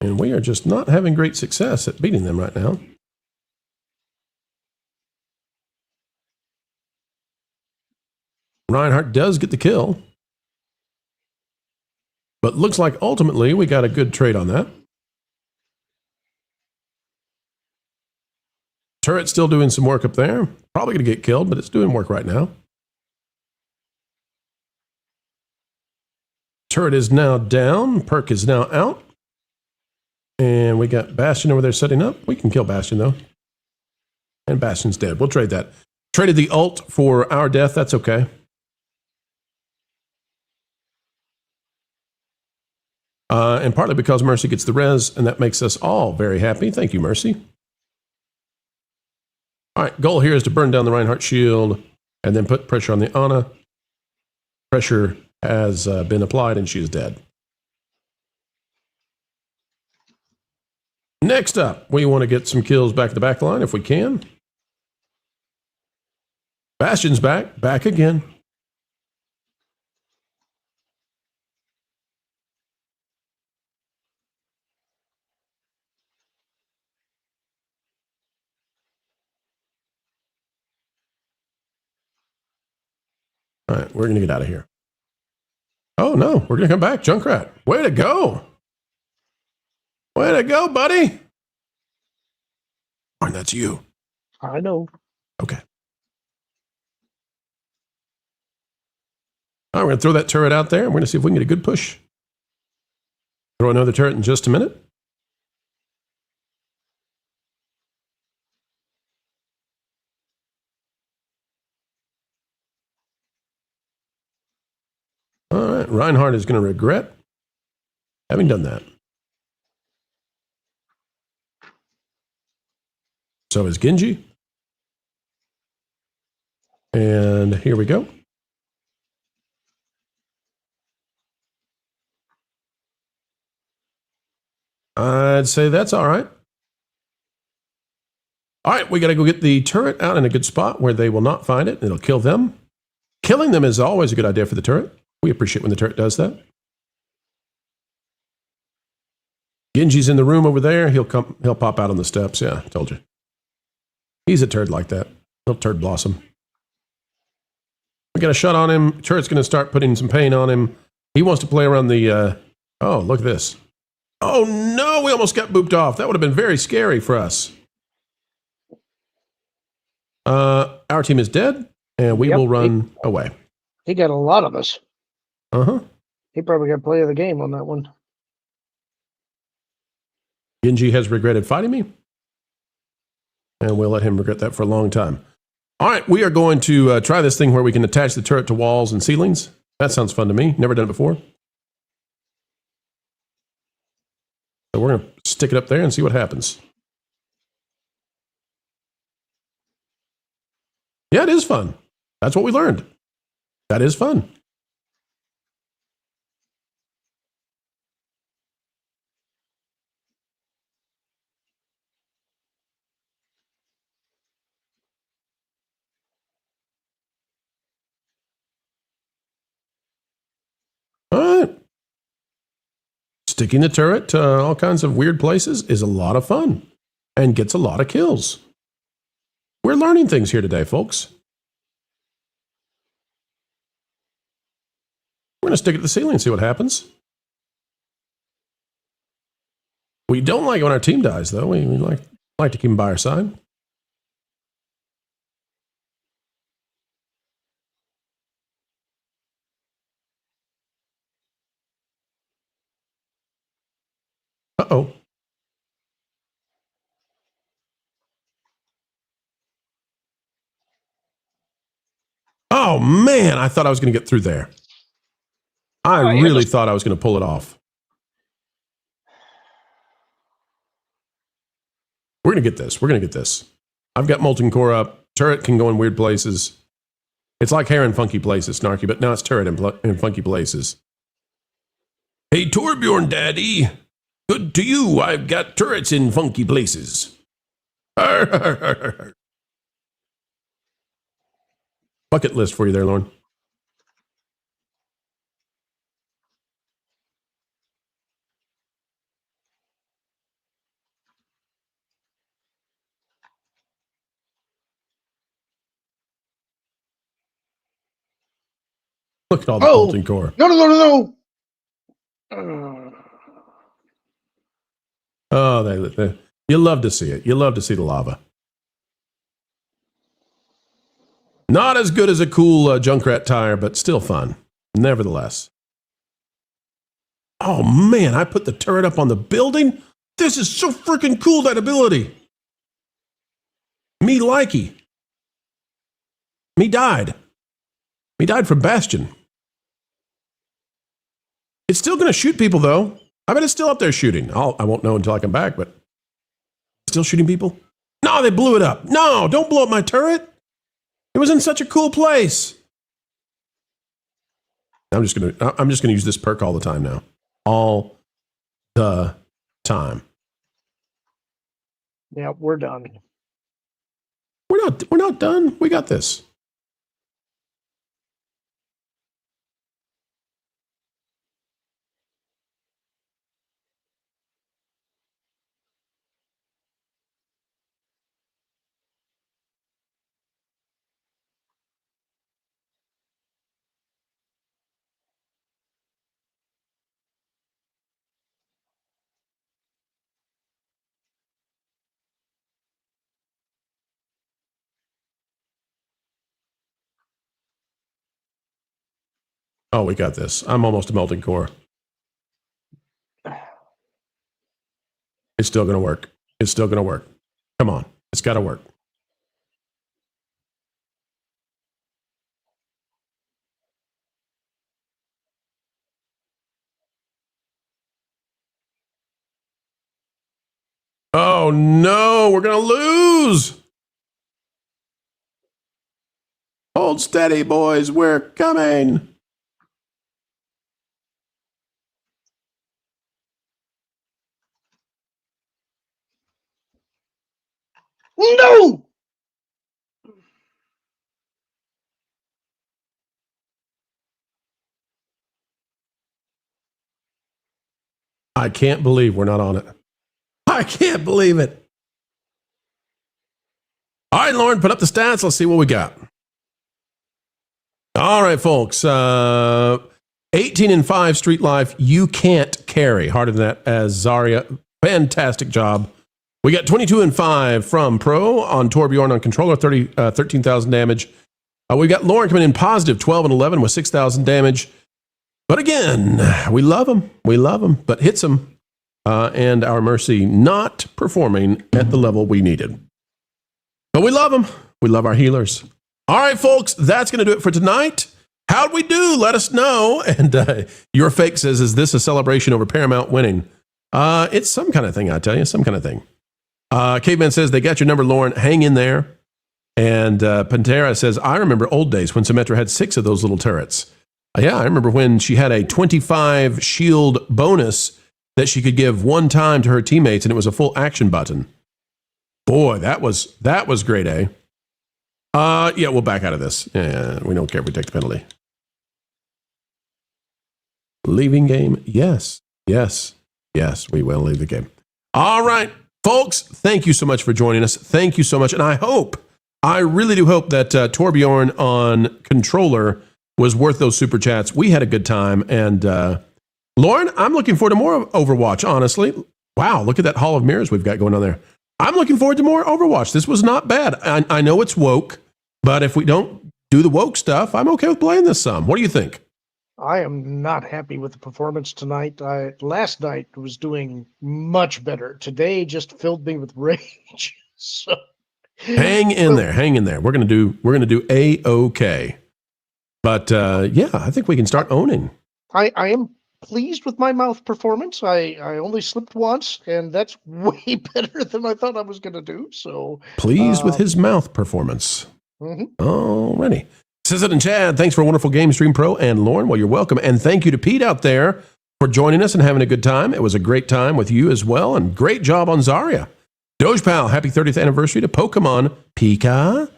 And we are just not having great success at beating them right now. Reinhardt does get the kill. But looks like ultimately we got a good trade on that. Turret's still doing some work up there. Probably going to get killed, but it's doing work right now. Turret is now down. Perk is now out. And we got Bastion over there setting up. We can kill Bastion, though. And Bastion's dead. We'll trade that. Traded the ult for our death. That's okay. And partly because Mercy gets the res, and that makes us all very happy. Thank you, Mercy. All right, goal here is to burn down the Reinhardt shield and then put pressure on the Ana. Pressure has been applied, and she is dead. Next up, we want to get some kills back to the back line if we can. Bastion's back. Back again. All right, we're going to get out of here. Oh, no, we're going to come back. Junkrat, way to go. Way to go, buddy. Lorn, that's you. I know. Okay. All right, we're going to throw that turret out there, and we're going to see if we can get a good push. Throw another turret in just a minute. All right, Reinhardt is going to regret having done that. So is Genji. And here we go. I'd say that's all right. All right, we got to go get the turret out in a good spot where they will not find it. It'll kill them. Killing them is always a good idea for the turret. We appreciate when the turret does that. Genji's in the room over there. He'll pop out on the steps. Yeah, told you. He's a turd like that. Little turd blossom. We got a shot on him. Turret's going to start putting some pain on him. He wants to play around the... oh, look at this. Oh, no, we almost got booped off. That would have been very scary for us. Our team is dead, and we will run away. He got a lot of us. Uh-huh. He probably got play of the game on that one. Genji has regretted fighting me, and we'll let him regret that for a long time. All right, we are going to try this thing where we can attach the turret to walls and ceilings. That sounds fun to me. Never done it before. So we're going to stick it up there and see what happens. Yeah, it is fun. That's what we learned. That is fun. All right. Sticking the turret to all kinds of weird places is a lot of fun and gets a lot of kills. We're learning things here today, folks. We're going to stick it to the ceiling and see what happens. We don't like it when our team dies, though. We like to keep them by our side. Uh-oh. Oh, man, I thought I was going to get through there. I really thought I was going to pull it off. We're going to get this. We're going to get this. I've got Molten Core up. Turret can go in weird places. It's like hair in funky places, Snarky, but now it's turret in funky places. Hey, Torbjorn Daddy. Good to you. I've got turrets in funky places. Bucket list for you there, Lorn. Look at all the molten core. No. Oh, you love to see it. You love to see the lava. Not as good as a cool Junkrat tire, but still fun, nevertheless. Oh, man, I put the turret up on the building? This is so freaking cool, that ability. Me likey. Me died. Me died from Bastion. It's still going to shoot people, though. I bet it's still up there shooting. I won't know until I come back, but still shooting people? No, they blew it up. No, don't blow up my turret. It was in such a cool place. I'm just gonna use this perk all the time now. All the time. Yeah, we're done. We're not done. We got this. Oh, we got this. I'm almost a melting core. It's still going to work. It's still going to work. Come on. It's got to work. Oh, no. We're going to lose. Hold steady, boys. We're coming. No! I can't believe we're not on it. I can't believe it. All right, Lorn, put up the stats. Let's see what we got. All right, folks. 18-5 Street Life. You can't carry. Harder than that as Zarya. Fantastic job. We got 22-5 from Pro on Torbjorn on controller, 13,000 damage. We got Lorn coming in positive, 12-11 with 6,000 damage. But again, we love him. We love him, but hits him. And our Mercy not performing at the level we needed. But we love them. We love our healers. All right, folks, that's going to do it for tonight. How'd we do? Let us know. And your fake says, is this a celebration over Paramount winning? It's some kind of thing, I tell you, some kind of thing. Caveman says, they got your number, Lorn. Hang in there. And Pantera says, I remember old days when Symmetra had 6 of those little turrets. Yeah, I remember when she had a 25 shield bonus that she could give one time to her teammates, and it was a full action button. Boy, that was great, eh? Yeah, we'll back out of this. Yeah, we don't care if we take the penalty. Leaving game? Yes, we will leave the game. All right, folks, thank you so much for joining us. Thank you so much, and I really do hope that Torbjorn on controller was worth those super chats. We had a good time, and Lorn, I'm looking forward to more Overwatch, honestly. Wow, look at that Hall of Mirrors we've got going on there. I'm looking forward to more Overwatch. This was not bad. I know it's woke, but if we don't do the woke stuff, I'm okay with playing this some. What do you think? I am not happy with the performance tonight. Last night was doing much better. Today just filled me with rage. So hang in there. We're gonna do A-OK. But yeah, I think we can start owning. I am pleased with my mouth performance. I only slipped once, and that's way better than I thought I was going to do. So pleased with his mouth performance. Mm-hmm. Alrighty. Says it in Chad. Thanks for a wonderful game stream, Pro and Lorn. Well, you're welcome. And thank you to Pete out there for joining us and having a good time. It was a great time with you as well. And great job on Zarya. Doge Pal, happy 30th anniversary to Pokemon Pika.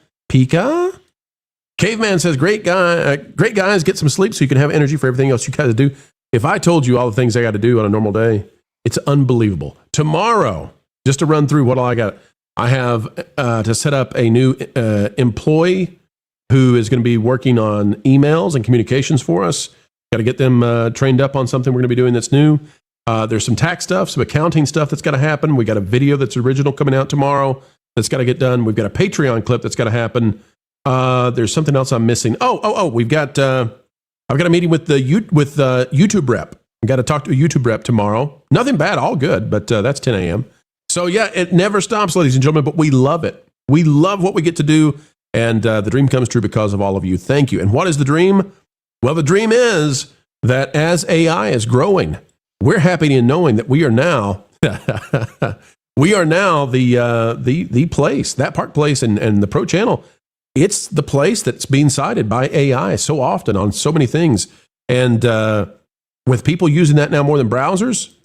Caveman says, great guys, get some sleep so you can have energy for everything else you got to do. If I told you all the things I got to do on a normal day, it's unbelievable. Tomorrow, just to run through what all I got, I have to set up a new employee who is going to be working on emails and communications for us. Got to get them trained up on something we're going to be doing that's new. There's some tax stuff, some accounting stuff that's got to happen. We got a video that's original coming out tomorrow that's got to get done. We've got a Patreon clip that's got to happen. There's something else I'm missing. We've got I've got a meeting with the YouTube rep. I got to talk to a YouTube rep tomorrow. Nothing bad, all good, but that's 10 a.m. So yeah, it never stops, ladies and gentlemen, but we love it. We love what we get to do, and the dream comes true because of all of you. Thank you. And what is the dream? Well, the dream is that as AI is growing, we're happy in knowing that we are now the place, that Park Place and the Pro Channel. It's the place that's being cited by AI so often on so many things. And with people using that now more than browsers,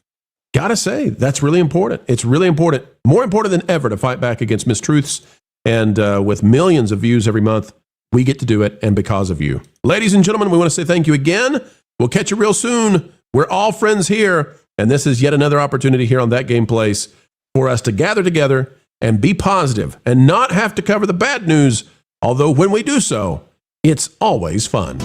gotta say, that's really important. It's really important, more important than ever to fight back against mistruths. And with millions of views every month, we get to do it, and because of you. Ladies and gentlemen, we want to say thank you again. We'll catch you real soon. We're all friends here, and this is yet another opportunity here on That Game Place for us to gather together and be positive and not have to cover the bad news. Although when we do so, it's always fun.